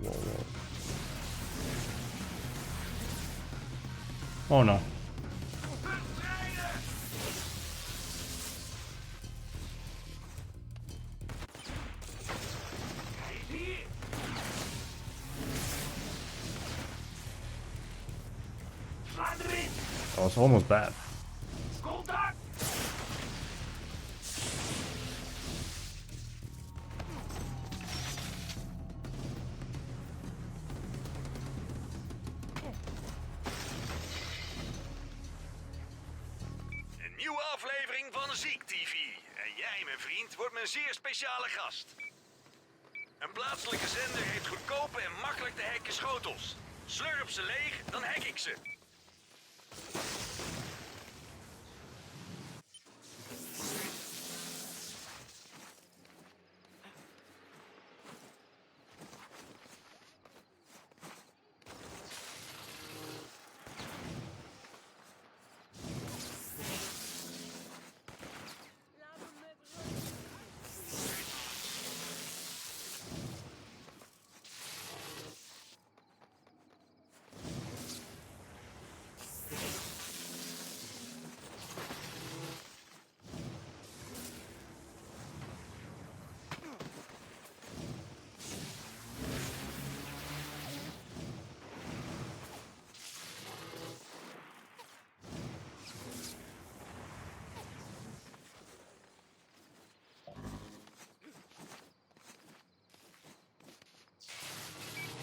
Whoa, whoa. Oh no. That was almost bad. Een nieuwe aflevering van Ziek TV. En jij, mijn vriend, wordt mijn zeer speciale gast. Een plaatselijke zender heeft goedkope en makkelijk te hacken schotels. Slurp ze leeg, dan hack ik ze.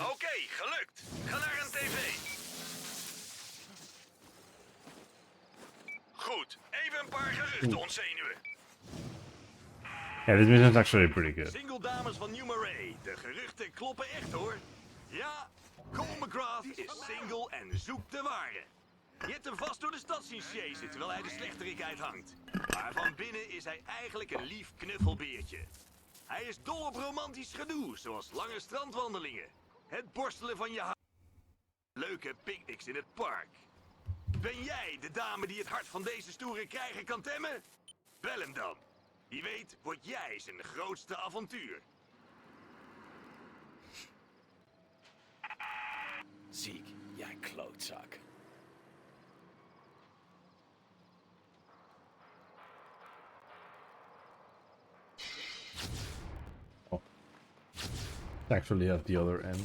Oké, gelukt. Ga naar een tv. Goed, even een paar geruchten ontzenuwen. Yeah, this mission is actually pretty good. Single dames van New Marais. De geruchten kloppen echt hoor. Ja, Cole McGrath is single en zoekt de ware. Je hebt hem vast door de stad zien chasen terwijl hij de slechterik uithangt. Maar van binnen is hij eigenlijk een lief knuffelbeertje. Hij is dol op romantisch gedoe, zoals lange strandwandelingen. Het borstelen van je haar. Leuke picknicks in het park. Ben jij de dame die het hart van deze stoere krijger kan temmen? Bel hem dan. Wie weet word jij zijn grootste avontuur. Ziek, jij klootzak. Actually at the other end.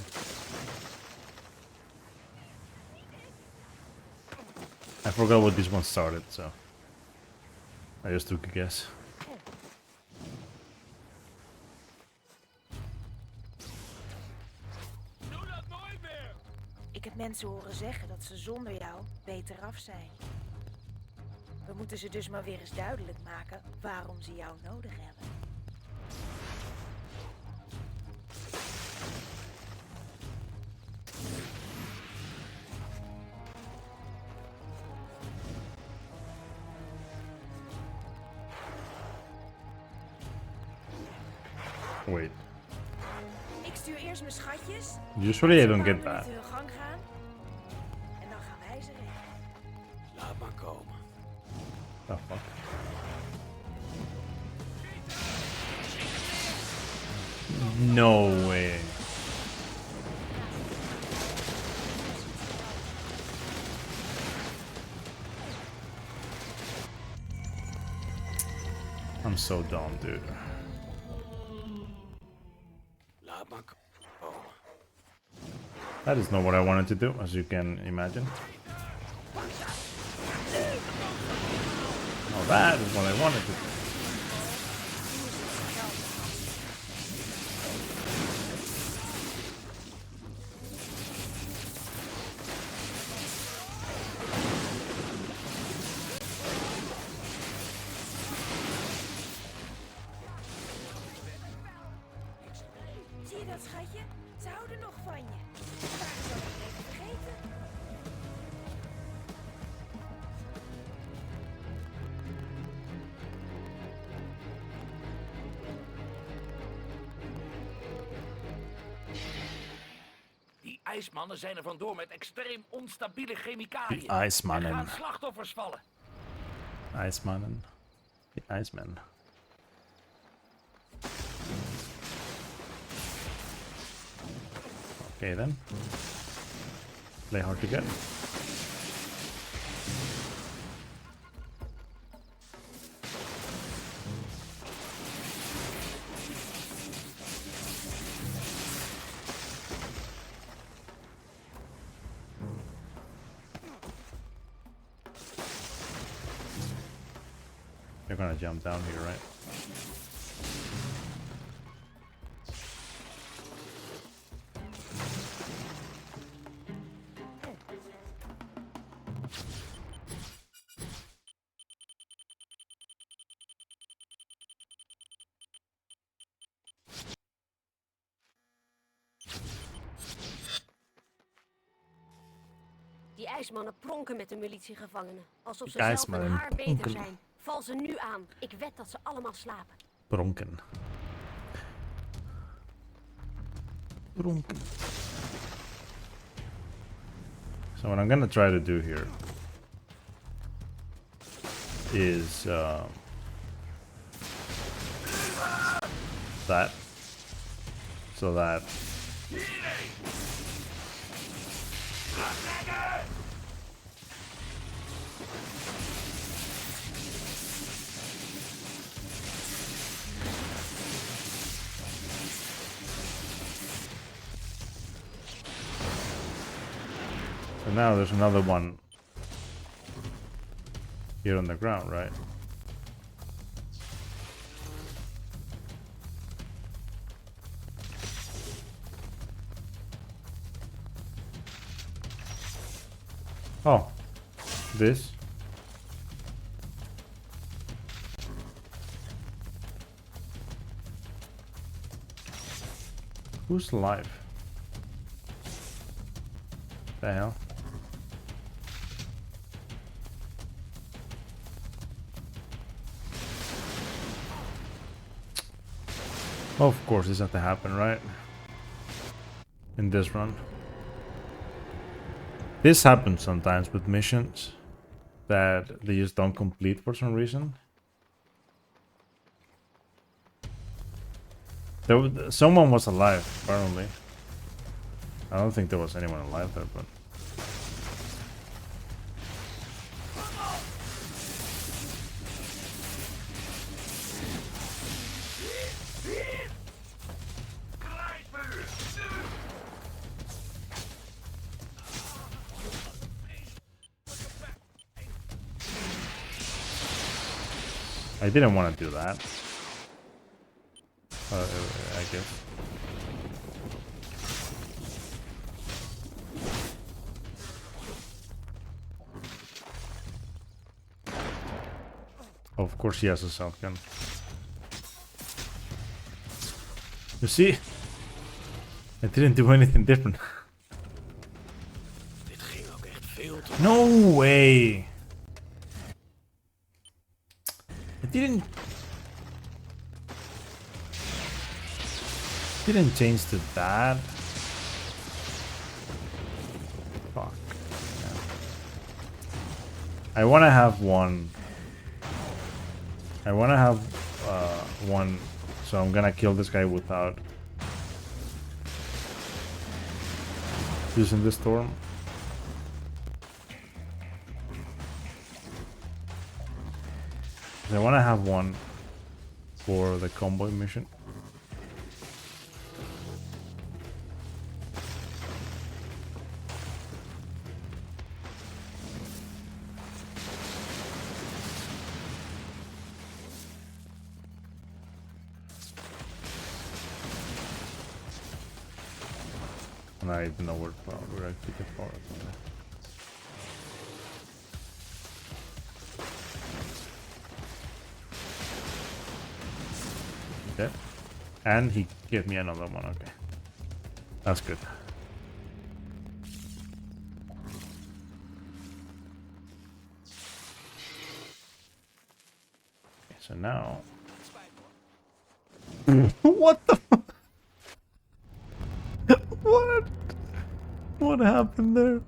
I forgot what this one started, so I just took a guess. Ik heb mensen horen zeggen dat ze zonder jou beter af zijn. We moeten ze dus maar weer eens duidelijk maken waarom ze jou nodig hebben. Wait. Ik stuur eerst mijn schatjes. Usually I don't Ze get een paar that. minuten hun gang gaan. En dan gaan wij ze redden. Laat maar komen. Oh fuck. No way. I'm so dumb, dude. Laat maar komen. That is not what I wanted to do, as you can imagine. Oh, that is what I wanted to do. Zie je dat, schatje? Ze houden nog van je. Ze waren zo even vergeten. Die ijsmannen zijn er vandoor met extreem onstabiele chemicaliën. Die ijsmannen. Er gaan slachtoffers vallen. Iceman. The Iceman. Okay then. Play hard to get. They're gonna jump down here, right? Die ijsmannen pronken met de militiegevangenen. Alsof ze Die zelf een ijsmannen haar beter pronken. zijn. Val ze nu aan. Ik wed dat ze allemaal slapen. Bronken. Bronken. So what I'm gonna try to do here is that, so that so now there's another one here on the ground, right? Oh, this. Who's alive? The hell? Oh, of course, this had to happen, right? In this run. This happens sometimes with missions that they just don't complete for some reason. Someone was alive, apparently. I don't think there was anyone alive there, but... I didn't want to do that. I guess. Of course he has a shotgun. You see? I didn't do anything different. Dit ging ook echt veel te... No way! I didn't change to that. Fuck. Yeah. I wanna have one. I wanna have one, so I'm gonna kill this guy without using the storm. I wanna have one for the convoy mission. And I don't know where I pick it for. Okay. And he gave me another one, okay. That's good. Okay, so now... What the fuck? What? What happened there?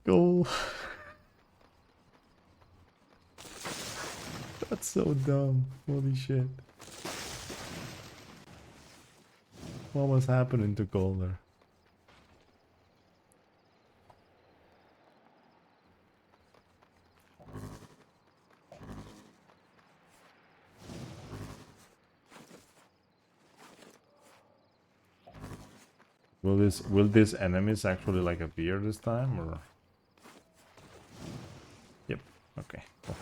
Goal. That's so dumb. Holy shit. What was happening to goal there? Will this enemies actually like appear this time or? Yep. Okay. Cool.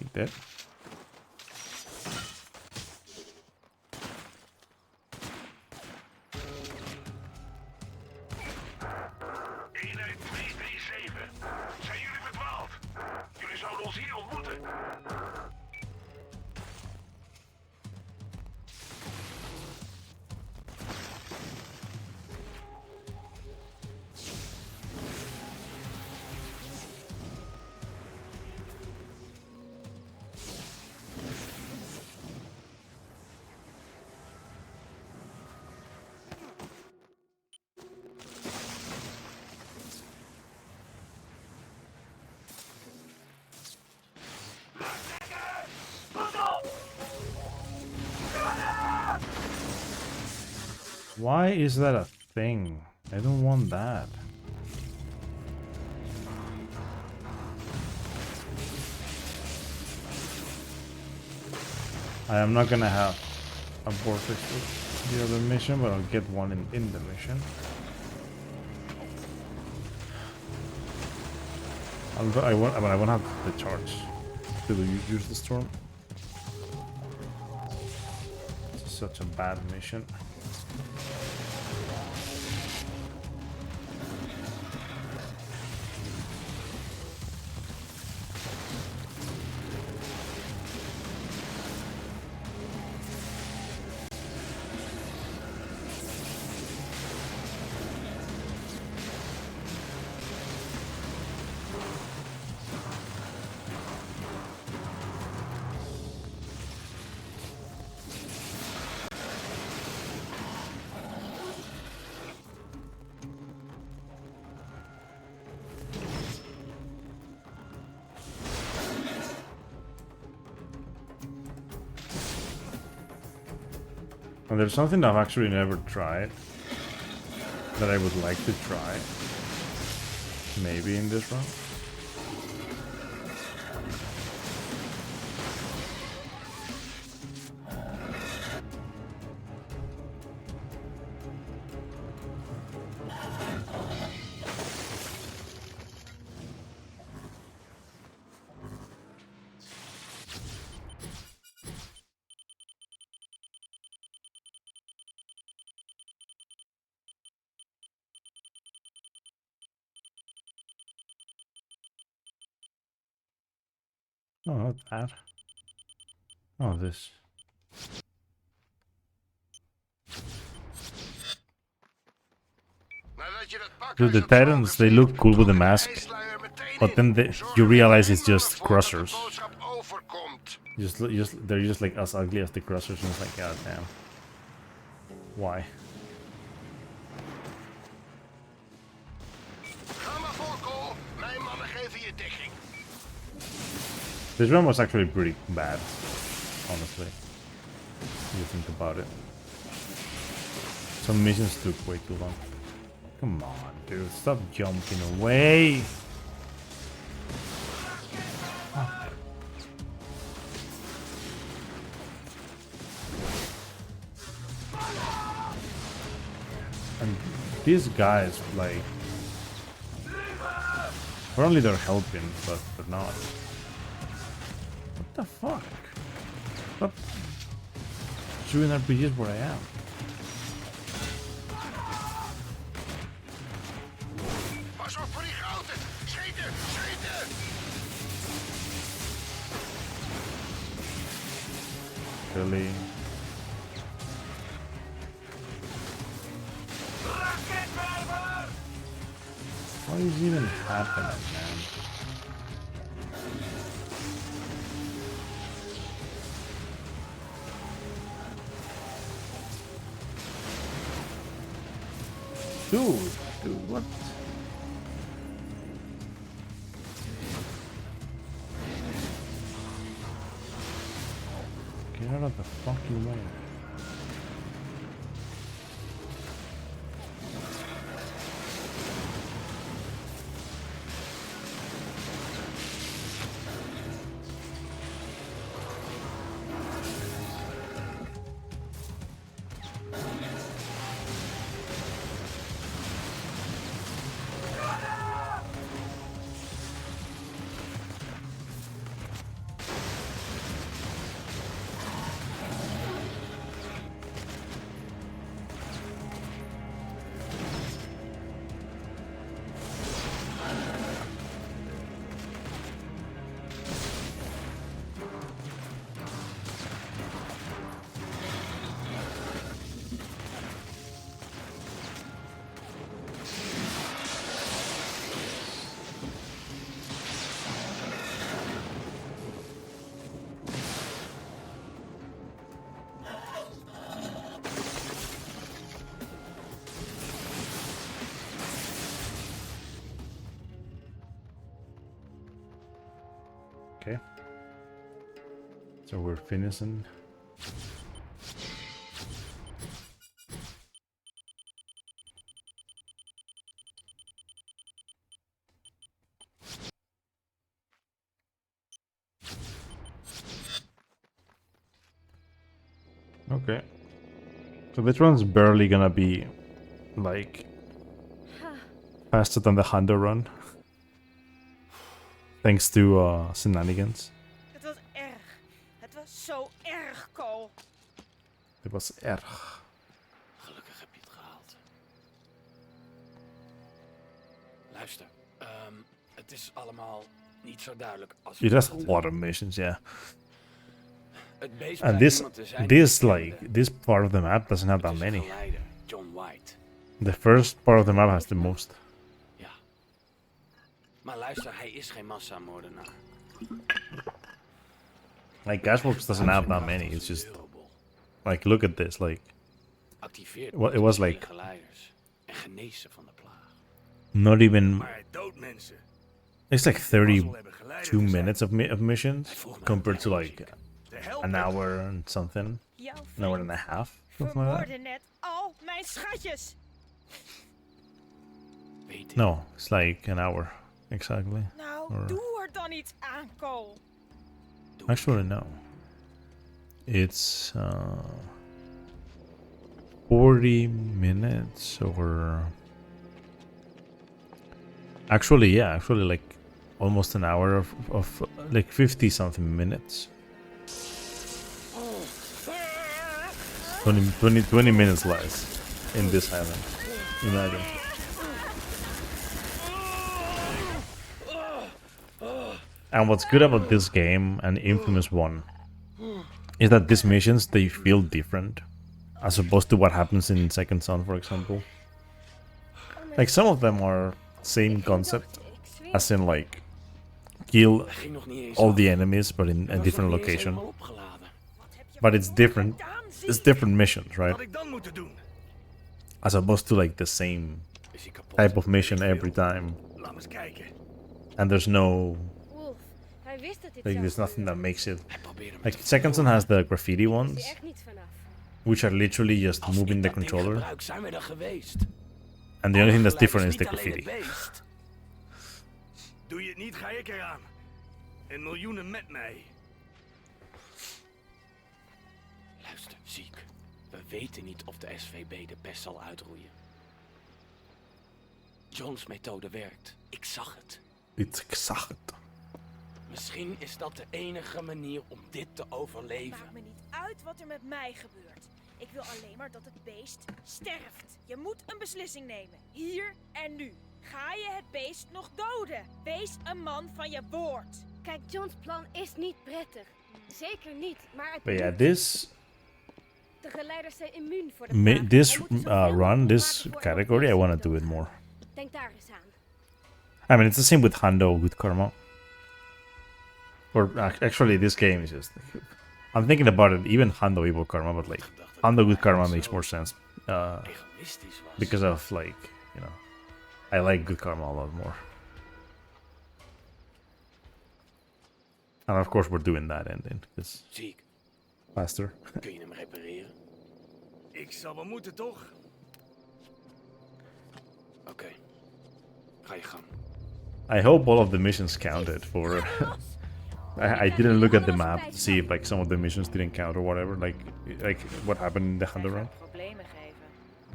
Like that. Eenheid 237. Zijn jullie verdwaald? Jullie zouden ons hier ontmoeten. Why is that a thing? I don't want that. I am not gonna have a vortex with the other mission, but I'll get one in the mission. I won't have the charge to use the storm. It's such a bad mission. And there's something I've actually never tried that I would like to try. Maybe in this run. Oh, not that. Oh, this. Dude, the Titans, they look cool with the mask, but then you realize it's just crushers. They're just like as ugly as the crushers, and it's like, god damn. Why? This run was actually pretty bad, honestly. If you think about it. Some missions took way too long. Come on, dude, stop jumping away! And these guys, like... Apparently they're helping, but they're not. What the fuck? Stop shooting RPGs where I am. Really? What is even happening, man? Dude, what? Get out of the fucking way. Okay. So we're finishing. Okay. So this one's barely gonna be like faster than the Hundo run. Thanks to shenanigans. Het was erg. Het was zo erg, Cole. Het was erg. Gelukkig heb je het gehaald. Luister, het is allemaal niet zo duidelijk als It has a lot of missions, yeah. Het beest And blijkt iemand te zijn die this part of the map doesn't have that Het is een many. geleider, John White. The first part of the map has the most. Maar luister, hij is geen massamoordenaar. Like Gasworks doesn't have that many. It's just like look at this. Like Activeert it was like geleiders en genezen van de plaag. not even. Maar hij doodt mensen. It's like 32 minutes of missions compared to like an hour and something, an hour and a half. Something like that. Vermoorde net al mijn schatjes. No, it's like an hour exactly. Nou, Or doe er dan iets aan, Cole. actually no. It's 40 minutes or actually yeah, actually like almost an hour of like 50 something minutes. 20 minutes less in this island. Imagine. And what's good about this game and Infamous 1 is that these missions, they feel different as opposed to what happens in Second Son, for example. Like, some of them are same concept, as in, like, kill all the enemies, but in a different location. But it's different. It's different missions, right? As opposed to, like, the same type of mission every time. And there's no... Like, there's nothing that makes it... Like, Second Son has the graffiti ones, which are literally just moving the controller. And the only thing that's different is the graffiti. Doe je het niet, ga ik eraan. En miljoenen met mij. Luister, ziek. We weten niet of de SVB de pest zal uitroeien. John's methode werkt. Ik zag het. Ik zag het. Misschien is dat de enige manier om dit te overleven. Maakt me niet uit wat er met mij gebeurt. Ik wil alleen maar dat het beest sterft. Je moet een beslissing nemen. Hier en nu. Ga je het beest nog doden? Wees een man van je woord. Kijk, John's plan is niet prettig. Zeker niet, maar het But yeah, moet. this... De geleiders zijn immuun voor de plaag. This Wij moeten zoveel run, mogelijk this maken voor category, I want to do it more. Denk daar eens aan. I mean, it's the same with Hando, Good Karma. Or actually, this game is just... I'm thinking about it, even Hando, Evil Karma, but like, Hando, Good Karma makes more sense. Because of, like, you know, I like Good Karma a lot more. And of course, we're doing that ending. It's faster. Kun je hem repareren? Ik zal wel moeten, toch? Oké. Ga je gang. I hope all of the missions counted for... I didn't look at the map to see if like some of the missions didn't count or whatever, like what happened in the Hando run.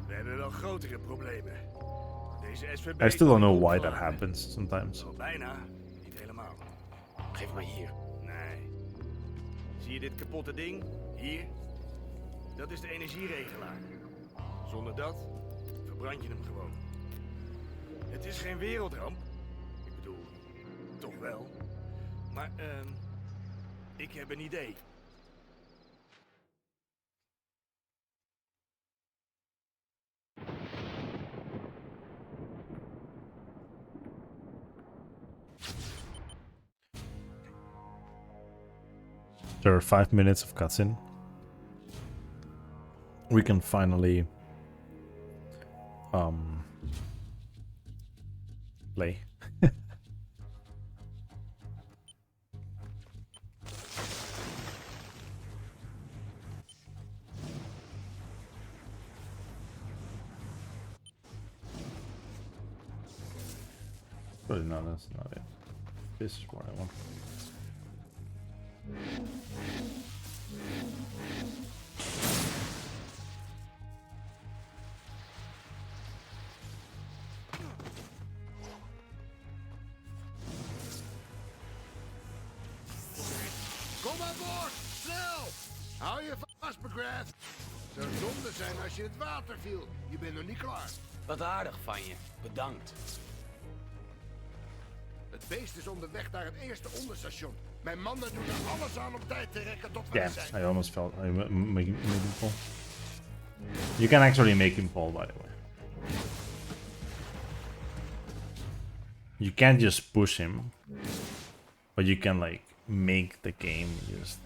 We hebben wel grotere problemen. Deze SVB... I still don't know why that happens sometimes. Bijna, niet helemaal. Geef maar hier. Nee. Zie je dit kapotte ding? Hier? Dat is de energieregelaar. Zonder dat verbrand je hem gewoon. Het is geen wereldramp. Ik bedoel, toch wel. Maar, ik heb een idee. There are 5 minutes of cutscene. We can finally play. But no, that's not it. This is what I want. Kom aan boord, snel! Hou je vast, McGrath. Zou zonde zijn als je in het water viel. Je bent nog niet klaar. Wat aardig van je. Bedankt. Het beest is onderweg naar het eerste onderstation. Mijn mannen doen er alles aan om tijd te rekken tot we Yeah, er zijn. I almost felt I made him fall. You can actually make him fall, by the way. You can't just push him, but you can like make the game just.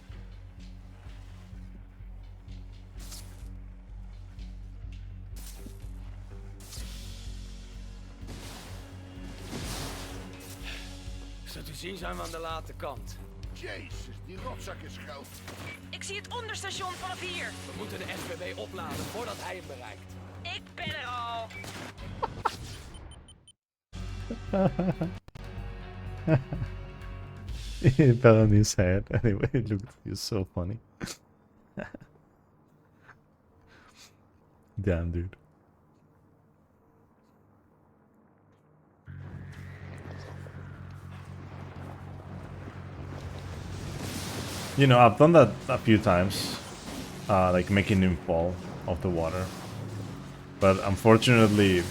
Zo te zien zijn we aan de late kant. Jezus, die rotzak is groot. Ik zie het onderstation vanaf hier. We moeten de SVB opladen voordat hij hem bereikt. Ik ben er al. It fell on his head. Anyway, it looked so funny. Damn, dude. You know, I've done that a few times, like making him fall off the water. But unfortunately,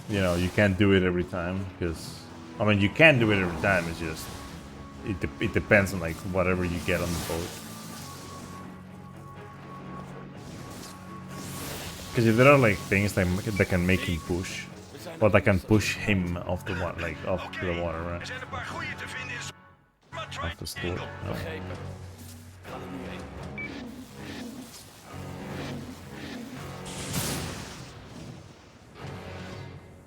you know, you can't do it every time because I mean, you can do it every time. It's just it depends on like whatever you get on the boat. Because if there are like things that can make him push, or that can push him off the water, like off to the water, right? Off the store. No. Begrepen. Ga er nu heen.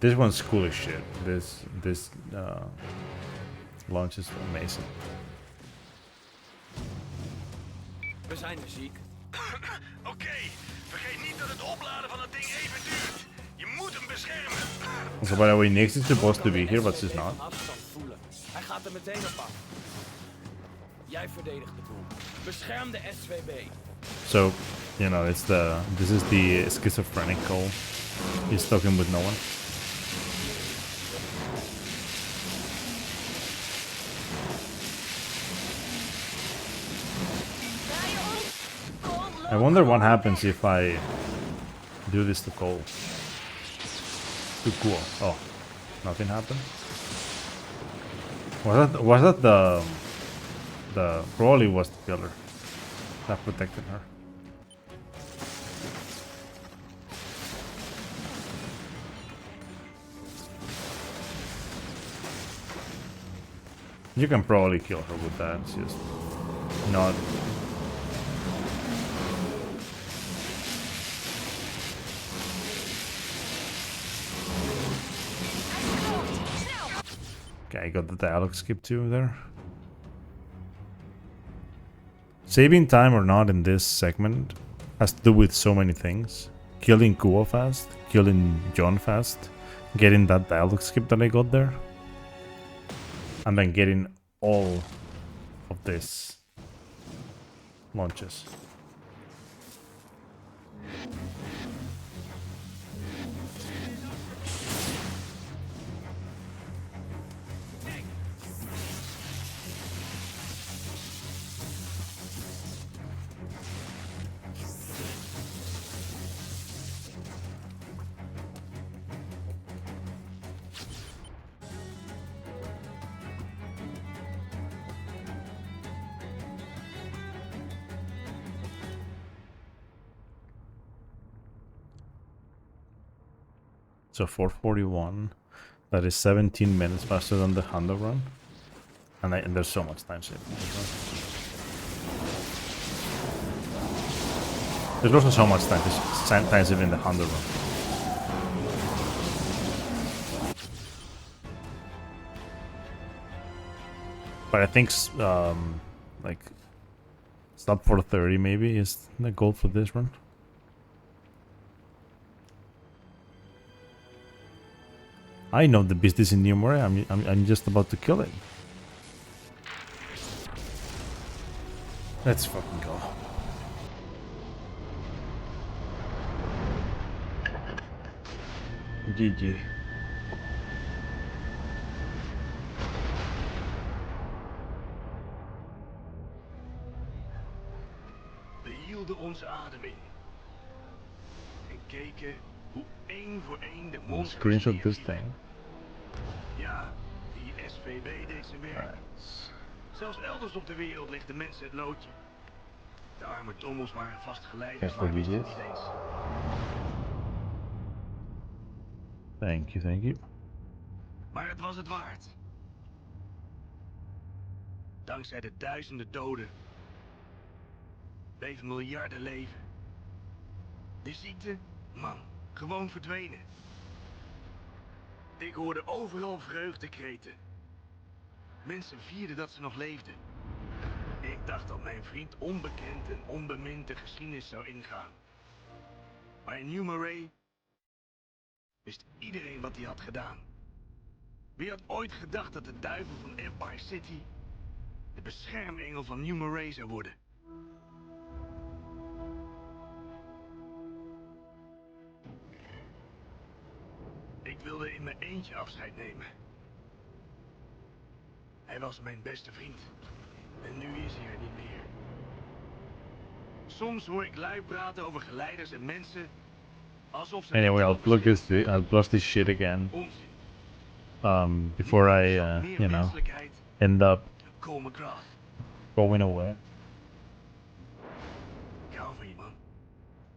This one's cool as shit. This launch is amazing. We zijn er, ziek. Oké, vergeet niet dat het opladen van dat ding even duurt. Je moet hem beschermen. So by the way, Nix is supposed to be here, but she's not. Afstand voelen. Hij gaat er meteen op af. Jij verdedigt de boel. Bescherm de SWB. So, you know, this is the schizophrenic call. He's talking with no one. I wonder what happens if I do this to Cole. Too cool. Oh, nothing happened. Was that the Crowley was the killer that protected her? You can probably kill her with that. It's just not. Okay, I got the dialogue skip too there. Saving time or not in this segment has to do with so many things. Killing Kuo fast, killing John fast, getting that dialogue skip that I got there, and then getting all of this launches. So 441, that is 17 minutes faster than the Honda run, and there's so much time saving. There's also so much time saving in the Honda run. But I think like sub 430 maybe is the goal for this run. I know the beast is in New Moray. I'm just about to kill it. Let's fucking go. GG. We hielden onze adem in. En keken hoe één voor één de monsters Screenshot this thing. Ja, die SVB deed zijn werk. Zelfs elders op de wereld ligt de mensen het loodje. De arme tommels waren vastgeleid. Guess what we did? Thank you. Maar het was het waard. Dankzij de duizenden doden bleven miljarden leven. De ziekte, man, gewoon verdwenen. Ik hoorde overal vreugdekreten. Mensen vierden dat ze nog leefden. Ik dacht dat mijn vriend onbekend en onbemind de geschiedenis zou ingaan. Maar in New Moray wist iedereen wat hij had gedaan. Wie had ooit gedacht dat de duivel van Empire City de beschermengel van New Moray zou worden? Ik wilde in mijn eentje afscheid nemen. Hij was mijn beste vriend. En nu is hij er niet meer. Soms hoor ik lui praten over geleiders en mensen alsof ze... Anyway, I'll plug this shit again. Onzin. before I, you know, end up Komen graag. going away. Ik hou van je, man.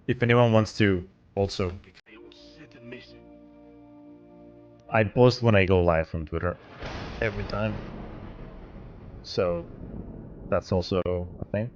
If anyone wants to also, Ik ga je ontzettend missen. I post when I go live on Twitter every time, so that's also a thing.